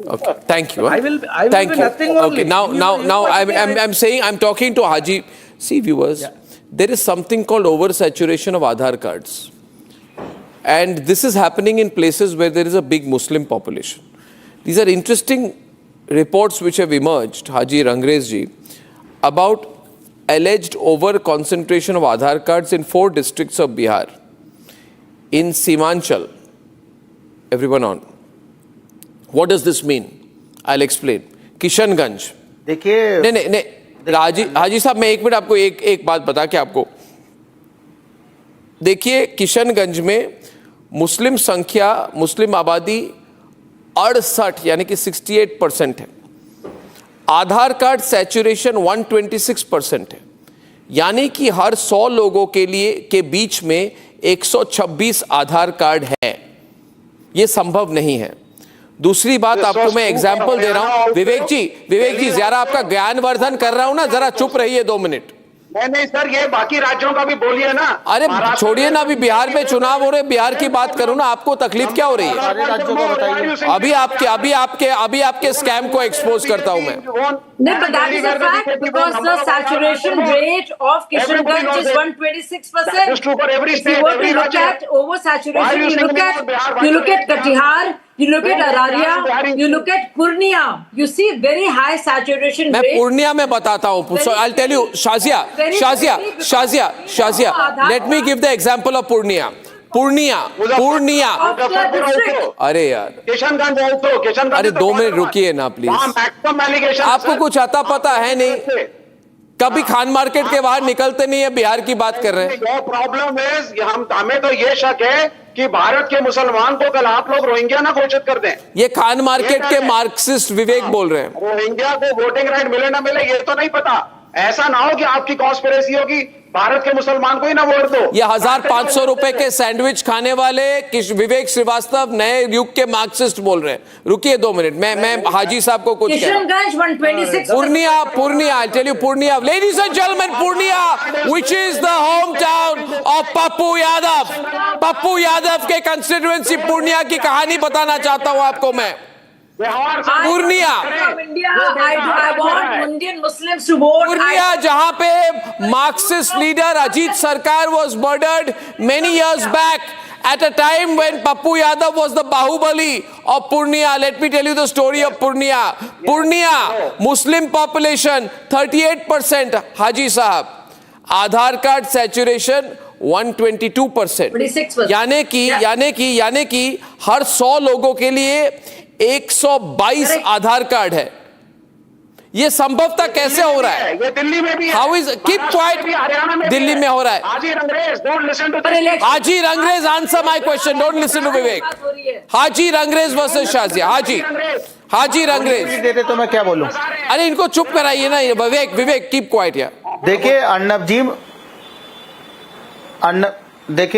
Okay, thank you. I will be nothing only. only. Okay, now I'm saying, I'm talking to Haji. See, viewers, there is something called oversaturation of Aadhaar cards. And this is happening in places where there is a big Muslim population. These are interesting reports which have emerged, Haji Rangrez ji, about alleged over-concentration of Aadhaar cards in 4 districts of Bihar. In Simanchal, everyone on. What does this mean? I'll explain. Kishanganj. नहीं, हाजी साहब मैं 1 minute आपको एक बात बता के आपको. देखिए, किशनगंज में मुस्लिम संख्या, मुस्लिम आबादी 68 यानी कि 68% है. आधार कार्ड सैचुरेशन 126% है. यानी कि हर 100 लोगों के बीच में 126 आधार कार्ड है. ये संभव नहीं है. दूसरी बात आपको मैं एग्जांपल दे रहा हूं. विवेक जी जरा आपका ज्ञानवर्धन कर रहा हूं ना, जरा चुप रहिए 2 मिनट. नहीं सर, ये बाकी राज्यों का भी बोलिए ना. अरे छोड़िए ना, अभी बिहार में चुनाव हो रहे, बिहार की बात करूं ना. आपको तकलीफ क्या हो रही है? अभी आपके स्कैम को एक्सपोज करता हूं मैं. No, but that is a fact, because the saturation rate of Kishanganj is 126%. If you were to look at oversaturation, you look at Katihar, you look at Araria, you look at Purnia, you see very high saturation मैं rate. Purnia में बताता हूँ. So I'll tell you, Shazia, let me give the example of Purnia. Purnia. अरे यार, अरे 2 minute रुकिए ना please. आपको कुछ आता पता है नहीं. कभी खान मार्केट के बाहर निकलते नहीं है, बिहार की बात कर रहे हैं. प्रॉब्लम हमें तो ये शक है कि भारत के मुसलमान को कल आप लोग रोहिंग्या ना घोषित कर दें. ये खान मार्केट के मार्क्सिस्ट विवेक बोल रहे हैं. रोहिंग्या को वोटिंग राइट मिले ना मिले ये तो नहीं पता. ऐसा ना हो कि आपकी कॉन्स्पिरेसी होगी भारत के मुसलमान को ही ना वोट दो. ये 1500 रुपए के सैंडविच खाने वाले विवेक श्रीवास्तव नए युग के मार्क्सिस्ट बोल रहे हैं. रुकिए 2 मिनट, मैं हाजी साहब को कुछ Kishanganj 126. Purnia, I'll tell you Purnia. Ladies and gentlemen, Purnia, which is the hometown of Pappu Yadav. Pappu Yadav के कंस्टिट्यूएंसी पूर्णिया की कहानी बताना चाहता हूं आपको मैं. पूर्णिया, पूर्णिया जहां पे मार्क्सिस्ट लीडर अजीत सरकार was murdered many years back at a time when Pappu Yadav was the Bahubali of Purnia. Let me tell you the story of Purnia. Purnia, Muslim population 38%, Haji Sahab. Aadhaar card saturation 122%. 26%. यानी कि हर 100 लोगों के लिए 122 आधार card है। ये संभवतः कैसे हो रहा है? ये दिल्ली में भी है। How is keep quiet? Delhi में हो रहा है। Haji Rangrez, don't listen to Haji Rangrez, answer my question, don't listen to Vivek. Haji Rangrez versus Shazia. Haji Rangrez देते तो मैं क्या बोलूं? अरे इनको चुप कराइए ना। विवेक कीप क्वाइट यार। देखिए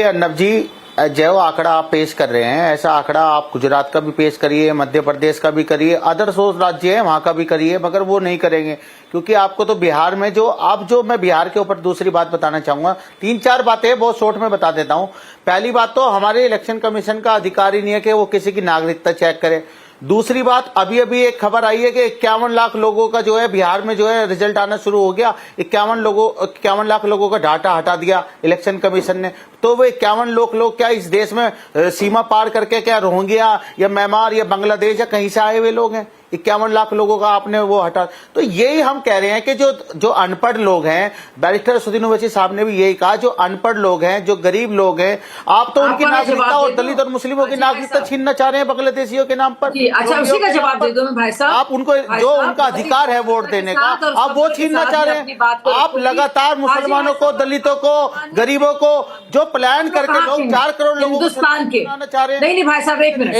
अर्नब जी, जो आंकड़ा आप पेश कर रहे हैं, ऐसा आंकड़ा आप गुजरात का भी पेश करिए, मध्य प्रदेश का भी करिए, अदर 100 राज्य है वहां का भी करिए, मगर वो नहीं करेंगे क्योंकि आपको तो बिहार में मैं बिहार के ऊपर दूसरी बात बताना चाहूंगा। 3-4 बातें बहुत शॉर्ट में बता देता हूं। पहली बात तो हमारे इलेक्शन कमीशन का अधिकार ही नहीं है कि वो किसी की नागरिकता चेक करे। दूसरी बात, अभी एक खबर आई है कि 51 लाख लोगों का जो है बिहार में जो है रिजल्ट आना शुरू हो गया। 51 लाख लोगों का डाटा हटा दिया इलेक्शन कमीशन ने। तो वो 51 लोग क्या इस देश में सीमा पार करके क्या रोहिंग्या या म्यांमार या बांग्लादेश या कहीं से आए हुए लोग हैं? 51 लाख लोगों का आपने वो हटा। तो यही हम कह रहे हैं कि जो अनपढ़ लोग हैं, बैरिस्टर सुदीन ओवैसी साहब ने भी यही कहा, जो अनपढ़ लोग हैं, जो गरीब लोग हैं, आप तो उनकी नागरिकता और दलित और मुस्लिमों की नागरिकता छीनना चाह रहे हैं बांग्लादेशियों के नाम पर। अच्छा, उसी का जवाब दे दो भाई साहब। आप उनको जो उनका अधिकार है वोट देने का, आप वो छीनना चाह रहे हैं। आप लगातार मुसलमानों को, दलितों को, गरीबों को जो प्लान करके लोग 4 करोड़ लोगों को हिंदुस्तान के चाह रहे हैं। नहीं भाई साहब, एक minute.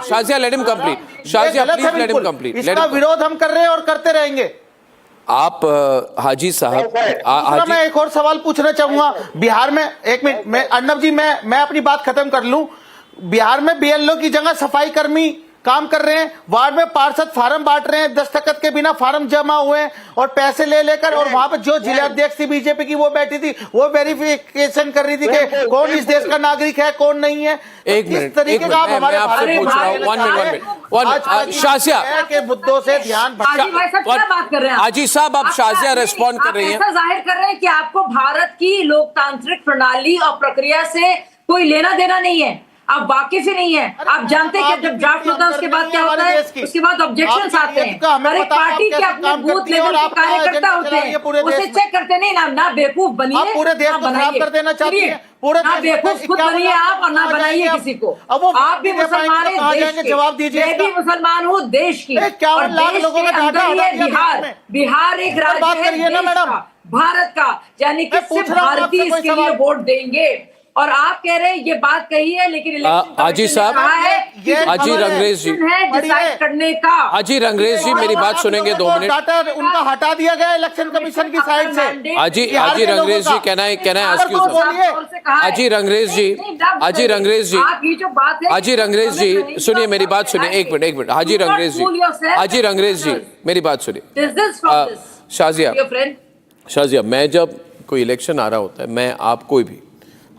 Shazia let him complete. Shazia please let him complete. इसका विरोध हम कर रहे हैं और करते रहेंगे। आप हाजी साहब, मैं एक और सवाल पूछना चाहूंगा। बिहार में, एक मिनट, मैं अर्नब जी, मैं अपनी बात खत्म कर लूं। बिहार में बीएलओ की जगह सफाई कर्मी काम कर रहे हैं, वार्ड में पार्षद फार्म बांट रहे हैं, दस्तखत के बिना फार्म जमा हुए हैं और पैसे ले लेकर, और वहां पर जो जिला अध्यक्ष थी बीजेपी की वो बैठी थी, वो वेरिफिकेशन कर रही थी कि कौन इस देश का नागरिक है, कौन नहीं है। एक मिनट, मैं आपसे पूछ रहा हूँ, 1 मिनट। शाजिया के मुद्दों से ध्यान बात कर रहे हैं हाजी साहब, आप शाजिया रेस्पॉन्ड कर रही हैं। ऐसा जाहिर कर रहे हैं कि आपको भारत की लोकतांत्रिक प्रणाली और प्रक्रिया से कोई लेना देना नहीं है, आप वाकिफ ही नहीं है। आप जानते हैं कि जब ड्राफ्ट होता है उसके बाद क्या होता है, उसके बाद ऑब्जेक्शंस आते हैं। हर एक पार्टी के अपने बूथ लेवल के कार्यकर्ता होते हैं, उसे चेक करते नहीं। ना बेवकूफ बनिए, पूरे देश को खराब कर देना चाहती हैं। ना बेवकूफ खुद बनिए आप और ना बनाइए किसी को। आप भी मुसलमान हैं देश के, जवाब दीजिए। मैं भी मुसलमान हूँ देश की, 51 लाख लोगों का डाटा हटा दिया। बिहार एक राज्य है देश का, भारत का, यानी कि सिर्फ भारतीय इसके लिए वोट देंगे। और आप कह रहे हैं ये बात कही है, लेकिन हाजी साहब, हाजी रंगरेज जी डिसाइड करने का। हाजी रंगरेज जी मेरी बात सुनेंगे 2 मिनट। डाटा उनका हटा दिया गया इलेक्शन कमीशन की साइड से। Haji Rangrez ji, can I ask you something? Haji Rangrez ji, Haji Rangrez ji सुनिए मेरी बात सुनिए, एक मिनट। हाजी रंगरेज जी मेरी बात सुनिए। शाजिया, मैं जब कोई इलेक्शन आ रहा होता है, मैं आप कोई भी,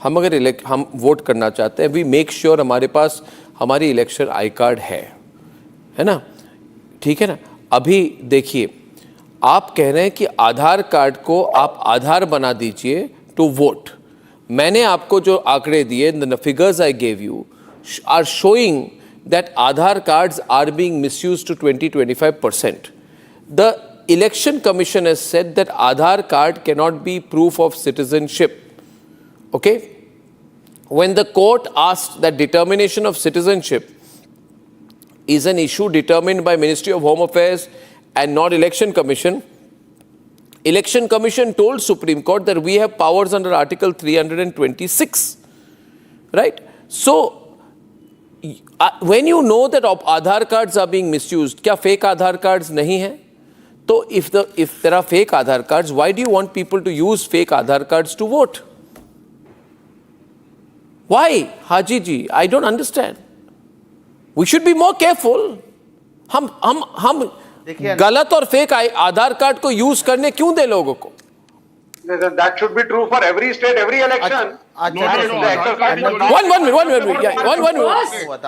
हम अगर हम वोट करना चाहते हैं, वी मेक श्योर हमारे पास हमारी इलेक्शन आई कार्ड है ना, ठीक है ना। अभी देखिए, आप कह रहे हैं कि आधार कार्ड को आप आधार बना दीजिए टू वोट। मैंने आपको जो आंकड़े दिए, the figures I gave you are showing that Aadhaar cards are being misused to 20-25%. The election commission has said that Aadhaar card cannot be proof of citizenship. Okay, when the court asked that determination of citizenship is an issue determined by Ministry of Home Affairs and not Election Commission, Election Commission told Supreme Court that we have powers under Article 326, right? So, when you know that Aadhaar cards are being misused, क्या fake Aadhaar cards नहीं हैं? तो if there are fake Aadhaar cards, why do you want people to use fake Aadhaar cards to vote? Why, Haji ji? I don't understand. We should be more careful. हम गलत और fake आधार card को use करने क्यों दे लोगों को? That should be true for every state, every election. one minute.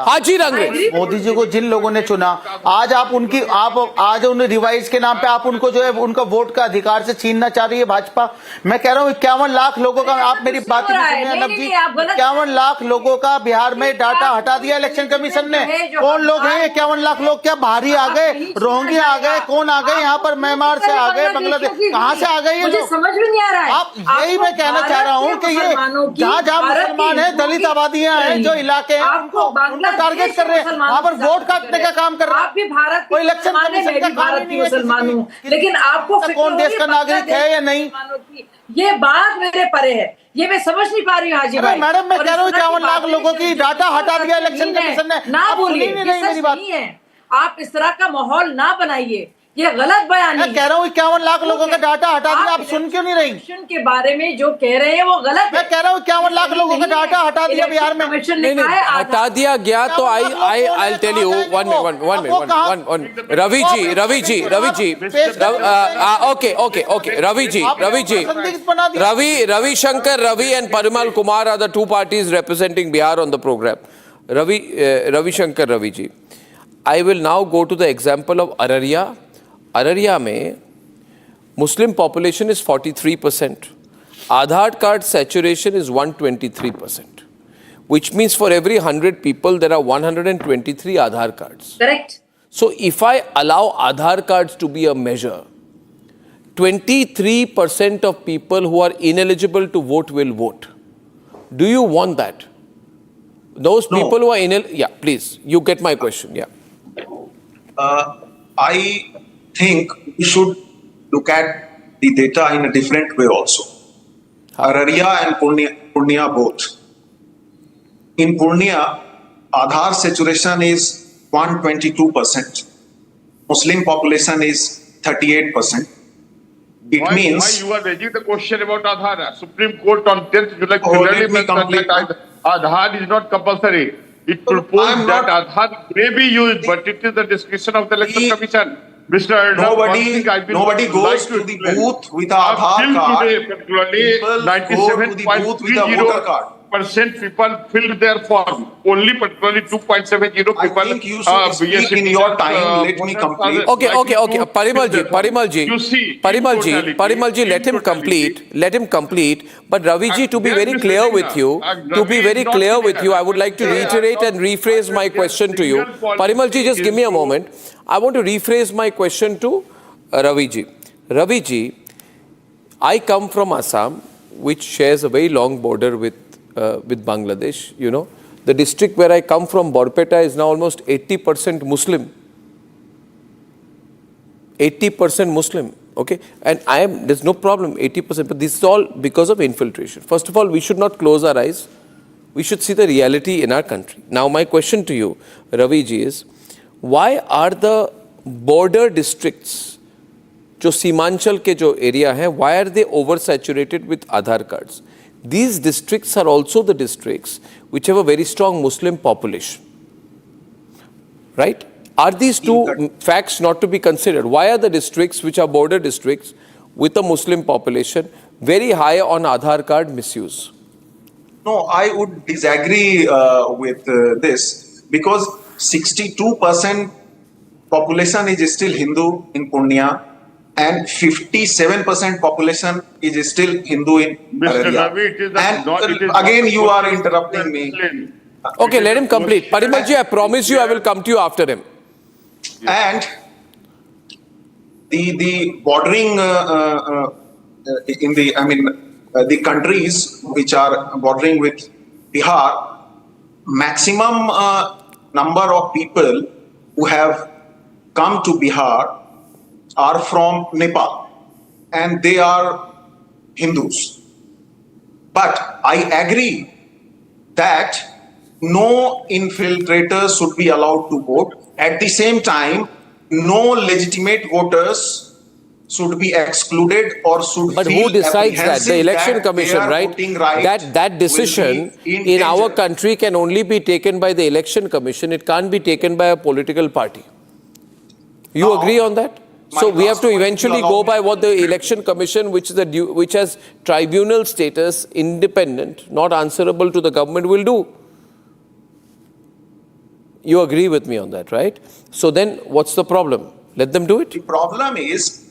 हाजी रंग मोदी जी को जिन लोगों ने चुना, आज आप उन्हें रिवाइज के नाम पे आप उनको जो है उनका वोट का अधिकार से छीनना चाह रही है भाजपा। मैं कह रहा हूँ 51 लाख लोगों का, आप मेरी बात सुनिए नब जी, 51 लाख लोगों का बिहार में डाटा हटा दिया इलेक्शन कमीशन ने। कौन लोग हैं 51 लाख लोग? क्या बाहरी आ गए, रोहिंग्या आ गए, कौन आ गए यहाँ पर? म्यांमार से आ गए, बांग्लादेश, कहाँ से आ गए ये लोग? समझ में नहीं आ रहा है। आप यही मैं कहना चाह रहा हूँ कि ये जहाँ जहाँ मुसलमान है, दलित आबादियां हैं, जो इलाके हैं, उनको टारगेट कर रहे हैं, वहाँ पर वोट काटने का काम कर रहे हैं। आप भी भारत कोई इलेक्शन कमीशन का भारत की मुसलमान हूँ, लेकिन आपको कौन देश का नागरिक है या नहीं, ये बात मेरे परे है, ये मैं समझ नहीं पा रही हूँ हाजी भाई। मैडम मैं कह रहा हूँ 51 लाख लोगों की डाटा हटा दिया इलेक्शन कमीशन ने। ना बोलिए, मेरी बात है, आप इस तरह का माहौल ना बनाइए, ये गलत बयान है। कह रहा हूँ 51 लाख लोगों का डाटा हटा दिया, आप सुन क्यों नहीं रही? इलेक्शन के बारे में जो कह रहे हैं वो गलत है। मैं कह रहा हूँ 51 लाख लोगों का डाटा हटा दिया बिहार में। नहीं हटा दिया गया तो I'll tell you one minute. Ravi ji okay Ravi Shankar and Parimal Kumar are the two parties representing Bihar on the program. Ravi Shankar Ravi ji, I will now go to the example of Araria. Araria में Muslim population is 43%. Aadhaar card saturation is 123%. Which means for every 100 people, there are 123 Aadhaar cards. Correct. So if I allow Aadhaar cards to be a measure, 23% of people who are ineligible to vote will vote. Do you want that? Those people who are ineligible, yeah, please, you get my question, yeah. I think we should look at the data in a different way also. Araria and Purnia both. In Purnia, Aadhaar saturation is 122%. Muslim population is 38%. It means... Why you are raising the question about Aadhaar? Supreme Court on 10th July let me complete. Aadhaar is not compulsory. It proposed that Aadhaar may be used, but it is the discretion of the Election Commission. Mr. Nobody goes to the booth with an Aadhaar card. Today, particularly, 97.30% people filled their form. Only particularly 2.70 people. I think you should speak in your time. Let me complete. Okay. Parimal ji, let him complete. But Ravi ji, to be very clear with you, I would like to reiterate and rephrase my question to you. Parimal ji, just give me a moment. I want to rephrase my question to Ravi ji. Ravi ji, I come from Assam, which shares a very long border with Bangladesh. You know, the district where I come from, Borpeta, is now almost 80% Muslim. 80% Muslim. Okay, and there's no problem, 80%, but this is all because of infiltration. First of all, we should not close our eyes. We should see the reality in our country. Now, my question to you, Ravi ji, is why are the border districts, जो सीमांचल के जो area है, why are they oversaturated with Aadhaar cards? These districts are also the districts which have a very strong Muslim population. Right? Are these two facts not to be considered? Why are the districts which are border districts with a Muslim population very high on Aadhaar card misuse? No, I would disagree with this because 62% population is still Hindu in Purnia and 57% population is still Hindu in Araria. And again, you are interrupting me. Okay, let him complete. Parimal ji, I promise you I will come to you after him. And the bordering the countries which are bordering with Bihar, maximum number of people who have come to Bihar are from Nepal and they are Hindus. But I agree that no infiltrators should be allowed to vote. At the same time, no legitimate voters should be excluded or should But who decides that? The Election Commission, right? That decision in our country can only be taken by the Election Commission. It can't be taken by a political party. You agree on that? So we have to eventually go by what the Election Commission, which has tribunal status, independent, not answerable to the government, will do. You agree with me on that, right? So then what's the problem? Let them do it. The problem is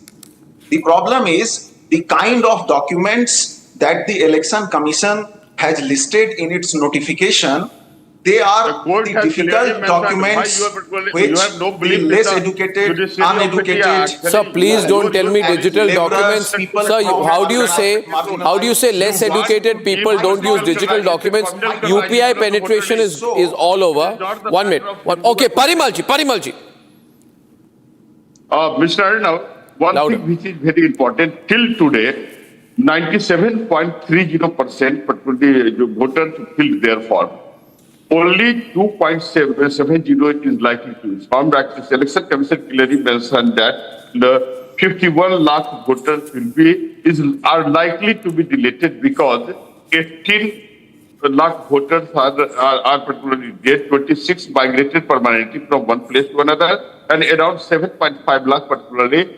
the kind of documents that the Election Commission has listed in its notification. They are the difficult documents which the less educated, uneducated. Sir, please don't tell me digital documents. Sir, how do you say less educated people don't use digital documents? UPI penetration is all over. 1 minute. Okay, Parimalji. Mr. Arnav, one thing which is very important, till today, 97.30% particularly voters filled their form. Only 2.708 is likely to be found. The Selection Commission clearly mentioned that the 51 lakh voters are likely to be deleted because 18 lakh voters are particularly dead, 26 migrated permanently from one place to another, and around 7.5 lakh particularly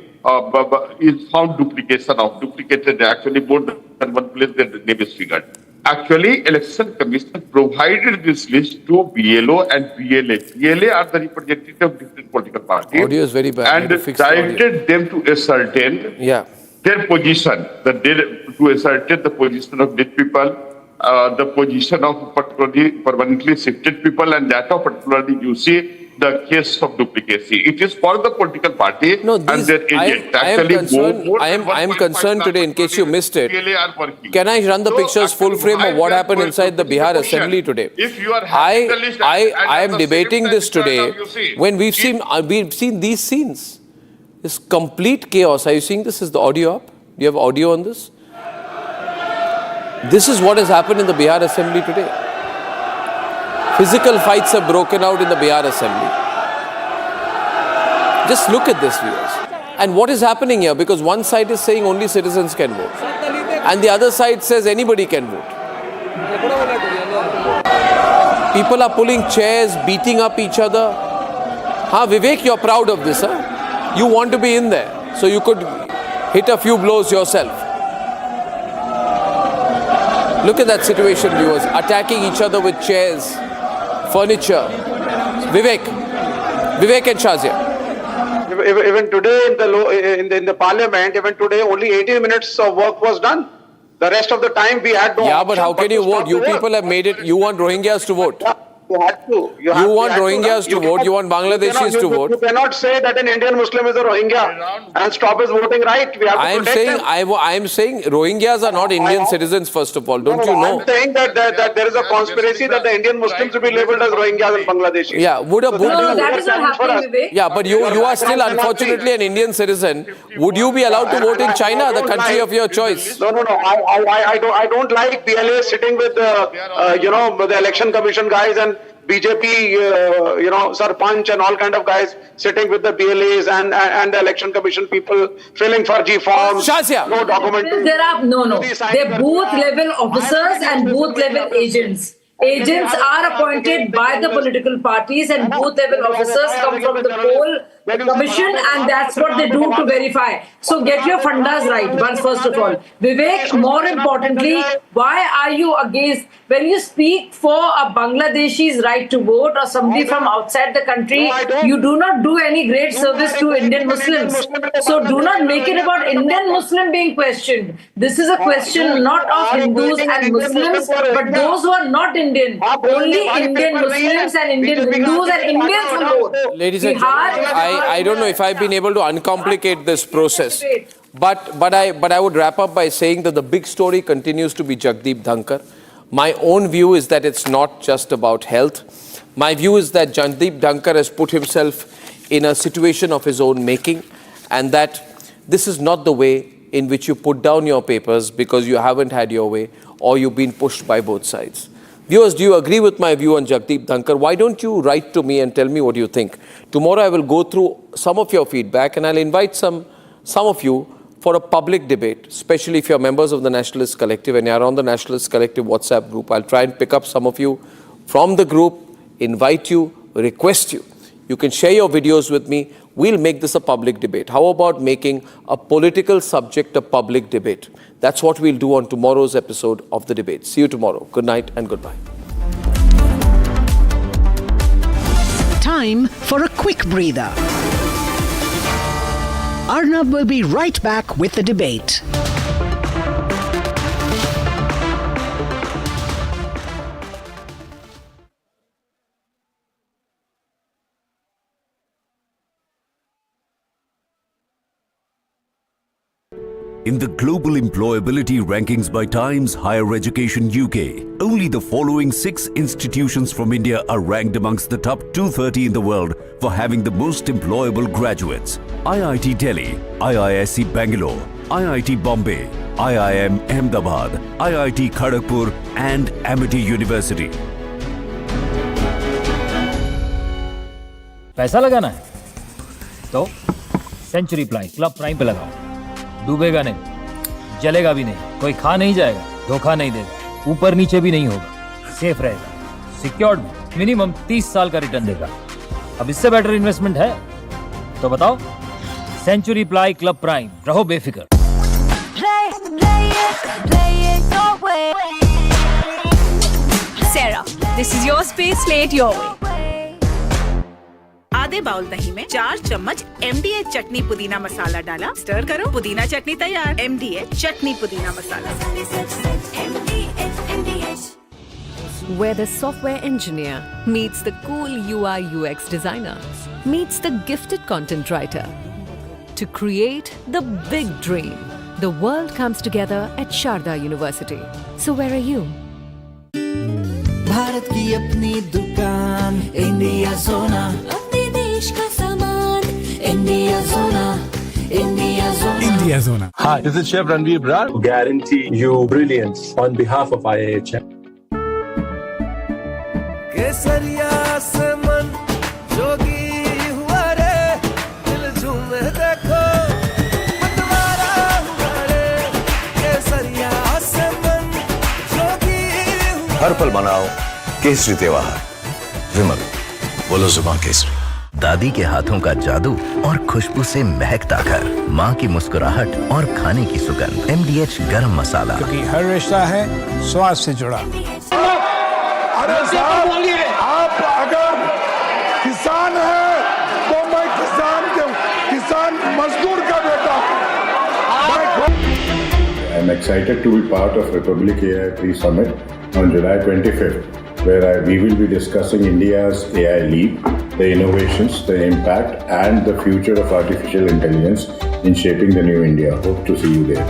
is found duplicated actually more than one place than the name is figured. Actually, Election Commission provided this list to BLO and BLA. BLA are the representative of different political parties. Audio is very bad. And directed them to ascertain their position, to ascertain the position of dead people, the position of particularly permanently shifted people, and that of particularly you see the case of duplicacy. It is for the political party and their agent. I am concerned today, in case you missed it. Can I run the pictures full frame of what happened inside the Bihar Assembly today? I am debating this today when we've seen these scenes. This complete chaos. Are you seeing this? Is the audio up? Do you have audio on this? This is what has happened in the Bihar Assembly today. Physical fights have broken out in the Bihar Assembly. Just look at this, viewers. And what is happening here? Because one side is saying only citizens can vote, and the other side says anybody can vote. People are pulling chairs, beating up each other. Vivek, you're proud of this, huh? You want to be in there, so you could hit a few blows yourself. Look at that situation, viewers. Attacking each other with chairs, furniture. Vivek and Shazia. Even today in the parliament, even today only 18 minutes of work was done. The rest of the time we had no. Yeah, but how can you vote? You people have made it. You want Rohingyas to vote. You had to. You want Rohingyas to vote. You want Bangladeshis to vote. You cannot say that an Indian Muslim is a Rohingya and stop his voting right. We have to protect him. I am saying Rohingyas are not Indian citizens, first of all. Don't you know? I'm saying that there is a conspiracy that the Indian Muslims will be labeled as Rohingyas and Bangladeshis. Yeah, that is not happening, Vivek. Yeah, but you are still unfortunately an Indian citizen. Would you be allowed to vote in China, the country of your choice? No. I don't like BLA sitting with the election commission guys and BJP, Sarpanch and all kind of guys sitting with the BLAs and the election commission people filling Farji forms. Shazia. No document. They're booth level officers and booth level agents. Agents are appointed by the political parties and booth level officers come from the poll commission, and that's what they do to verify. So get your fundas right, first of all. Vivek, more importantly, why are you against, when you speak for a Bangladeshi's right to vote or somebody from outside the country, you do not do any great service to Indian Muslims. So do not make it about Indian Muslim being questioned. This is a question not of Hindus and Muslims, but those who are not Indian. Only Indian Muslims and Indian Hindus and Indians will vote. Ladies and gentlemen, I don't know if I've been able to uncomplicate this process, but I would wrap up by saying that the big story continues to be Jagdeep Dhankar. My own view is that it's not just about health. My view is that Jagdeep Dhankar has put himself in a situation of his own making, and that this is not the way in which you put down your papers because you haven't had your way or you've been pushed by both sides. Viewers, do you agree with my view on Jagdeep Dhankar? Why don't you write to me and tell me what you think? Tomorrow I will go through some of your feedback and I'll invite some of you for a public debate, especially if you're members of the Nationalist Collective and you're on the Nationalist Collective WhatsApp group. I'll try and pick up some of you from the group, invite you, request you. You can share your videos with me. We'll make this a public debate. How about making a political subject a public debate? That's what we'll do on tomorrow's episode of The Debate. See you tomorrow. Good night and goodbye. Time for a quick breather. Arnab will be right back with the debate. In the global employability rankings by Times Higher Education UK, only the following 6 institutions from India are ranked amongst the top 230 in the world for having the most employable graduates. IIT Delhi, IISc Bangalore, IIT Bombay, IIM Ahmedabad, IIT Kharagpur and Amity University. पैसा लगाना है तो century ply club prime पे लगाओ, डूबेगा नहीं, जलेगा भी नहीं, कोई खा नहीं जाएगा, धोखा नहीं देगा, ऊपर नीचे भी नहीं होगा, सेफ रहेगा, सिक्योर्ड में मिनिमम 30 साल का रिटर्न देगा। अब इससे बेटर इन्वेस्टमेंट है तो बताओ। सेंचुरी प्लाई क्लब प्राइम, रहो बेफिक्र। Sarah, this is your space, play it your way. आधे बाउल दही में 4 चम्मच MDH चटनी पुदीना मसाला डाला, स्टर करो, पुदीना चटनी तैयार। MDH चटनी पुदीना मसाला। Where the software engineer meets the cool UI UX designer, meets the gifted content writer to create the big dream. The world comes together at Sharda University. So where are you? Bharat की अपनी दुकान, India सोना, अपने देश का सामान, India सोना, India सोना, इंडिया सोना। Hi, this is Chef Ranveer Brar. Guarantee you brilliance on behalf of IIHM. केसरिया से मन जोगी हुआ रे, दिल झूमे देखो, मतवारा हुआ रे, केसरिया से मन जोगी हुआ। हर पल मनाओ केसरी त्योहार। विमल, बोलो जुबान केसरी। दादी के हाथों का जादू और खुशबू से महकता घर, माँ की मुस्कुराहट और खाने की सुगंध। MDH गरम मसाला, क्योंकि हर रिश्ता है स्वाद से जुड़ा। अरे साहब, आप अगर किसान हैं तो मैं किसान मजदूर का बेटा। I'm excited to be part of Republic AI Pre-Summit on July 25th, where we will be discussing India's AI leap, the innovations, the impact, and the future of artificial intelligence in shaping the new India. Hope to see you there.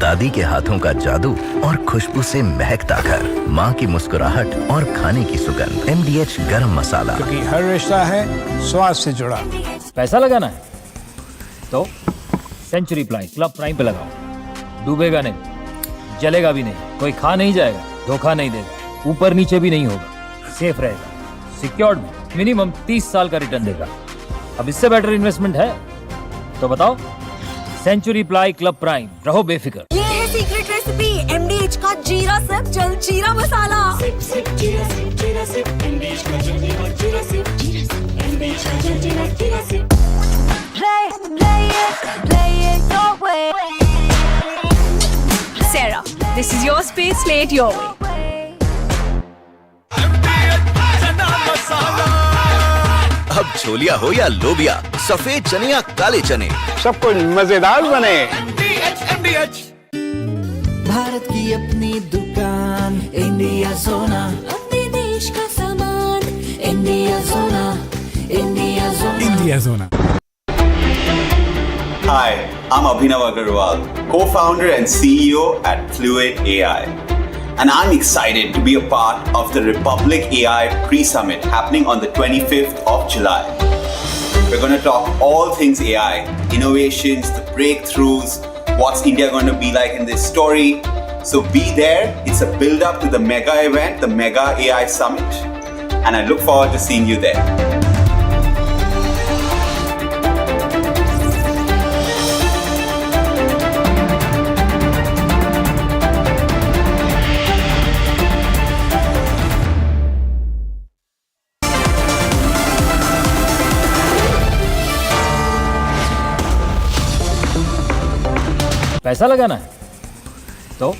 दादी के हाथों का जादू और खुशबू से महकता घर, माँ की मुस्कुराहट और खाने की सुगंध। MDH गरम मसाला, क्योंकि हर रिश्ता है स्वाद से जुड़ा। पैसा लगाना है तो सेंचुरी प्लाई क्लब प्राइम पे लगाओ, डूबेगा नहीं, जलेगा भी नहीं, कोई खा नहीं जाएगा, धोखा नहीं देगा, ऊपर नीचे भी नहीं होगा, सेफ रहेगा, सिक्योर्ड में मिनिमम 30 साल का रिटर्न देगा। अब इससे बेटर इन्वेस्टमेंट है तो बताओ। सेंचुरी प्लाई क्लब प्राइम, रहो बेफिक्र। ये है सीक्रेट रेसिपी MDH का जीरा सिप जल जीरा मसाला। Sarah, this is your space, play it your way. अब छोलिया हो या लोबिया, सफेद चने या काले चने, सब कुछ मजेदार बने। भारत की अपनी दुकान, इंडिया सोना, अपने देश का सामान, इंडिया सोना, इंडिया सोना, इंडिया सोना। Hi, I'm Abhinav Agarwal, co-founder and CEO at Fluid AI. And I'm excited to be a part of the Republic AI Pre-Summit happening on the 25th of July. We're going to talk all things AI, innovations, the breakthroughs, what's India going to be like in this story. So be there. It's a build-up to the mega event, the Mega AI Summit. And I look forward to seeing you there. पैसा लगाना है तो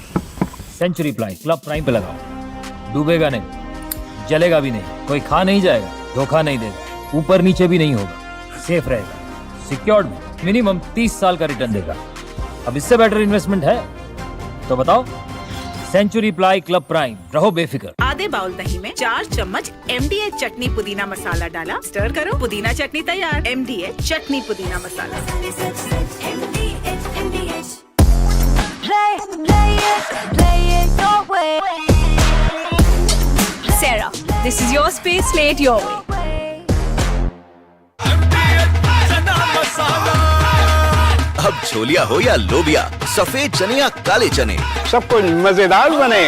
century ply club prime पे लगाओ, डूबेगा नहीं, जलेगा भी नहीं, कोई खा नहीं जाएगा, धोखा नहीं देगा, ऊपर नीचे भी नहीं होगा, सेफ रहेगा, सिक्योर्ड में मिनिमम 30 साल का रिटर्न देगा। अब इससे बेटर इन्वेस्टमेंट है तो बताओ। सेंचुरी प्लाई क्लब प्राइम, रहो बेफिक्र। आधे बाउल दही में 4 चम्मच MDH चटनी पुदीना मसाला डाला, स्टर करो, पुदीना चटनी तैयार। MDH चटनी पुदीना मसाला। Sarah, this is your space, play it your way. अब छोलिया हो या लोबिया, सफेद चने या काले चने, सब कुछ मजेदार बने।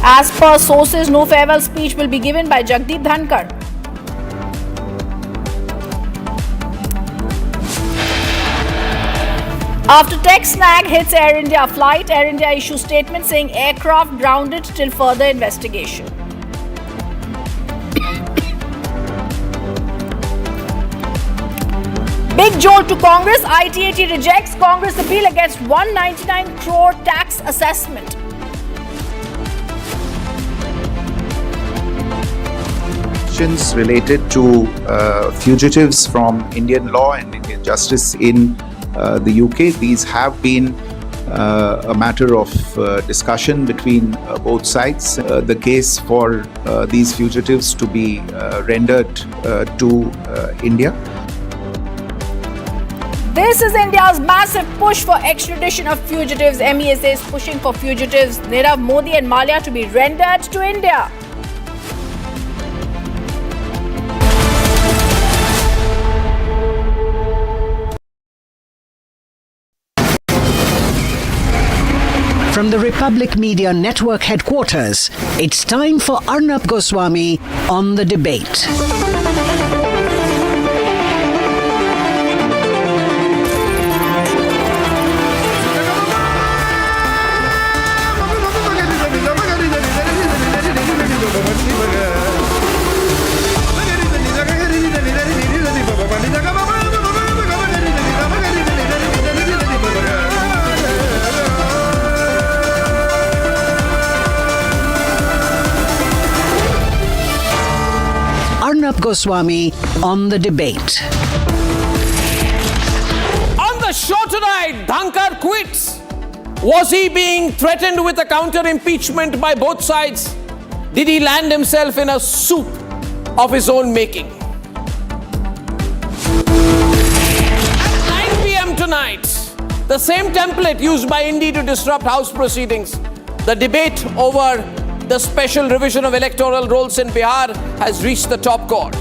As per sources, no farewell speech will be given by Jagdeep Dhankar. After tech snag hits Air India flight, Air India issues statement saying aircraft grounded till further investigation. Big jolt to Congress. ITAT rejects Congress appeal against 199 crore tax assessment. Related to fugitives from Indian law and Indian justice in the UK. These have been a matter of discussion between both sides. The case for these fugitives to be rendered to India. This is India's massive push for extradition of fugitives. MESA is pushing for fugitives Nirav Modi and Malia to be rendered to India. From the Republic Media Network headquarters, it's time for Arnab Goswami on The Debate. Arnab Goswami on The Debate. On the show tonight, Dhankar quits. Was he being threatened with a counter impeachment by both sides? Did he land himself in a soup of his own making? At 9 p.m. tonight, the same template used by Indy to disrupt House proceedings, the debate over the special revision of electoral rolls in Bihar has reached the top chord.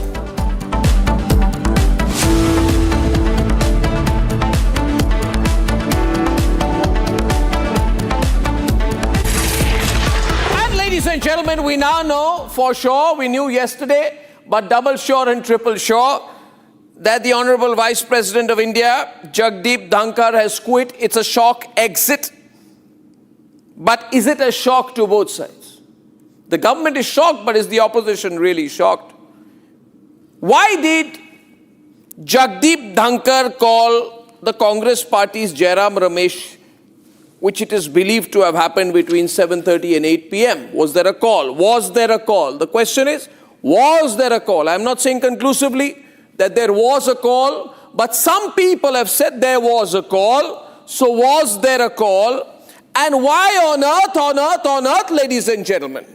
And ladies and gentlemen, we now know for sure, we knew yesterday, but double sure and triple sure, that the Honorable Vice President of India, Jagdeep Dhankar, has quit. It's a shock exit. But is it a shock to both sides? The government is shocked, but is the opposition really shocked? Why did Jagdeep Dhankar call the Congress party's Jairam Ramesh, which it is believed to have happened between 7:30 and 8 p.m.? Was there a call? Was there a call? The question is, was there a call? I'm not saying conclusively that there was a call, but some people have said there was a call. So was there a call? And why on earth, ladies and gentlemen,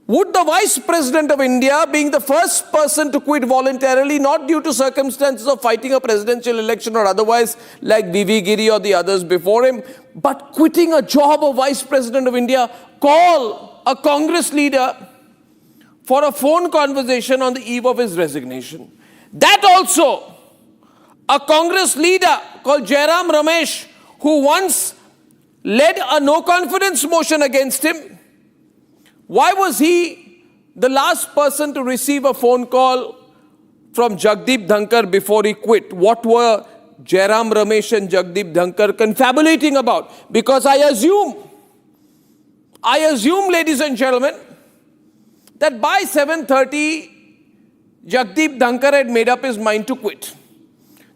would the Vice President of India, being the first person to quit voluntarily, not due to circumstances of fighting a presidential election or otherwise, like V.V. Giri or the others before him, but quitting a job of Vice President of India, call a Congress leader for a phone conversation on the eve of his resignation? That also, a Congress leader called Jairam Ramesh, who once led a no-confidence motion against him, why was he the last person to receive a phone call from Jagdeep Dhankar before he quit? What were Jairam Ramesh and Jagdeep Dhankar confabulating about? Because I assume, ladies and gentlemen, that by 7:30, Jagdeep Dhankar had made up his mind to quit.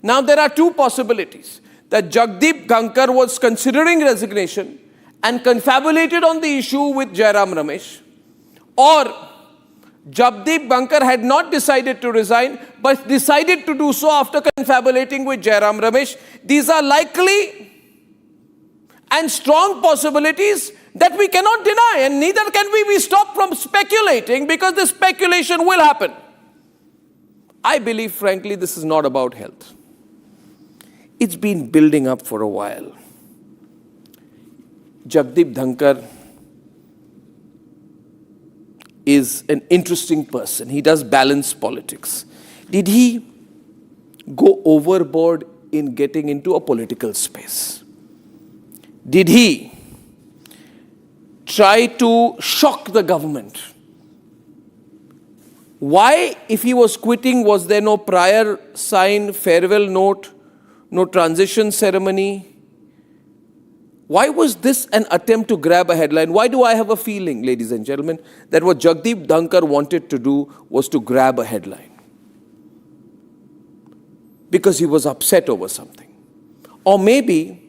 Now there are two possibilities. That Jagdeep Dhankar was considering resignation and confabulated on the issue with Jairam Ramesh, or Jagdeep Dhankar had not decided to resign but decided to do so after confabulating with Jairam Ramesh. These are likely and strong possibilities that we cannot deny, and neither can we be stopped from speculating, because the speculation will happen. I believe, frankly, this is not about health. It's been building up for a while. Jagdeep Dhankar is an interesting person. He does balance politics. Did he go overboard in getting into a political space? Did he try to shock the government? Why, if he was quitting, was there no prior signed farewell note, no transition ceremony? Why was this an attempt to grab a headline? Why do I have a feeling, ladies and gentlemen, that what Jagdeep Dhankar wanted to do was to grab a headline? Because he was upset over something. Or maybe,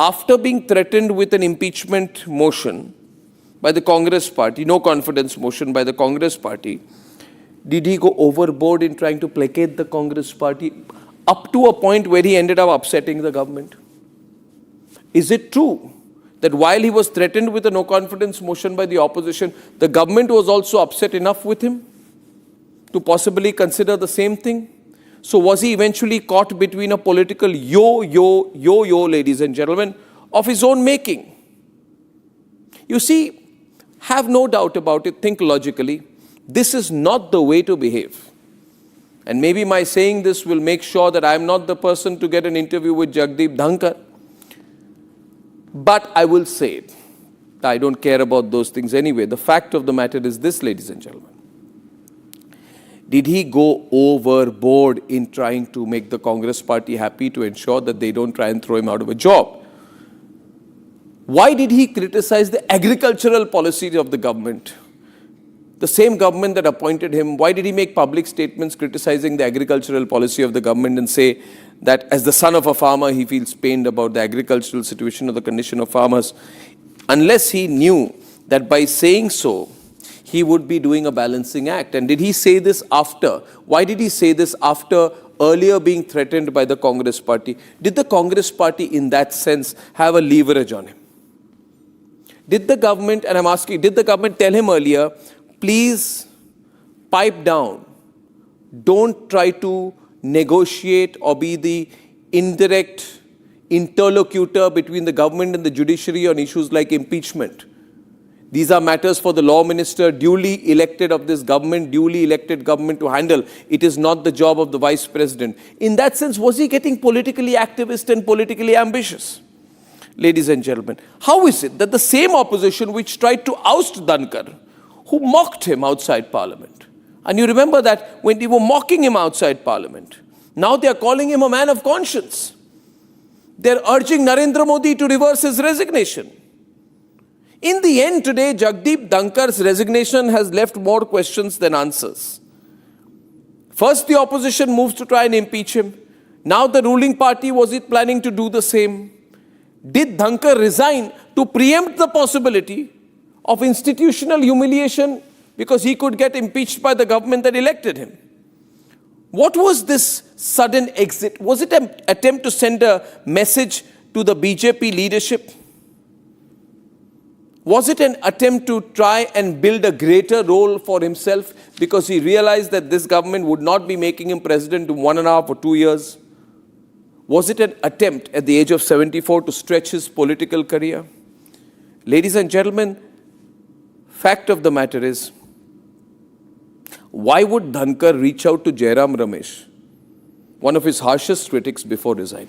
after being threatened with an impeachment motion by the Congress party, no confidence motion by the Congress party, did he go overboard in trying to placate the Congress party up to a point where he ended up upsetting the government? Is it true that while he was threatened with a no-confidence motion by the opposition, the government was also upset enough with him to possibly consider the same thing? So was he eventually caught between a political yo-yo, ladies and gentlemen, of his own making? You see, have no doubt about it, think logically. This is not the way to behave. And maybe my saying this will make sure that I am not the person to get an interview with Jagdeep Dhankar. But I will say it. I don't care about those things anyway. The fact of the matter is this, ladies and gentlemen. Did he go overboard in trying to make the Congress party happy to ensure that they don't try and throw him out of a job? Why did he criticize the agricultural policies of the government? The same government that appointed him, why did he make public statements criticizing the agricultural policy of the government and say that as the son of a farmer, he feels pained about the agricultural situation or the condition of farmers, unless he knew that by saying so, he would be doing a balancing act? And did he say this after? Why did he say this after earlier being threatened by the Congress party? Did the Congress party in that sense have a leverage on him? Did the government, and I'm asking, did the government tell him earlier, please pipe down, don't try to negotiate or be the indirect interlocutor between the government and the judiciary on issues like impeachment? These are matters for the law minister, duly elected of this government, duly elected government to handle. It is not the job of the vice president. In that sense, was he getting politically activist and politically ambitious? Ladies and gentlemen, how is it that the same opposition which tried to oust Dhankar, who mocked him outside Parliament, and you remember that when they were mocking him outside Parliament, now they are calling him a man of conscience. They're urging Narendra Modi to reverse his resignation. In the end today, Jagdeep Dhankar's resignation has left more questions than answers. First, the opposition moves to try and impeach him. Now the ruling party, was it planning to do the same? Did Dhankar resign to preempt the possibility of institutional humiliation because he could get impeached by the government that elected him? What was this sudden exit? Was it an attempt to send a message to the BJP leadership? Was it an attempt to try and build a greater role for himself because he realized that this government would not be making him president in 1.5 or 2 years? Was it an attempt at the age of 74 to stretch his political career? Ladies and gentlemen, fact of the matter is, why would Dhankar reach out to Jairam Ramesh, one of his harshest critics, before resigning?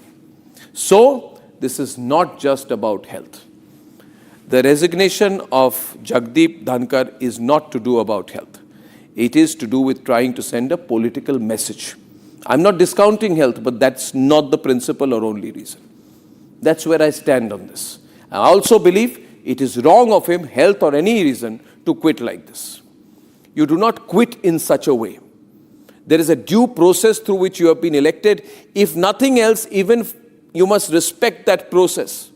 So, this is not just about health. The resignation of Jagdeep Dhankar is not to do about health. It is to do with trying to send a political message. I'm not discounting health, but that's not the principal or only reason. That's where I stand on this. I also believe it is wrong of him, health or any reason, to quit like this. You do not quit in such a way. There is a due process through which you have been elected. If nothing else, even you must respect that process.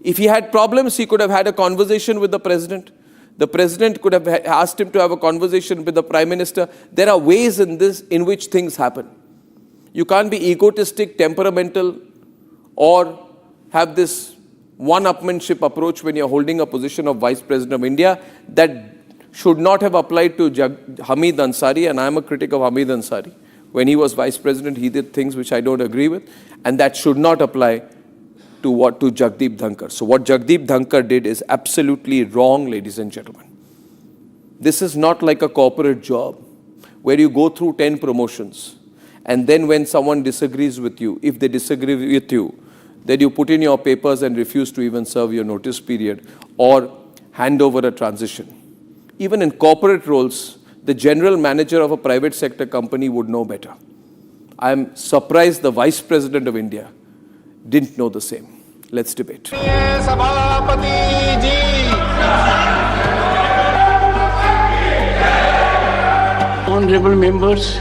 If he had problems, he could have had a conversation with the president. The president could have asked him to have a conversation with the prime minister. There are ways in which things happen. You can't be egotistic, temperamental, or have this one-upmanship approach when you're holding a position of Vice President of India. That should not have applied to Hamid Ansari, and I'm a critic of Hamid Ansari. When he was Vice President, he did things which I don't agree with, and that should not apply to Jagdeep Dhankar. So what Jagdeep Dhankar did is absolutely wrong, ladies and gentlemen. This is not like a corporate job where you go through 10 promotions. And then when someone disagrees with you, if they disagree with you, then you put in your papers and refuse to even serve your notice period or hand over a transition. Even in corporate roles, the general manager of a private sector company would know better. I am surprised the Vice President of India didn't know the same. Let's debate. Honorable members,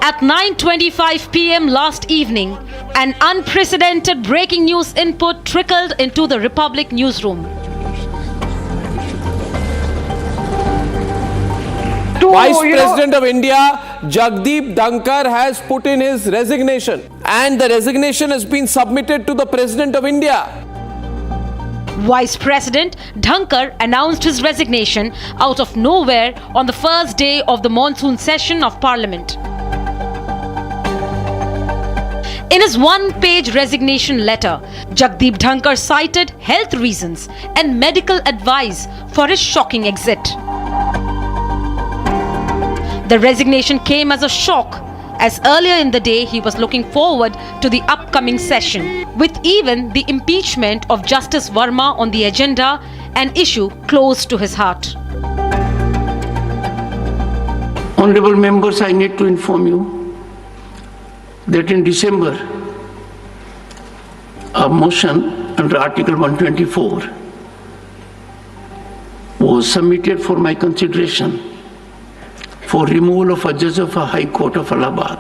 at 9:25 p.m. last evening, an unprecedented breaking news input trickled into the Republic newsroom. Vice President of India, Jagdeep Dhankar, has put in his resignation, and the resignation has been submitted to the President of India. Vice President Dhankar announced his resignation out of nowhere on the first day of the monsoon session of Parliament. In his one-page resignation letter, Jagdeep Dhankar cited health reasons and medical advice for his shocking exit. The resignation came as a shock, as earlier in the day he was looking forward to the upcoming session, with even the impeachment of Justice Verma on the agenda, an issue close to his heart. honorable members, I need to inform you that in December, a motion under Article 124 was submitted for my consideration for removal of a judge of a High Court of Allahabad.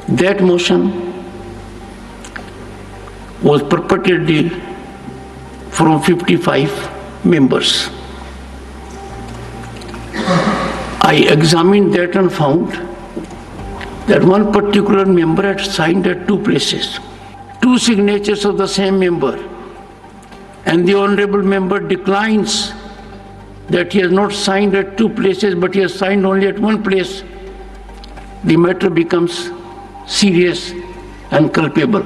That motion was purportedly from 55 members. I examined that and found that one particular member had signed at two places, two signatures of the same member, and the honorable member declines that he has not signed at two places, but he has signed only at one place. The matter becomes serious and culpable.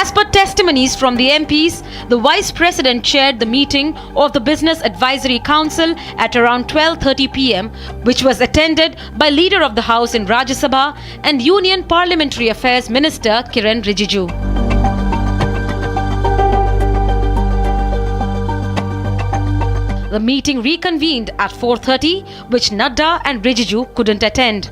As per testimonies from the MPs, the Vice President chaired the meeting of the Business Advisory Council at around 12:30 p.m., which was attended by Leader of the House in Rajya Sabha and Union Parliamentary Affairs Minister Kiren Rijiju. The meeting reconvened at 4:30, which Nadda and Rijiju couldn't attend.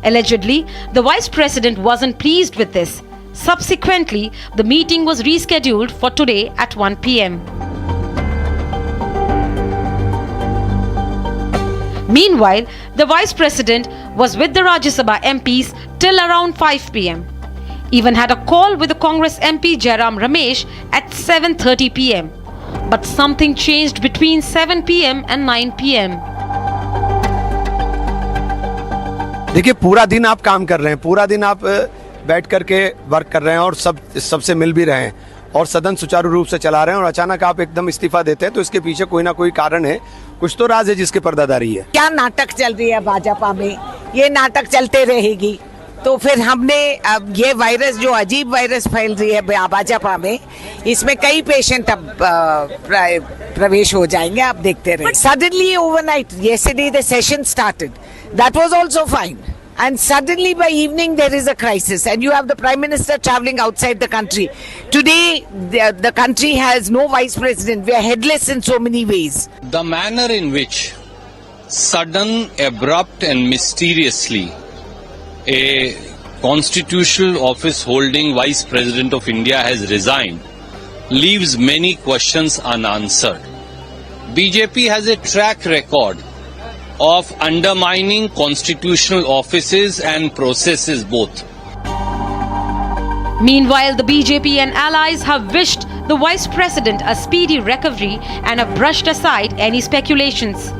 Allegedly, the Vice President wasn't pleased with this. Subsequently, the meeting was rescheduled for today at 1 p.m. Meanwhile, the Vice President was with the Rajya Sabha MPs till around 5 p.m. Even had a call with the Congress MP Jairam Ramesh at 7:30 p.m. But something changed between 7 p.m. and 9 p.m. देखिए, पूरा दिन आप काम कर रहे हैं, पूरा दिन आप बैठ करके वर्क कर रहे हैं और सबसे मिल भी रहे हैं और सदन सुचारू रूप से चला रहे हैं और अचानक आप एकदम इस्तीफा देते हैं, तो इसके पीछे कोई ना कोई कारण है, कुछ तो राज है जिसके पर्दादारी है। क्या नाटक चल रही है भाजपा में, ये नाटक चलते रहेगी। तो फिर हमने अब ये वायरस, जो अजीब वायरस फैल रही है भाजपा में, इसमें कई पेशेंट अब प्रवेश हो जाएंगे, आप देखते रहे। Suddenly overnight yesterday the session started, that was also fine, and suddenly by evening there is a crisis and you have the Prime Minister travelling outside the country. Today the country has no vice president, we are headless in so many ways. The manner in which sudden, abrupt and mysteriously a constitutional office holding Vice President of India has resigned leaves many questions unanswered. BJP has a track record of undermining constitutional offices and processes both. Meanwhile, the BJP and allies have wished the Vice President a speedy recovery and have brushed aside any speculations.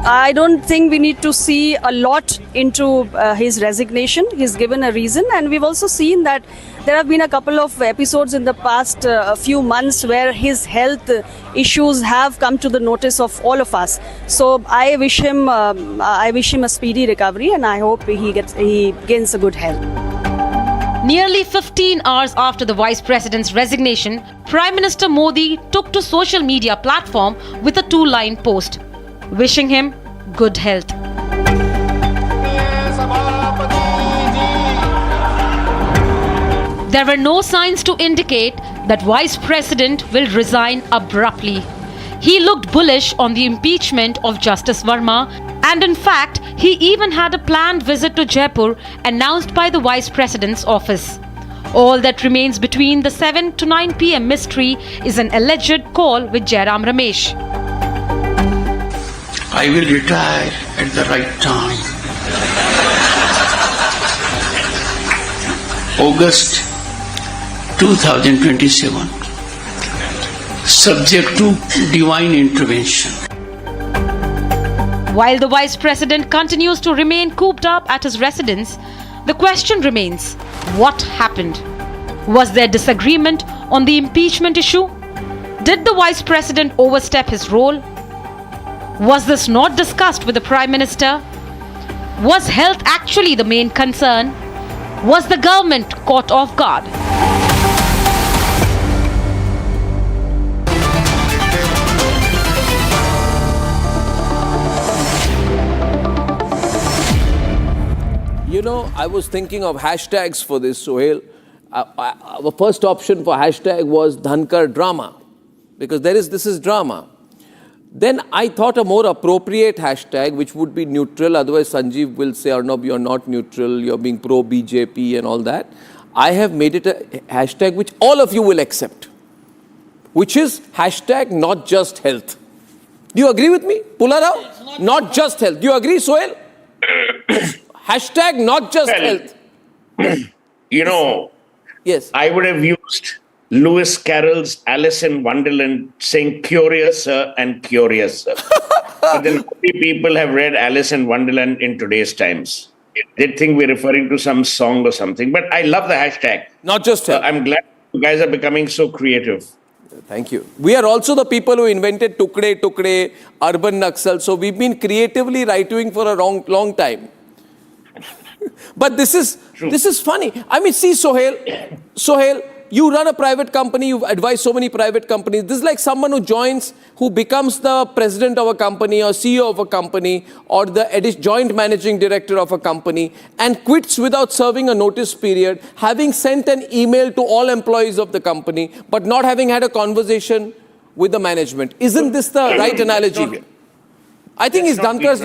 I don't think we need to see a lot into his resignation. He's given a reason, and we've also seen that there have been a couple of episodes in the past few months where his health issues have come to the notice of all of us. So I wish him a speedy recovery, and I hope he gains a good health. Nearly 15 hours after the Vice President's resignation, Prime Minister Modi took to social media platform with a 2-line post, wishing him good health. There were no signs to indicate that Vice President will resign abruptly. He looked bullish on the impeachment of Justice Verma, and in fact, he even had a planned visit to Jaipur announced by the Vice President's office. All that remains between the 7 to 9 p.m. mystery is an alleged call with Jairam Ramesh. I will retire at the right time. August 2027. Subject to divine intervention. While the Vice President continues to remain cooped up at his residence, the question remains, what happened? Was there disagreement on the impeachment issue? Did the Vice President overstep his role? Was this not discussed with the Prime Minister? Was health actually the main concern? Was the government caught off guard? You know, I was thinking of hashtags for this, Sohail. Our first option for hashtag was Dhankar drama, because this is drama. Then I thought a more appropriate hashtag, which would be neutral, otherwise Sanjeev will say, Arnab, you're not neutral, you're being pro-BJP and all that. I have made it a hashtag which all of you will accept, which is hashtag not just health. Do you agree with me? Pularao? Not just health. Do you agree, Sohail? Hashtag not just health. You know, yes, I would have used Lewis Carroll's Alice in Wonderland saying curiouser and curiouser. But then many people have read Alice in Wonderland in today's times. They think we're referring to some song or something. But I love the hashtag. Not just I'm glad you guys are becoming so creative. Thank you. We are also the people who invented Tukde, urban Naxal. So we've been creatively right-wing for a long time. But this is funny. I mean, see, Sohail, you run a private company, you've advised so many private companies. This is like someone who becomes the president of a company or CEO of a company or the joint managing director of a company and quits without serving a notice period, having sent an email to all employees of the company, but not having had a conversation with the management. Isn't this the right analogy here? I think Dhankar's